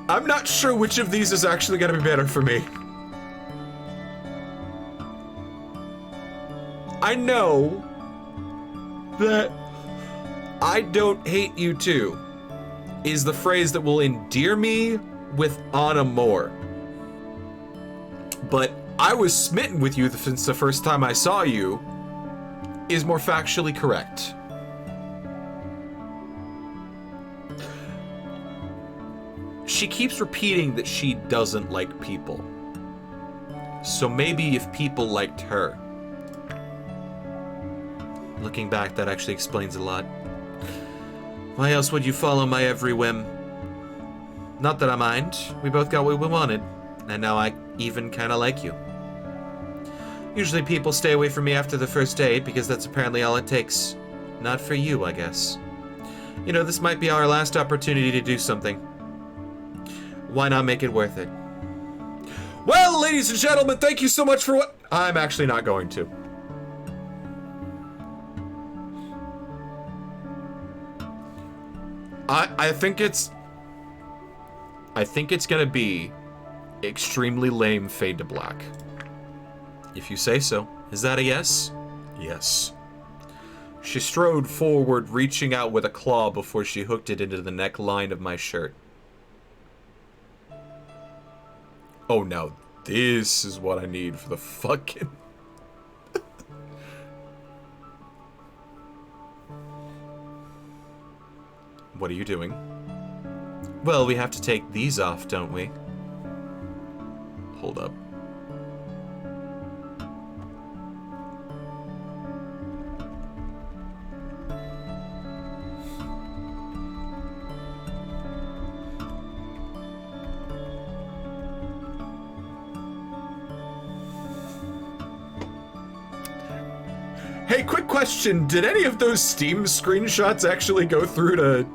I'm not sure which of these is actually gonna be better for me. I know that I don't hate you too is the phrase that will endear me with Anna more. But I was smitten with you since the first time I saw you is more factually correct. She keeps repeating that she doesn't like people. So maybe if people liked her. Looking back, that actually explains a lot. Why else would you follow my every whim? Not that I mind. We both got what we wanted. And now I even kind of like you. Usually people stay away from me after the first date because that's apparently all it takes. Not for you, I guess. You know, this might be our last opportunity to do something. Why not make it worth it? Well, ladies and gentlemen, thank you so much for what... I'm actually not going to. I think it's gonna be extremely lame fade to black. If you say so. Is that a yes? Yes. She strode forward, reaching out with a claw before she hooked it into the neckline of my shirt. Oh, now this is what I need for the fucking... What are you doing? Well, we have to take these off, don't we? Hold up. Hey, quick question. Did any of those Steam screenshots actually go through to...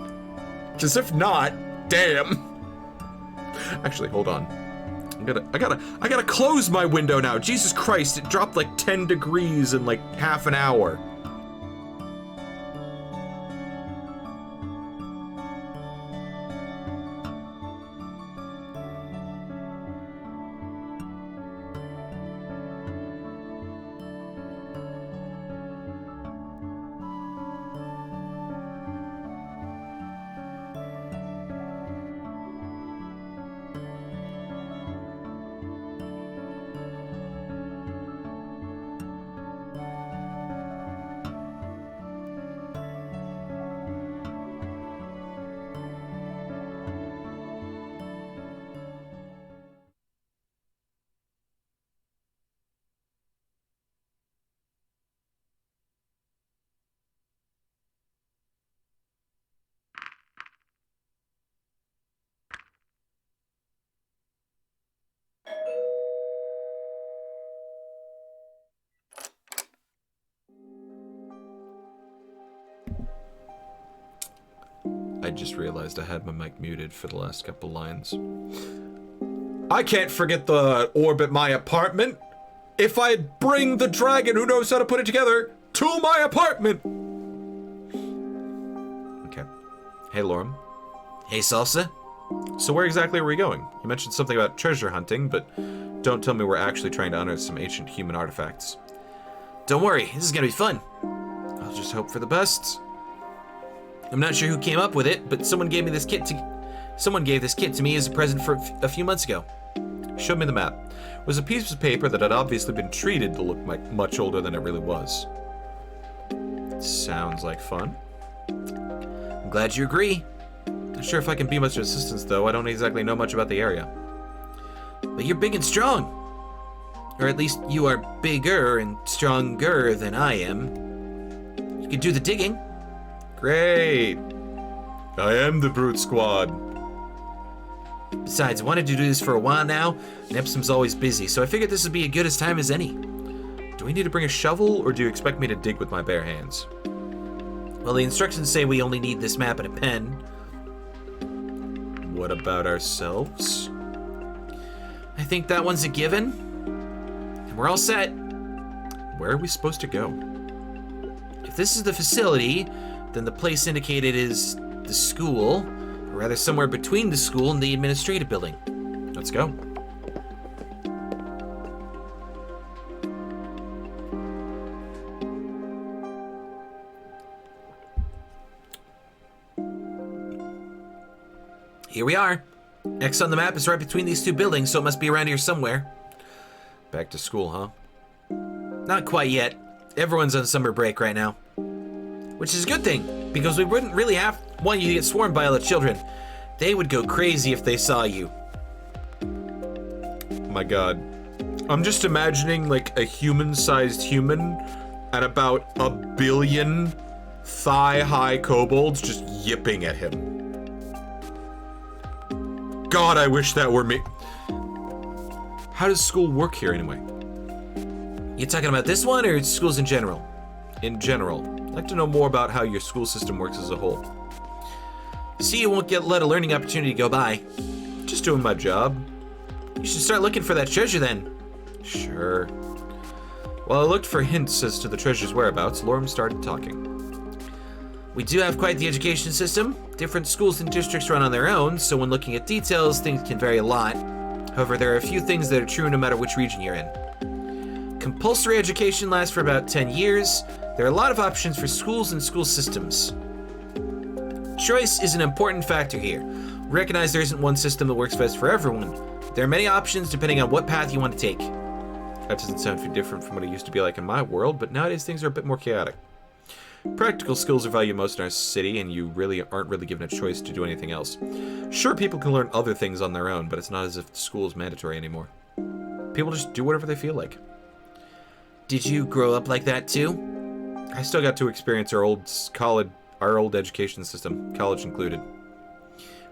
Because if not, damn. Actually, hold on. I gotta close my window now. Jesus Christ, it dropped like 10 degrees in like half an hour. I just realized I had my mic muted for the last couple lines. I can't forget the orb at my apartment. If I bring the dragon who knows how to put it together to my apartment. Okay. Hey, Lorem. Hey, Salsa? So where exactly are we going? You mentioned something about treasure hunting, but don't tell me we're actually trying to unearth some ancient human artifacts. Don't worry, this is gonna be fun. I'll just hope for the best. I'm not sure who came up with it, but someone gave this kit to me as a present for a few months ago. Showed me the map. It was a piece of paper that had obviously been treated to look much older than it really was. Sounds like fun. I'm glad you agree. Not sure if I can be much assistance, though. I don't exactly know much about the area. But you're big and strong. Or at least you are bigger and stronger than I am. You can do the digging. Great. I am the Brute Squad. Besides, I wanted to do this for a while now, and Epsom's always busy, so I figured this would be as good a time as any. Do we need to bring a shovel, or do you expect me to dig with my bare hands? Well, the instructions say we only need this map and a pen. What about ourselves? I think that one's a given. And we're all set. Where are we supposed to go? If this is the facility, then the place indicated is the school, or rather somewhere between the school and the administrative building. Let's go. Here we are. X on the map is right between these two buildings, so it must be around here somewhere. Back to school, huh? Not quite yet. Everyone's on summer break right now. Which is a good thing, because we wouldn't really want you to get swarmed by all the children. They would go crazy if they saw you. My god. I'm just imagining like a human-sized human and about 1 billion thigh-high kobolds just yipping at him. God, I wish that were me. How does school work here anyway? You talking about this one or schools in general? In general. I'd like to know more about how your school system works as a whole. See, you won't let a learning opportunity go by. Just doing my job. You should start looking for that treasure then. Sure. While I looked for hints as to the treasure's whereabouts, Lorm started talking. We do have quite the education system. Different schools and districts run on their own, so when looking at details, things can vary a lot. However, there are a few things that are true no matter which region you're in. Compulsory education lasts for about 10 years. There are a lot of options for schools and school systems. Choice is an important factor here. Recognize there isn't one system that works best for everyone. There are many options depending on what path you want to take. That doesn't sound too different from what it used to be like in my world, but nowadays things are a bit more chaotic. Practical skills are valued most in our city, and you really aren't given a choice to do anything else. Sure, people can learn other things on their own, but it's not as if school is mandatory anymore. People just do whatever they feel like. Did you grow up like that too? I still got to experience our old education system, college included.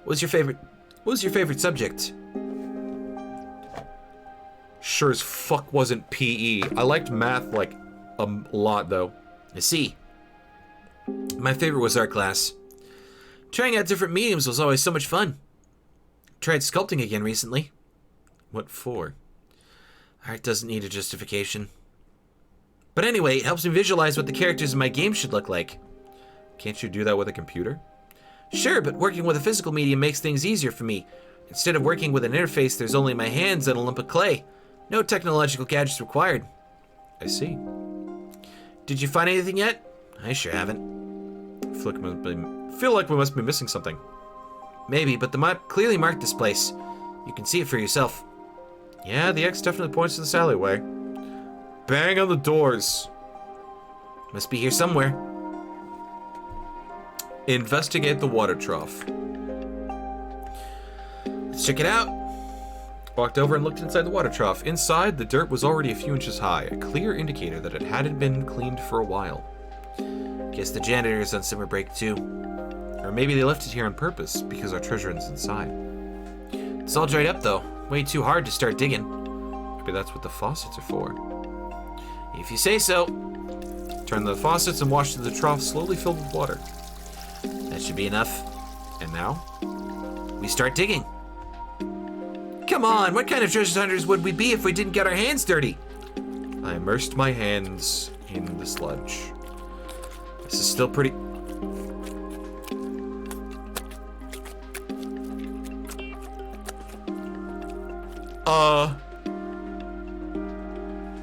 What was your favorite subject? Sure as fuck wasn't PE. I liked math like a lot though. I see. My favorite was art class. Trying out different mediums was always so much fun. Tried sculpting again recently. What for? Art doesn't need a justification. But anyway, it helps me visualize what the characters in my game should look like. Can't you do that with a computer? Sure, but working with a physical medium makes things easier for me. Instead of working with an interface, there's only my hands and a lump of clay. No technological gadgets required. I see. Did you find anything yet? I sure haven't. Feel like we must be missing something. Maybe, but the map clearly marked this place. You can see it for yourself. Yeah, the X definitely points to this alleyway. Bang on the doors. Must be here somewhere. Investigate the water trough. Let's check it out. Walked over and looked inside the water trough. Inside, the dirt was already a few inches high, a clear indicator that it hadn't been cleaned for a while. Guess the janitor's on summer break too. Or maybe they left it here on purpose, because our treasure is inside. It's all dried up though. Way too hard to start digging. Maybe that's what the faucets are for. If you say so. Turn the faucets and wash the trough slowly filled with water. That should be enough. And now? We start digging. Come on, what kind of treasure hunters would we be if we didn't get our hands dirty? I immersed my hands in the sludge. This is still pretty...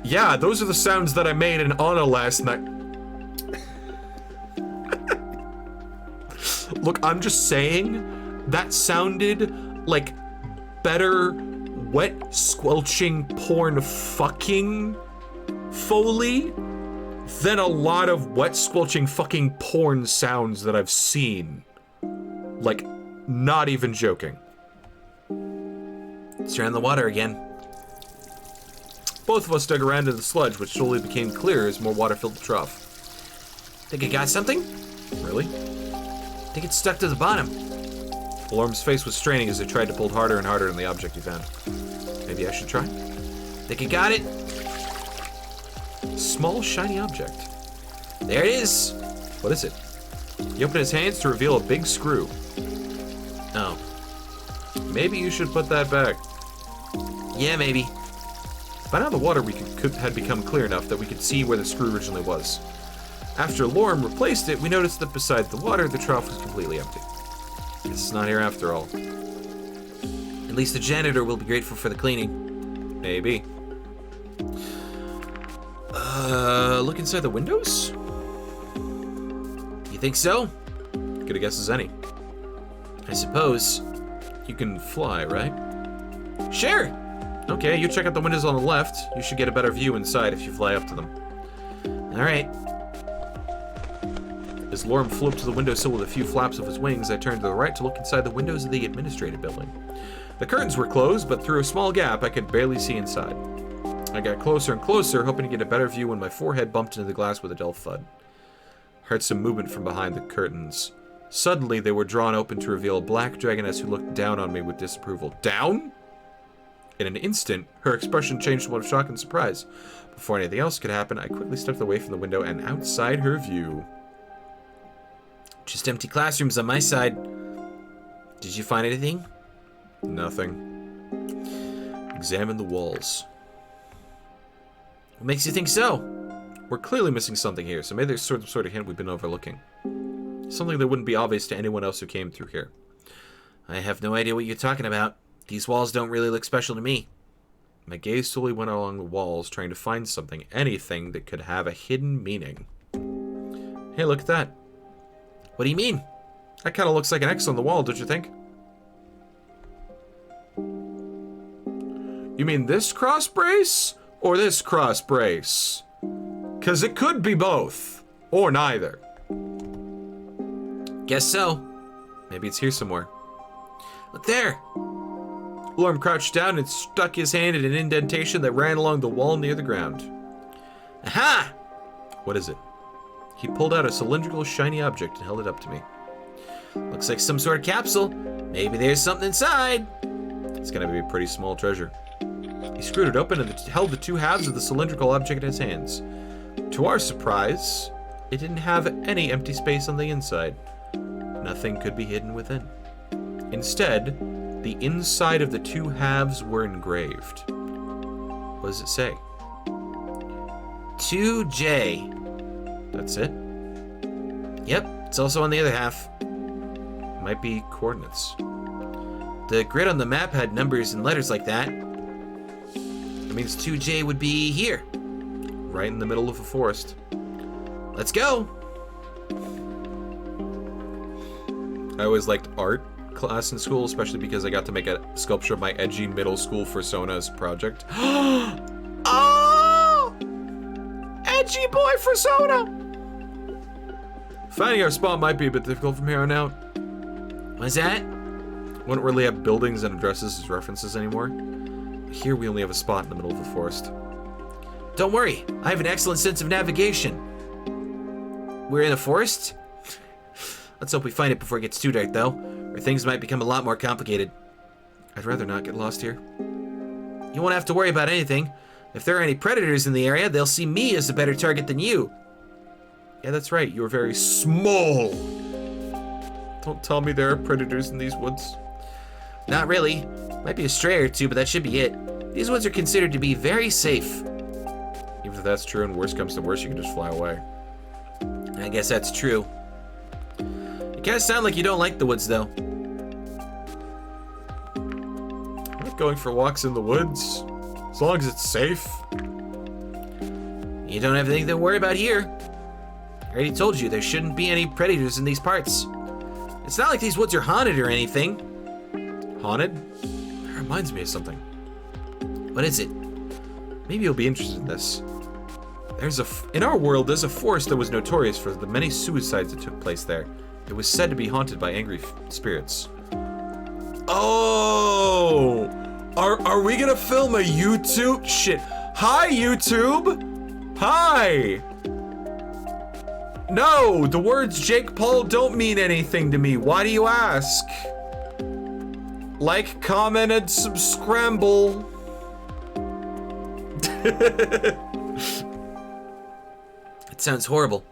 Yeah, those are the sounds that I made in Anna last night. Look, I'm just saying, that sounded like better wet squelching porn fucking Foley than a lot of wet squelching fucking porn sounds that I've seen. Like, not even joking. Let's turn on the water again. Both of us dug around in the sludge, which slowly became clear as more water filled the trough. Think I got something? Really? Think it's stuck to the bottom. Lorm's face was straining as he tried to pull harder and harder on the object he found. Maybe I should try? Think you got it? Small, shiny object. There it is. What is it? He opened his hands to reveal a big screw. Oh. Maybe you should put that back. Yeah, maybe. By now the water had become clear enough that we could see where the screw originally was. After Lorm replaced it, we noticed that beside the water, the trough was completely empty. It's not here after all. At least the janitor will be grateful for the cleaning. Maybe. Look inside the windows? You think so? Good a guess as any. I suppose. You can fly, right? Sure! Okay, you check out the windows on the left. You should get a better view inside if you fly up to them. Alright. As Lorem flew up to the windowsill with a few flaps of his wings, I turned to the right to look inside the windows of the administrative building. The curtains were closed, but through a small gap, I could barely see inside. I got closer and closer, hoping to get a better view when my forehead bumped into the glass with a dull thud. I heard some movement from behind the curtains. Suddenly, they were drawn open to reveal a black dragoness who looked down on me with disapproval. Down? In an instant, her expression changed to one of shock and surprise. Before anything else could happen, I quickly stepped away from the window and outside her view. Just empty classrooms on my side. Did you find anything? Nothing. Examine the walls. What makes you think so? We're clearly missing something here, so maybe there's sort of hint we've been overlooking. Something that wouldn't be obvious to anyone else who came through here. I have no idea what you're talking about. These walls don't really look special to me. My gaze slowly went along the walls, trying to find something, anything that could have a hidden meaning. Hey, look at that. What do you mean? That kind of looks like an X on the wall, don't you think? You mean this cross brace? Or this cross brace? 'Cause it could be both. Or neither. Guess so. Maybe it's here somewhere. Look there! Lorem crouched down and stuck his hand in an indentation that ran along the wall near the ground. Aha! What is it? He pulled out a cylindrical, shiny object and held it up to me. Looks like some sort of capsule. Maybe there's something inside. It's gonna be a pretty small treasure. He screwed it open and held the two halves of the cylindrical object in his hands. To our surprise, it didn't have any empty space on the inside. Nothing could be hidden within. Instead, the inside of the two halves were engraved. What does it say? 2J. That's it? Yep, it's also on the other half. Might be coordinates. The grid on the map had numbers and letters like that. That means 2J would be here. Right in the middle of a forest. Let's go! I always liked art class in school, especially because I got to make a sculpture of my edgy middle school persona's project. Oh! Edgy boy persona! Finding our spot might be a bit difficult from here on out. What's that? Wouldn't really have buildings and addresses as references anymore. Here we only have a spot in the middle of a forest. Don't worry, I have an excellent sense of navigation. We're in a forest? Let's hope we find it before it gets too dark, though, or things might become a lot more complicated. I'd rather not get lost here. You won't have to worry about anything. If there are any predators in the area, they'll see me as a better target than you. Yeah, that's right, you're very small. Don't tell me there are predators in these woods. Not really. Might be a stray or two, but that should be it. These woods are considered to be very safe. Even if that's true and worst comes to worst, you can just fly away. I guess that's true. You kind of sound like you don't like the woods, though. I like going for walks in the woods, as long as it's safe. You don't have anything to worry about here. I already told you there shouldn't be any predators in these parts. It's not like these woods are haunted or anything. Haunted? That reminds me of something. What is it? Maybe you'll be interested in this. In our world, there's a forest that was notorious for the many suicides that took place there. It was said to be haunted by angry spirits. Oh! Are we gonna film a YouTube? Shit. Hi, YouTube! Hi! No, the words Jake Paul don't mean anything to me. Why do you ask? Like, comment, and subscribe. It sounds horrible.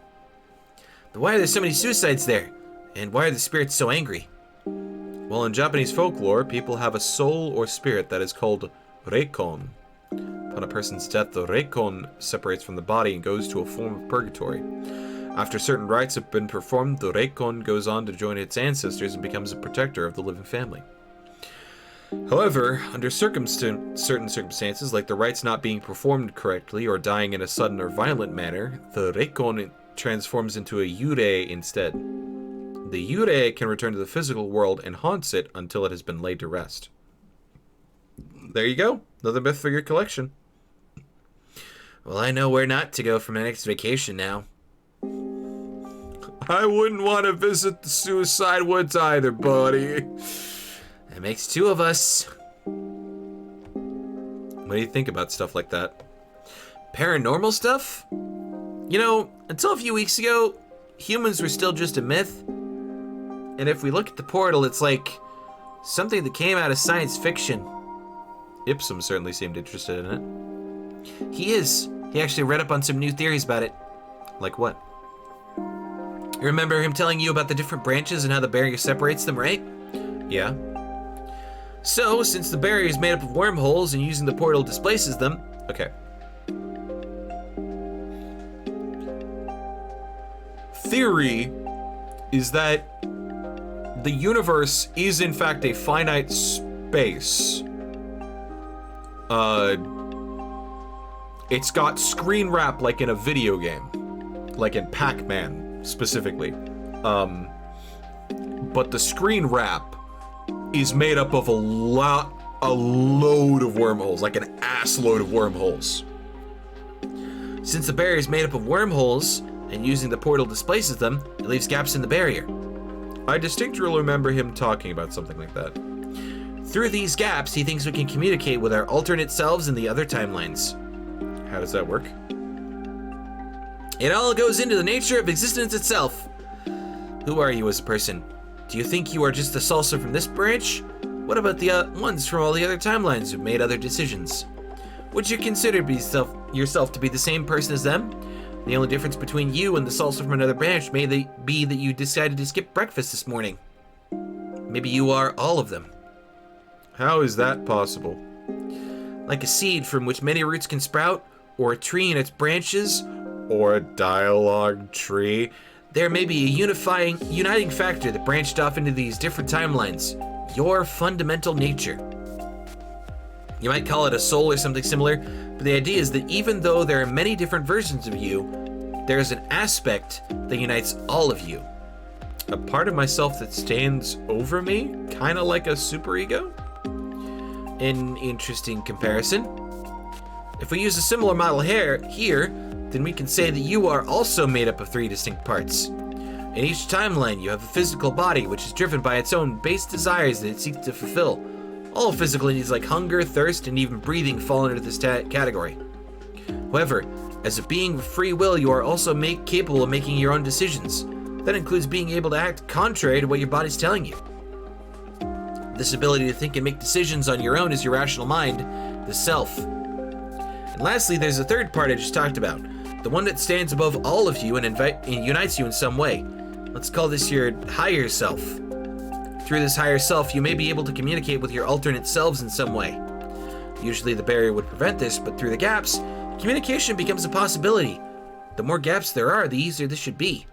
But why are there so many suicides there? And why are the spirits so angry? Well, in Japanese folklore, people have a soul or spirit that is called reikon. Upon a person's death, the reikon separates from the body and goes to a form of purgatory. After certain rites have been performed, the reikon goes on to join its ancestors and becomes a protector of the living family. However, under certain circumstances, like the rites not being performed correctly or dying in a sudden or violent manner, the reikon transforms into a yurei instead. The Yurei can return to the physical world and haunts it until it has been laid to rest. There you go. Another myth for your collection. Well, I know where not to go for my next vacation now. I wouldn't want to visit the Suicide Woods either, buddy. That makes two of us. What do you think about stuff like that? Paranormal stuff? You know, until a few weeks ago, humans were still just a myth. And if we look at the portal, it's like something that came out of science fiction. Ipsum certainly seemed interested in it. He is. He actually read up on some new theories about it. Like what? You remember him telling you about the different branches and how the barrier separates them, right? Yeah. So, since the barrier is made up of wormholes and using the portal displaces them... Okay. Theory is that the universe is in fact a finite space. It's got screen wrap like in a video game, like in Pac-Man specifically. But the screen wrap is made up of a load of wormholes, like an ass load of wormholes. Since the barrier is made up of wormholes, and using the portal displaces them, it leaves gaps in the barrier. I distinctly remember him talking about something like that. Through these gaps, he thinks we can communicate with our alternate selves in the other timelines. How does that work? It all goes into the nature of existence itself. Who are you as a person? Do you think you are just the salsa from this branch? What about the ones from all the other timelines who've made other decisions? Would you consider yourself to be the same person as them? The only difference between you and the salsa from another branch may be that you decided to skip breakfast this morning. Maybe you are all of them. How is that possible? Like a seed from which many roots can sprout, or a tree and its branches, or a dialogue tree. There may be a uniting factor that branched off into these different timelines. Your fundamental nature. You might call it a soul or something similar, but the idea is that even though there are many different versions of you, there is an aspect that unites all of you. A part of myself that stands over me, kind of like a superego? An interesting comparison. If we use a similar model here, then we can say that you are also made up of three distinct parts. In each timeline, you have a physical body which is driven by its own base desires that it seeks to fulfill. All physical needs like hunger, thirst, and even breathing fall under this category. However, as a being with free will, you are also capable of making your own decisions. That includes being able to act contrary to what your body's telling you. This ability to think and make decisions on your own is your rational mind, the self. And lastly, there's a third part I just talked about, the one that stands above all of you and unites you in some way. Let's call this your higher self. Through this higher self, you may be able to communicate with your alternate selves in some way. Usually the barrier would prevent this, but through the gaps, communication becomes a possibility. The more gaps there are, the easier this should be.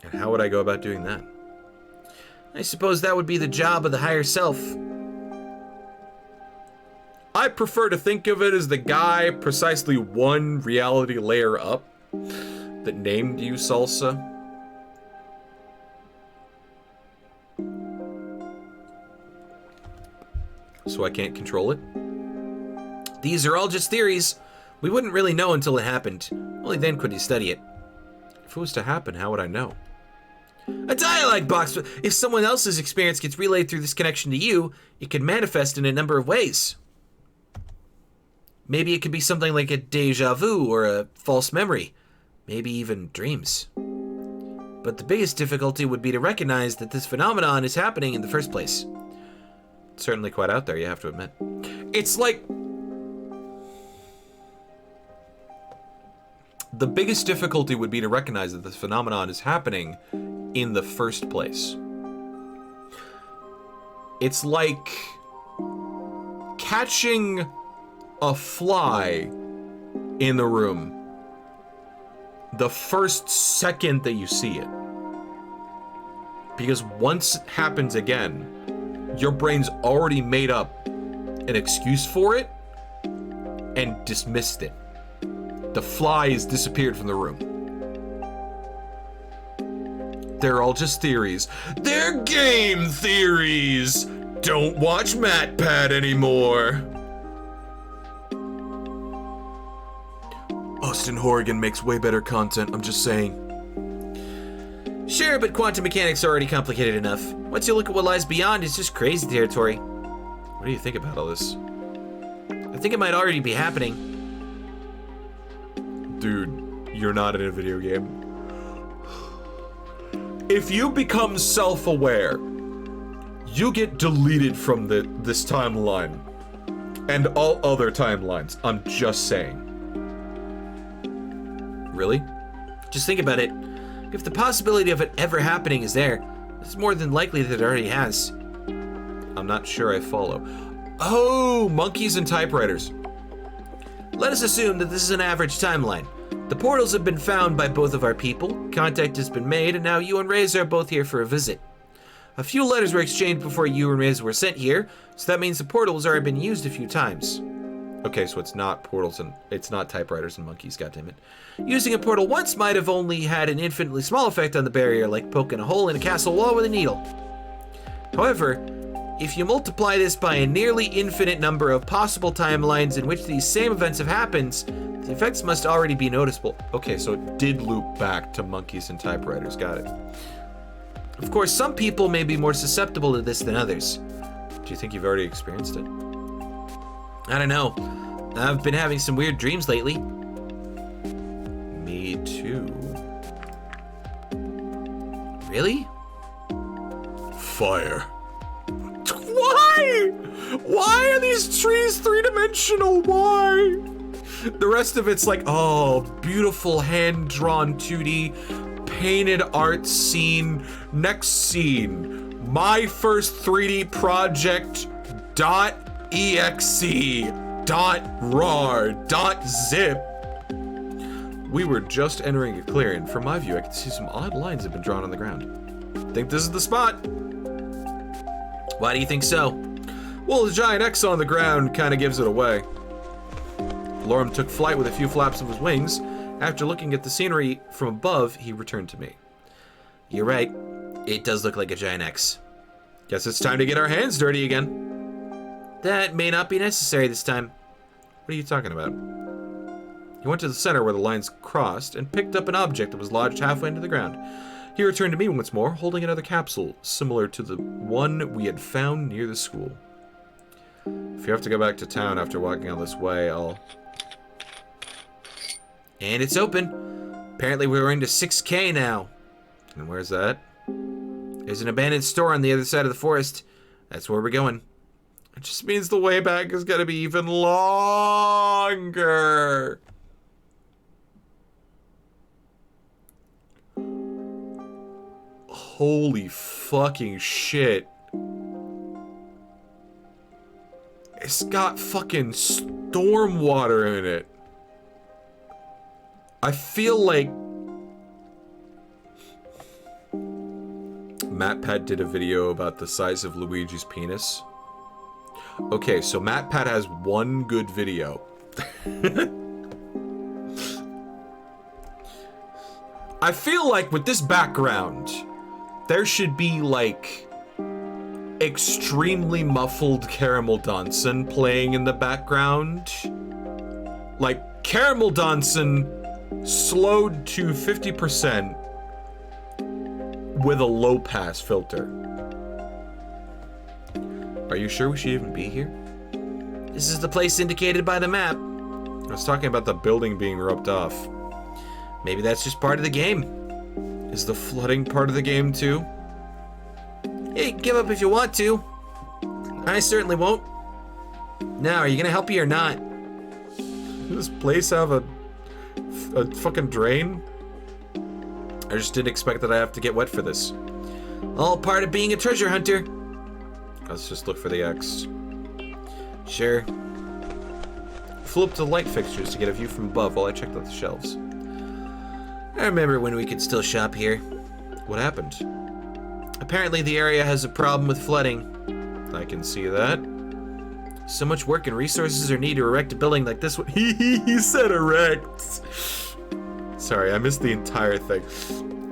And how would I go about doing that? I suppose that would be the job of the higher self. I prefer to think of it as the guy precisely one reality layer up that named you Salsa. So I can't control it? These are all just theories. We wouldn't really know until it happened. Only then could you study it. If it was to happen, how would I know? A dialogue box. If someone else's experience gets relayed through this connection to you, it could manifest in a number of ways. Maybe it could be something like a deja vu or a false memory. Maybe even dreams. But the biggest difficulty would be to recognize that this phenomenon is happening in the first place. It's certainly quite out there, you have to admit. It's like... The biggest difficulty would be to recognize that this phenomenon is happening in the first place. It's like catching a fly in the room the first second that you see it. Because once it happens again, your brain's already made up an excuse for it and dismissed it. The fly has disappeared from the room. they're all just theories. They're game theories! Don't watch MatPat anymore. Austin Horrigan makes way better content, I'm just saying. Sure, but quantum mechanics are already complicated enough. Once you look at what lies beyond, it's just crazy territory. What do you think about all this? I think it might already be happening. Dude, you're not in a video game. If you become self-aware, you get deleted from this timeline. And all other timelines. I'm just saying. Really? Just think about it. If the possibility of it ever happening is there, it's more than likely that it already has. I'm not sure I follow. Oh, monkeys and typewriters. Let us assume that this is an average timeline. The portals have been found by both of our people, contact has been made, and now you and Reza are both here for a visit. A few letters were exchanged before you and Reza were sent here, so that means the portal has already been used a few times. Okay, so it's not portals and it's not typewriters and monkeys, goddammit. Using a portal once might have only had an infinitely small effect on the barrier, like poking a hole in a castle wall with a needle. However, if you multiply this by a nearly infinite number of possible timelines in which these same events have happened, the effects must already be noticeable. Okay, so it did loop back to monkeys and typewriters, got it. Of course, some people may be more susceptible to this than others. Do you think you've already experienced it? I don't know. I've been having some weird dreams lately. Me too. Really? Fire. Why? Why are these trees three-dimensional? Why? The rest of it's like, oh, beautiful hand-drawn 2D, painted art scene, next scene, my first 3D project, .exe, .rar, .zip. We were just entering a clearing. From my view, I could see some odd lines have been drawn on the ground. Think this is the spot? Why do you think so? Well, the giant X on the ground kind of gives it away. Lorem took flight with a few flaps of his wings. After looking at the scenery from above, he returned to me. You're right. It does look like a giant X. Guess it's time to get our hands dirty again. That may not be necessary this time. What are you talking about? He went to the center where the lines crossed and picked up an object that was lodged halfway into the ground. He returned to me once more, holding another capsule, similar to the one we had found near the school. If you have to go back to town after walking all this way, I'll... And it's open. Apparently we're into 6K now. And where's that? There's an abandoned store on the other side of the forest. That's where we're going. It just means the way back is gonna be even longer. Holy fucking shit. It's got fucking storm water in it. I feel like MatPat did a video about the size of Luigi's penis. Okay, so MatPat has one good video. I feel like with this background, there should be like extremely muffled Caramel Danson playing in the background. Like Caramel Danson slowed to 50% with a low pass filter. Are you sure we should even be here? This is the place indicated by the map. I was talking about the building being roped off. Maybe that's just part of the game. Is the flooding part of the game too? Hey, give up if you want to. I certainly won't. Now, are you gonna help me or not? Does this place have a fucking drain? I just didn't expect that I have to get wet for this. All part of being a treasure hunter. Let's just look for the X. Sure. Flew up to the light fixtures to get a view from above while I checked out the shelves. I remember when we could still shop here. What happened? Apparently the area has a problem with flooding. I can see that. So much work and resources are needed to erect a building like this one. He said erect. Sorry, I missed the entire thing.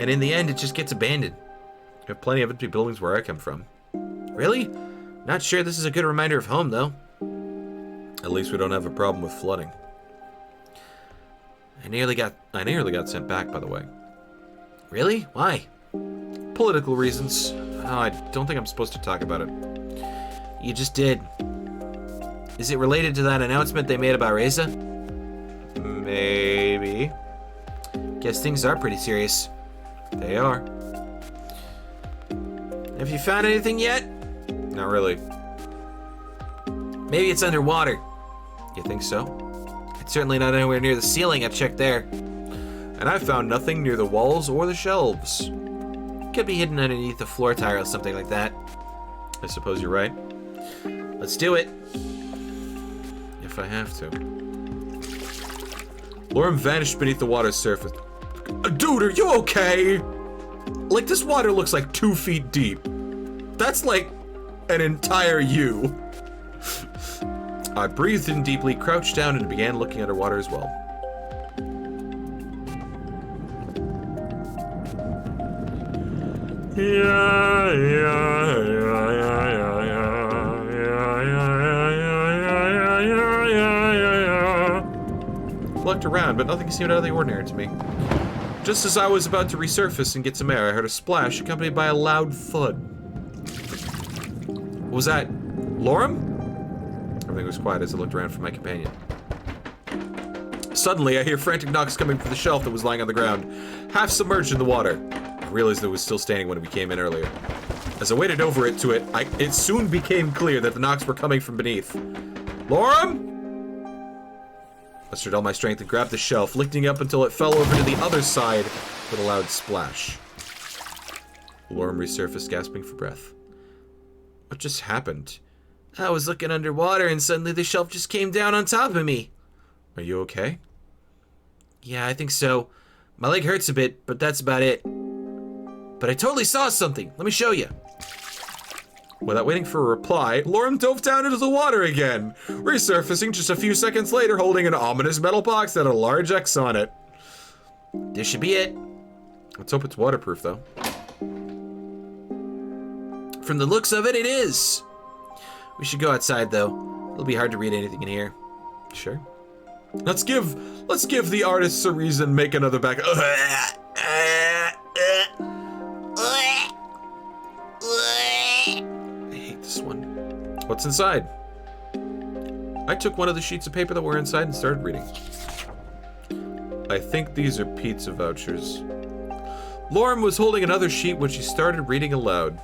And in the end, it just gets abandoned. We have plenty of empty buildings where I come from. Really? Not sure this is a good reminder of home, though. At least we don't have a problem with flooding. I nearly got sent back, by the way. Really? Why? Political reasons. Oh, I don't think I'm supposed to talk about it. You just did. Is it related to that announcement they made about Reza? Maybe. Guess things are pretty serious. They are. Have you found anything yet? Not really. Maybe it's underwater. You think so? It's certainly not anywhere near the ceiling. I've checked there. And I found nothing near the walls or the shelves. Could be hidden underneath the floor tile or something like that. I suppose you're right. Let's do it. If I have to. Lorem vanished beneath the water's surface. Dude, are you okay? Like, this water looks like 2 feet deep. That's like an entire you. I breathed in deeply, crouched down, and began looking underwater as well. Looked around, but nothing seemed out of the ordinary to me. Just as I was about to resurface and get some air, I heard a splash accompanied by a loud thud. Was that Lorem? Everything was quiet as I looked around for my companion. Suddenly, I hear frantic knocks coming from the shelf that was lying on the ground, half submerged in the water. I realized that it was still standing when we came in earlier. As I waited over it to it, it soon became clear that the knocks were coming from beneath. Lorem? I mustered all my strength and grabbed the shelf, lifting up until it fell over to the other side with a loud splash. Lorem resurfaced, gasping for breath. What just happened? I was looking underwater and suddenly the shelf just came down on top of me. Are you okay? Yeah, I think so. My leg hurts a bit, but that's about it. But I totally saw something. Let me show you. Without waiting for a reply, Lorem dove down into the water again, resurfacing just a few seconds later holding an ominous metal box that had a large X on it. This should be it. Let's hope it's waterproof, though. From the looks of it, it is. We should go outside, though. It'll be hard to read anything in here. Sure. Let's give the artists a reason, make another back. I hate this one. What's inside? I took one of the sheets of paper that were inside and started reading. I think these are pizza vouchers. Lorem was holding another sheet when she started reading aloud.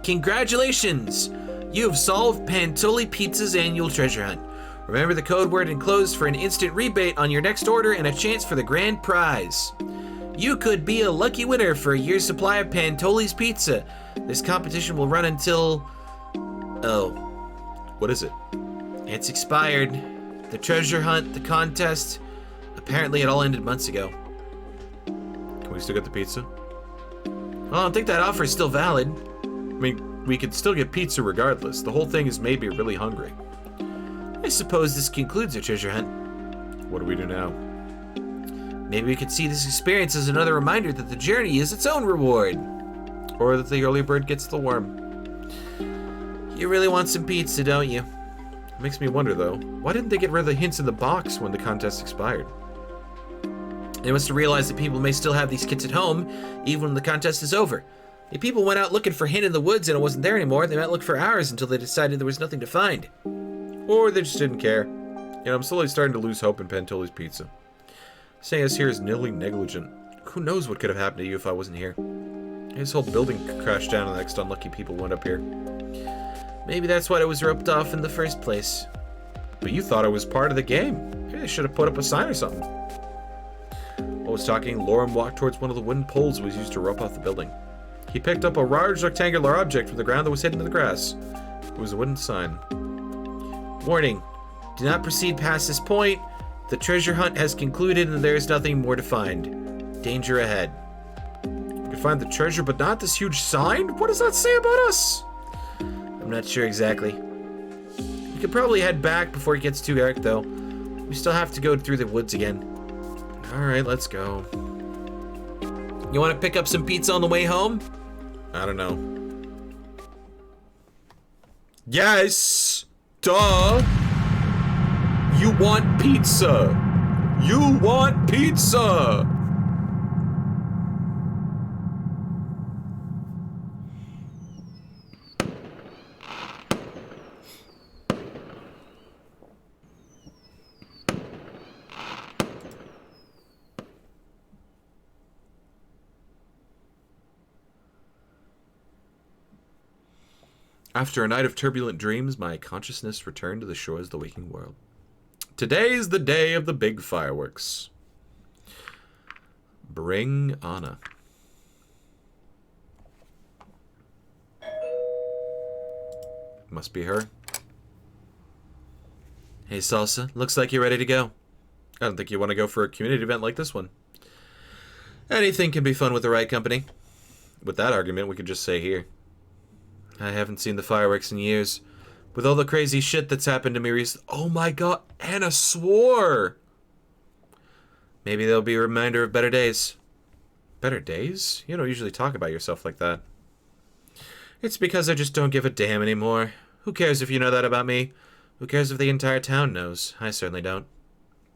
Congratulations! You have solved Pantoli Pizza's annual treasure hunt. Remember the code word enclosed for an instant rebate on your next order and a chance for the grand prize. You could be a lucky winner for a year's supply of Pantoli's Pizza. This competition will run until... Oh. What is it? It's expired. The treasure hunt, the contest... Apparently it all ended months ago. Can we still get the pizza? Well, I don't think that offer is still valid. I mean, we could still get pizza regardless. The whole thing is maybe really hungry. I suppose this concludes our treasure hunt. What do we do now? Maybe we could see this experience as another reminder that the journey is its own reward. Or that the early bird gets the worm. You really want some pizza, don't you? It makes me wonder, though. Why didn't they get rid of the hints in the box when the contest expired? They must have realized that people may still have these kits at home, even when the contest is over. If people went out looking for a hint in the woods and it wasn't there anymore, they might look for hours until they decided there was nothing to find. Or they just didn't care. You know, I'm slowly starting to lose hope in Pantoli's Pizza. Saying us here is nearly negligent. Who knows what could have happened to you if I wasn't here? This whole building crashed down and the next unlucky people went up here. Maybe that's why it was roped off in the first place. But you thought it was part of the game. Maybe they should have put up a sign or something. While I was talking, Lorem walked towards one of the wooden poles that was used to rope off the building. He picked up a large rectangular object from the ground that was hidden in the grass. It was a wooden sign. Warning, do not proceed past this point. The treasure hunt has concluded and there is nothing more to find. Danger ahead. We could find the treasure, but not this huge sign? What does that say about us? I'm not sure exactly. We could probably head back before it gets too dark, though. We still have to go through the woods again. Alright, let's go. You want to pick up some pizza on the way home? I don't know. Yes! Duh! You want pizza! You want pizza! After a night of turbulent dreams, my consciousness returned to the shores of the waking world. Today's the day of the big fireworks. Bring Anna. Must be her. Hey, Salsa. Looks like you're ready to go. I don't think you want to go for a community event like this one. Anything can be fun with the right company. With that argument, we could just say here. I haven't seen the fireworks in years. With all the crazy shit that's happened to me recently. Oh my god, Anna swore! Maybe there'll be a reminder of better days. Better days? You don't usually talk about yourself like that. It's because I just don't give a damn anymore. Who cares if you know that about me? Who cares if the entire town knows? I certainly don't.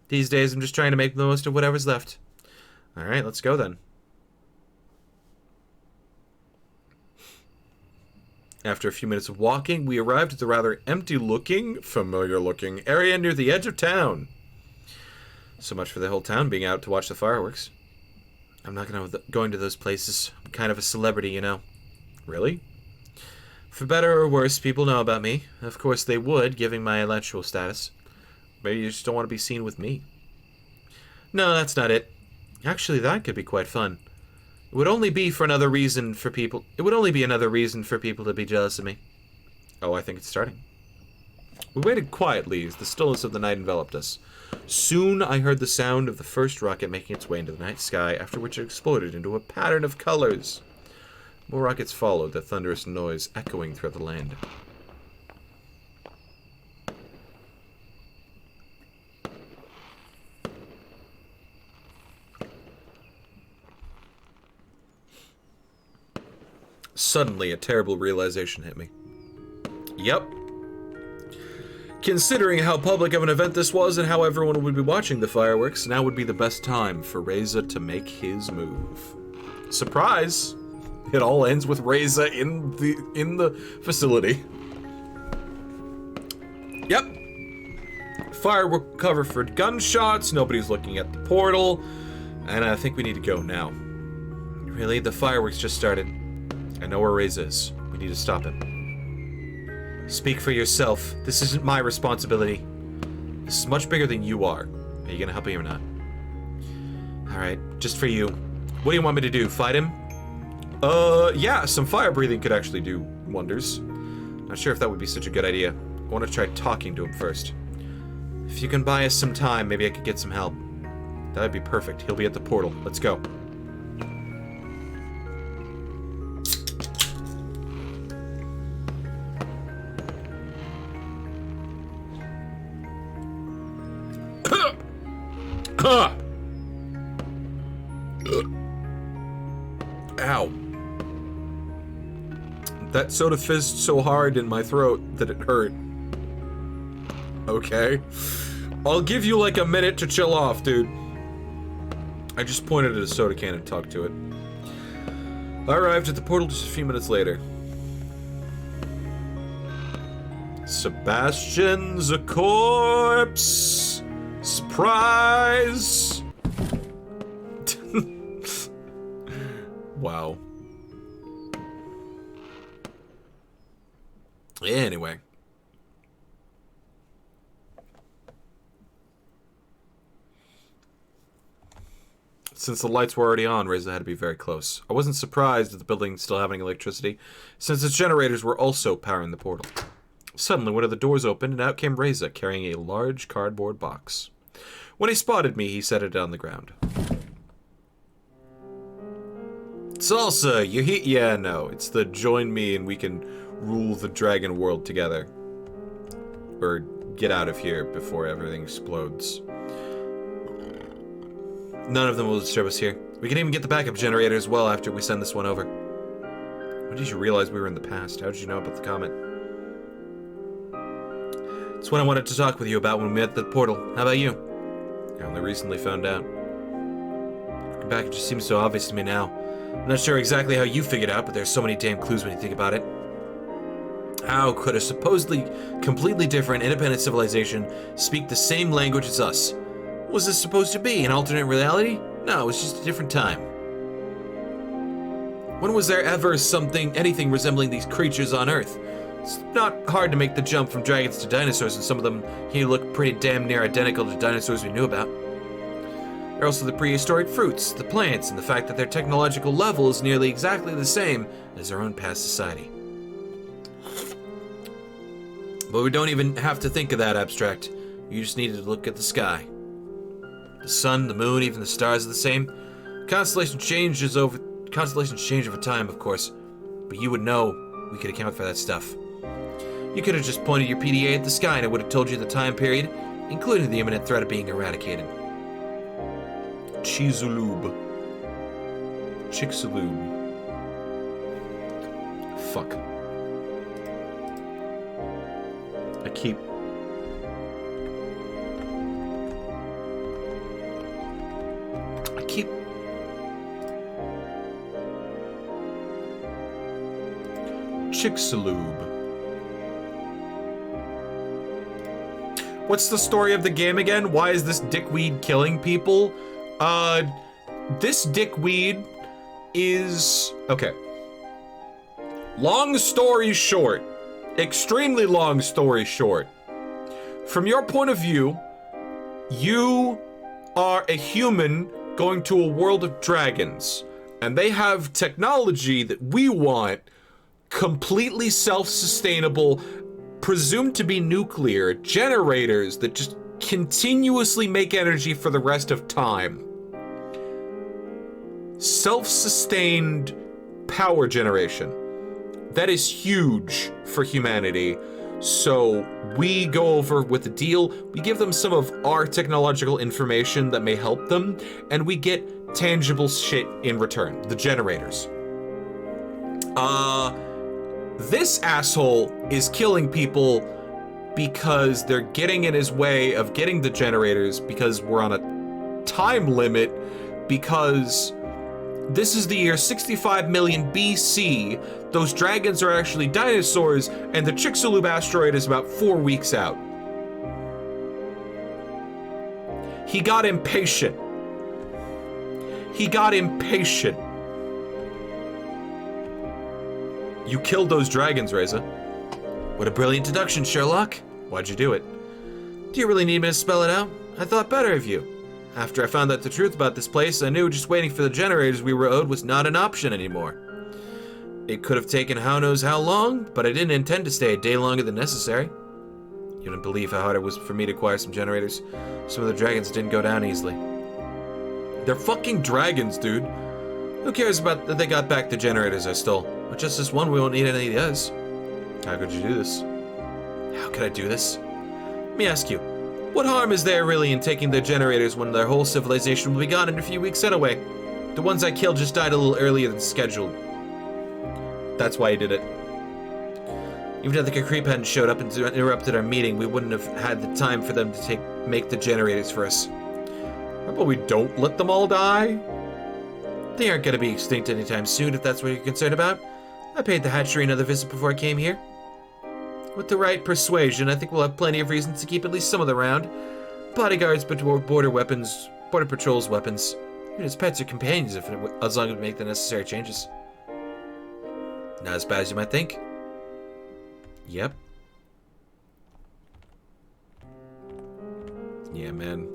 These days I'm just trying to make the most of whatever's left. Alright, let's go then. After a few minutes of walking, we arrived at the rather empty-looking, familiar-looking area near the edge of town. So much for the whole town being out to watch the fireworks. I'm not going to those places. I'm kind of a celebrity, you know. Really? For better or worse, people know about me. Of course they would, given my intellectual status. Maybe you just don't want to be seen with me. No, that's not it. Actually, that could be quite fun. It would only be another reason for people to be jealous of me. Oh, I think it's starting. We waited quietly as the stillness of the night enveloped us. Soon I heard the sound of the first rocket making its way into the night sky, after which it exploded into a pattern of colors. More rockets followed, the thunderous noise echoing throughout the land. Suddenly, a terrible realization hit me. Yep. Considering how public of an event this was and how everyone would be watching the fireworks, now would be the best time for Reza to make his move. Surprise! It all ends with Reza in the facility. Yep. Firework cover for gunshots, nobody's looking at the portal, and I think we need to go now. Really? The fireworks just started. I know where Reza is. We need to stop him. Speak for yourself. This isn't my responsibility. This is much bigger than you are. Are you gonna help me or not? Alright, just for you. What do you want me to do? Fight him? Yeah, some fire breathing could actually do wonders. Not sure if that would be such a good idea. I want to try talking to him first. If you can buy us some time, maybe I could get some help. That'd be perfect. He'll be at the portal. Let's go. Ow. That soda fizzed so hard in my throat that it hurt. Okay. I'll give you like a minute to chill off, dude. I just pointed at a soda can and talked to it. I arrived at the portal just a few minutes later. Sebastian's a corpse! Surprise! Wow. Anyway. Since the lights were already on, Reza had to be very close. I wasn't surprised at the building still having electricity, since its generators were also powering the portal. Suddenly, one of the doors opened, and out came Reza, carrying a large cardboard box. When he spotted me, he set it on the ground. Salsa, you heat? Yeah, no. It's the join me and we can rule the dragon world together. Or get out of here before everything explodes. None of them will disturb us here. We can even get the backup generator as well after we send this one over. When did you realize we were in the past? How did you know about the comet? It's what I wanted to talk with you about when we met at the portal. How about you? I only recently found out. Looking back, it just seems so obvious to me now. I'm not sure exactly how you figured out, but there's so many damn clues when you think about it. How could a supposedly completely different, independent civilization speak the same language as us? What was this supposed to be? An alternate reality? No, it was just a different time. When was there ever anything resembling these creatures on Earth? It's not hard to make the jump from dragons to dinosaurs, and some of them here look pretty damn near identical to dinosaurs we knew about. There are also the prehistoric fruits, the plants, and the fact that their technological level is nearly exactly the same as our own past society. But we don't even have to think of that abstract. You just need to look at the sky. The sun, the moon, even the stars are the same. Constellations change over time, of course, but you would know we could account for that stuff. You could have just pointed your PDA at the sky and it would have told you the time period, including the imminent threat of being eradicated. Chizulub. Chicxulub. Fuck. I keep... Chicxulub. What's the story of the game again? Why is this dickweed killing people? This dickweed is... Okay. Long story short. Extremely long story short. From your point of view, you are a human going to a world of dragons. And they have technology that we want, completely self-sustainable, presumed to be nuclear, generators that just continuously make energy for the rest of time. Self-sustained power generation. That is huge for humanity. So we go over with the deal, we give them some of our technological information that may help them, and we get tangible shit in return. The generators. This asshole is killing people because they're getting in his way of getting the generators, because we're on a time limit, because this is the year 65 million BC. Those dragons are actually dinosaurs, and the Chicxulub asteroid is about 4 weeks out. He got impatient. He got impatient. You killed those dragons, Reza. What a brilliant deduction, Sherlock. Why'd you do it? Do you really need me to spell it out? I thought better of you. After I found out the truth about this place, I knew just waiting for the generators we were owed was not an option anymore. It could have taken how knows how long, but I didn't intend to stay a day longer than necessary. You wouldn't believe how hard it was for me to acquire some generators. Some of the dragons didn't go down easily. They're fucking dragons, dude. Who cares about that they got back the generators I stole? With just this one, we won't need any of the others. How could you do this? How could I do this? Let me ask you, what harm is there really in taking the generators when their whole civilization will be gone in a few weeks anyway? The ones I killed just died a little earlier than scheduled. That's why I did it. Even if the creep hadn't showed up and interrupted our meeting, we wouldn't have had the time for them to make the generators for us. How about we don't let them all die? They aren't going to be extinct anytime soon, if that's what you're concerned about. I paid the hatchery another visit before I came here. With the right persuasion, I think we'll have plenty of reasons to keep at least some of them around. Bodyguards, border patrols weapons. Even as pets or companions, as long as we make the necessary changes. Not as bad as you might think. Yep. Yeah, man.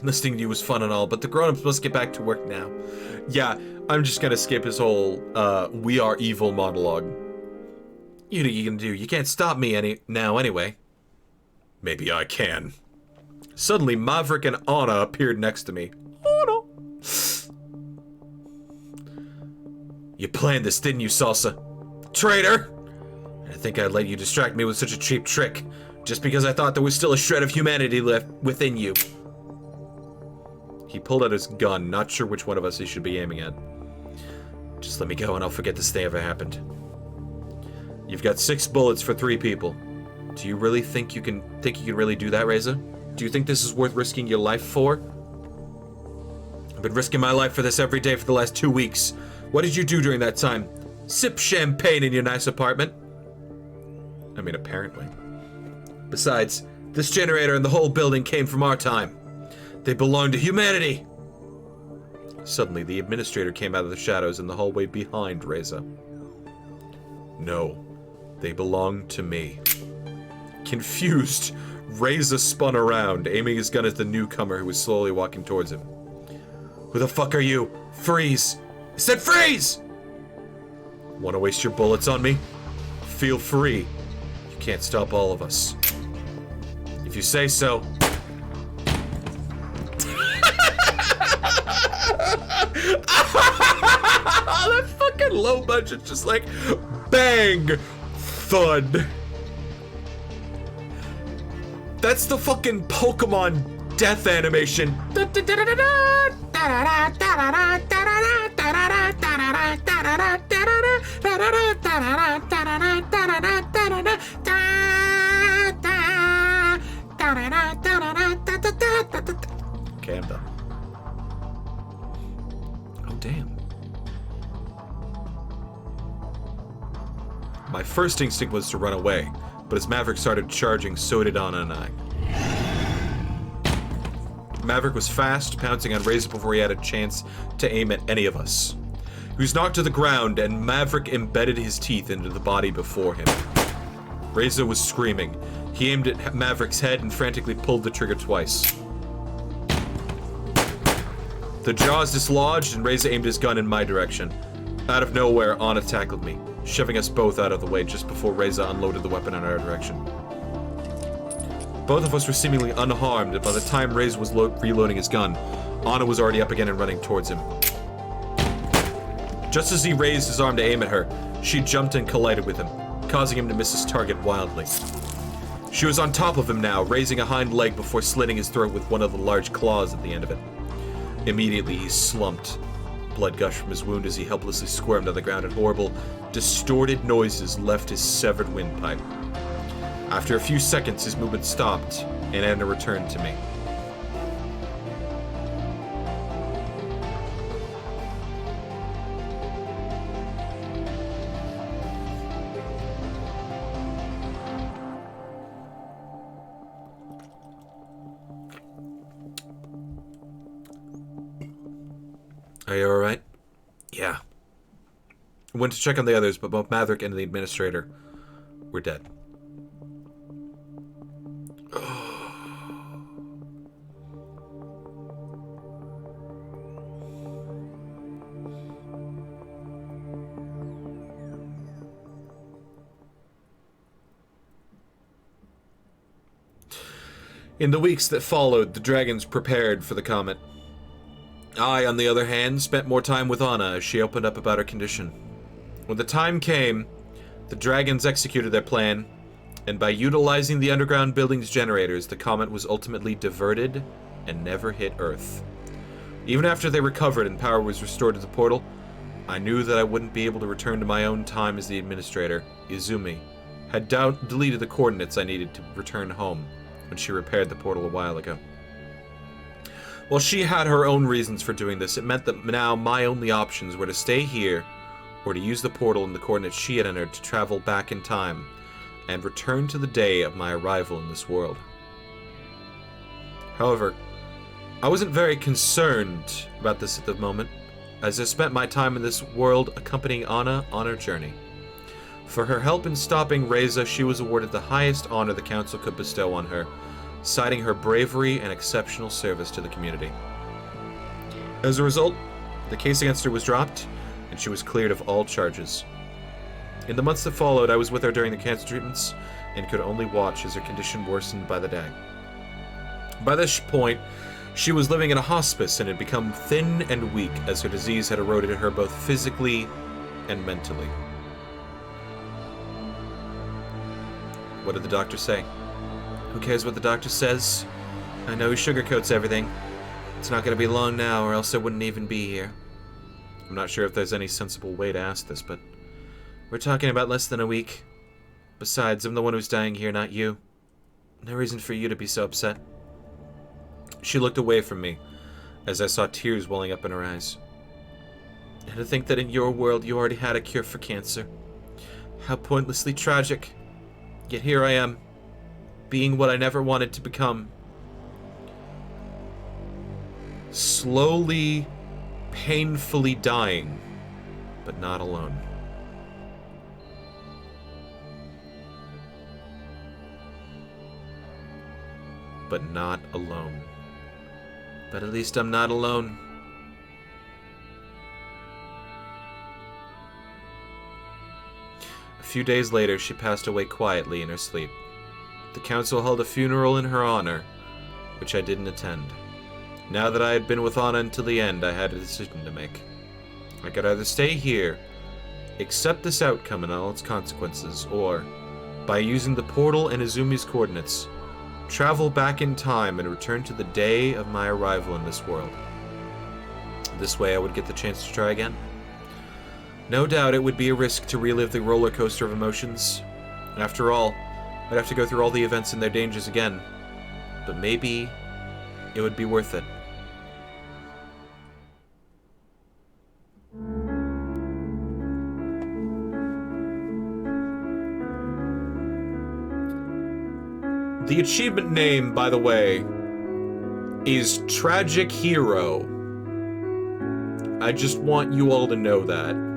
Listening to you was fun and all, but the grown-ups must get back to work now. Yeah, I'm just gonna skip his whole, we are evil monologue. You know what you can do. You can't stop me now anyway. Maybe I can. Suddenly, Maverick and Anna appeared next to me. Anna! You planned this, didn't you, Salsa? Traitor! I didn't think I'd let you distract me with such a cheap trick. Just because I thought there was still a shred of humanity left within you. He pulled out his gun, not sure which one of us he should be aiming at. Just let me go and I'll forget this thing ever happened. You've got 6 bullets for 3 people. Do you really think you can really do that, Reza? Do you think this is worth risking your life for? I've been risking my life for this every day for the last 2 weeks. What did you do during that time? Sip champagne in your nice apartment? I mean, apparently. Besides, this generator and the whole building came from our time. They belong to humanity. Suddenly, the administrator came out of the shadows in the hallway behind Reza. No, they belong to me. Confused, Reza spun around, aiming his gun at the newcomer who was slowly walking towards him. Who the fuck are you? Freeze! I said freeze! Want to waste your bullets on me? Feel free. You can't stop all of us. If you say so. That fucking low budget, just like bang, thud. That's the fucking Pokemon death animation. Okay, I'm done. Oh, damn. My first instinct was to run away, but as Maverick started charging, so did Anna and I. Maverick was fast, pouncing on Reza before he had a chance to aim at any of us. He was knocked to the ground, and Maverick embedded his teeth into the body before him. Reza was screaming. He aimed at Maverick's head and frantically pulled the trigger twice. The jaws dislodged, and Reza aimed his gun in my direction. Out of nowhere, Anna tackled me, shoving us both out of the way just before Reza unloaded the weapon in our direction. Both of us were seemingly unharmed, and by the time Reza was reloading his gun, Anna was already up again and running towards him. Just as he raised his arm to aim at her, she jumped and collided with him, causing him to miss his target wildly. She was on top of him now, raising a hind leg before slitting his throat with one of the large claws at the end of it. Immediately, he slumped. Blood gushed from his wound as he helplessly squirmed on the ground, and horrible, distorted noises left his severed windpipe. After a few seconds, his movement stopped, and Anna returned to me. Are you alright? Yeah. I went to check on the others, but both Maverick and the administrator were dead. In the weeks that followed, the dragons prepared for the comet. I, on the other hand, spent more time with Anna as she opened up about her condition. When the time came, the dragons executed their plan, and by utilizing the underground building's generators, the comet was ultimately diverted and never hit Earth. Even after they recovered and power was restored to the portal, I knew that I wouldn't be able to return to my own time as the administrator. Izumi had deleted the coordinates I needed to return home when she repaired the portal a while ago. While she had her own reasons for doing this, it meant that now my only options were to stay here, or to use the portal and the coordinates she had entered to travel back in time, and return to the day of my arrival in this world. However, I wasn't very concerned about this at the moment, as I spent my time in this world accompanying Anna on her journey. For her help in stopping Reza, she was awarded the highest honor the Council could bestow on her, citing her bravery and exceptional service to the community. As a result, the case against her was dropped, and she was cleared of all charges. In the months that followed, I was with her during the cancer treatments, and could only watch as her condition worsened by the day. By this point, she was living in a hospice and had become thin and weak as her disease had eroded her both physically and mentally. What did the doctor say? Who cares what the doctor says? I know he sugarcoats everything. It's not gonna be long now, or else I wouldn't even be here. I'm not sure if there's any sensible way to ask this, but We're talking about less than a week. Besides, I'm the one who's dying here, not you. No reason for you to be so upset. she looked away from me as I saw tears welling up in her eyes. And to think that in your world you already had a cure for cancer. How pointlessly tragic. Yet here I am, being what I never wanted to become. Slowly, painfully dying, but not alone. But not alone. But at least I'm not alone. A few days later, she passed away quietly in her sleep. The council held a funeral in her honor, which I didn't attend. Now that I had been with Anna until the end, I had a decision to make. I could either stay here, accept this outcome and all its consequences, or, by using the portal and Izumi's coordinates, travel back in time and return to the day of my arrival in this world. This way I would get the chance to try again. No doubt it would be a risk to relive the roller coaster of emotions. After all, I'd have to go through all the events and their dangers again. But maybe it would be worth it. The achievement name, by the way, is Tragic Hero. I just want you all to know that.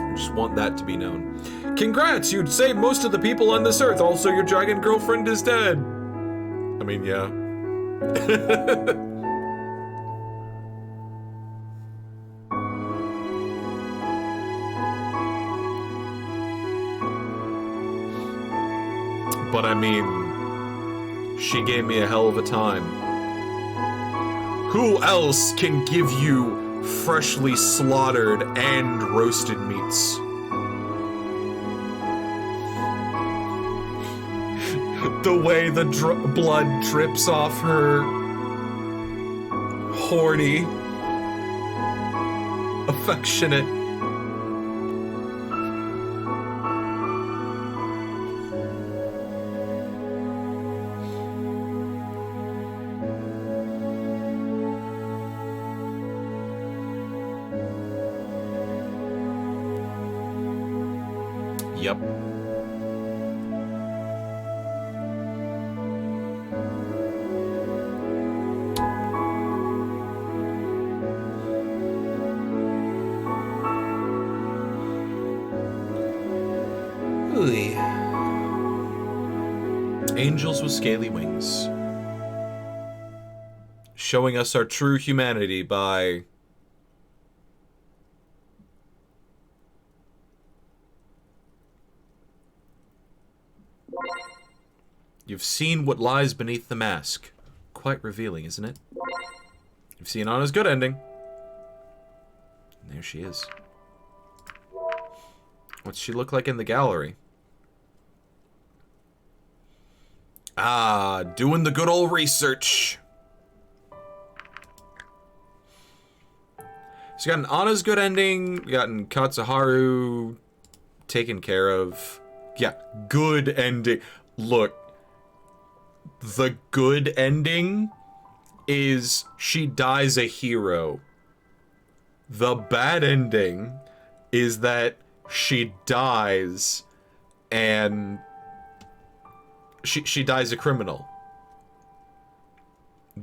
I just want that to be known. Congrats! You'd saved most of the people on this earth. Also, your dragon girlfriend is dead. I mean, yeah. But I mean, she gave me a hell of a time. Who else can give you freshly slaughtered and roasted meats? The way the blood drips off her horny, affectionate. Yep. Ooh. Angels with scaly wings. Showing us our true humanity by You've seen what lies beneath the mask. Quite revealing, isn't it? You've seen Anna's good ending. And there she is. What's she look like in the gallery? Ah, doing the good old research. So we got an Anna's good ending. We got an Katsuharu taken care of. Yeah, good ending. Look. The good ending is she dies a hero. The bad ending is that she dies and she dies a criminal.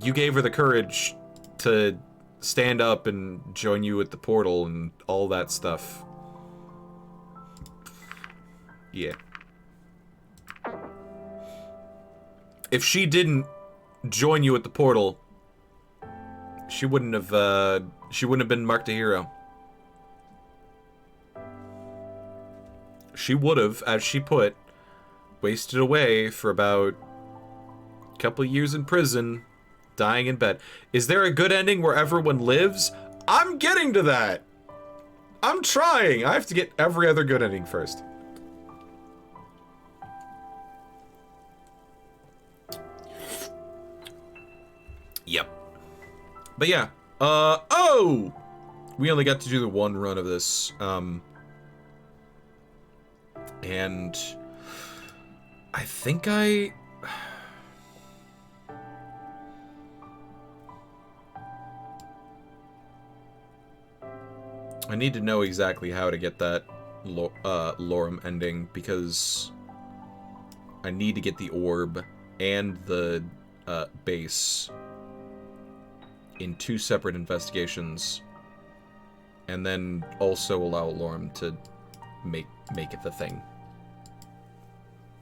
You gave her the courage to stand up and join you at the portal and all that stuff. Yeah. If she didn't join you at the portal, she wouldn't have been marked a hero. She would have, as she put, wasted away for about a couple years in prison, dying in bed. Is there a good ending where everyone lives? I'm getting to that. I'm trying. I have to get every other good ending first. Yep. But yeah. Oh! We only got to do the one run of this. And I think I need to know exactly how to get that Lorem ending, because I need to get the orb and the base in 2 separate investigations, and then also allow Lorem to make it the thing.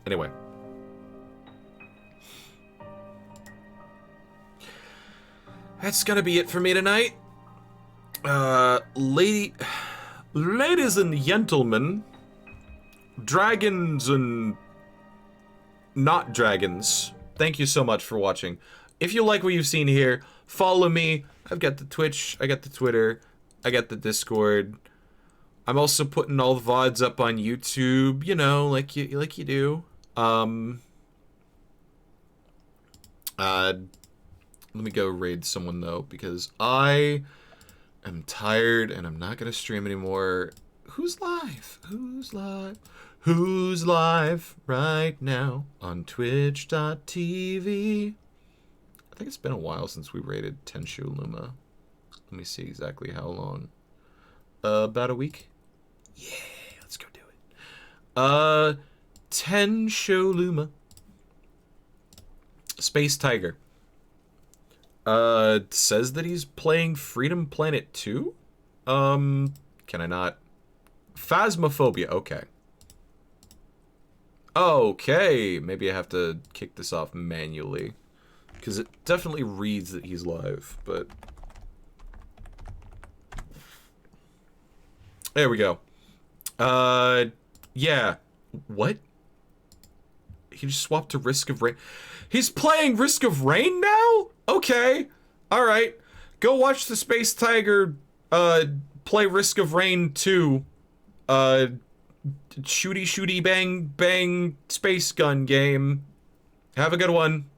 Anyway. That's gonna be it for me tonight. Ladies and gentlemen, dragons and not dragons, thank you so much for watching. If you like what you've seen here, follow me. I've got the Twitch, I got the Twitter, I got the Discord. I'm also putting all the VODs up on YouTube, you know, like you do. Let me go raid someone though, because I'm tired and I'm not gonna stream anymore. Who's live? Who's live? Who's live right now on twitch.tv? I think it's been a while since we raided Tenshu Luma. Let me see exactly how long. About a week? Yeah, let's go do it. Tenshu Luma. Space Tiger. Says that he's playing Freedom Planet 2? Can I not? Phasmophobia, okay. Okay, maybe I have to kick this off manually. Because it definitely reads that he's live, but... There we go. Yeah. What? He just swapped to Risk of Rain. He's playing Risk of Rain now? Okay. Alright. Go watch the Space Tiger, play Risk of Rain 2. Shooty bang bang space gun game. Have a good one.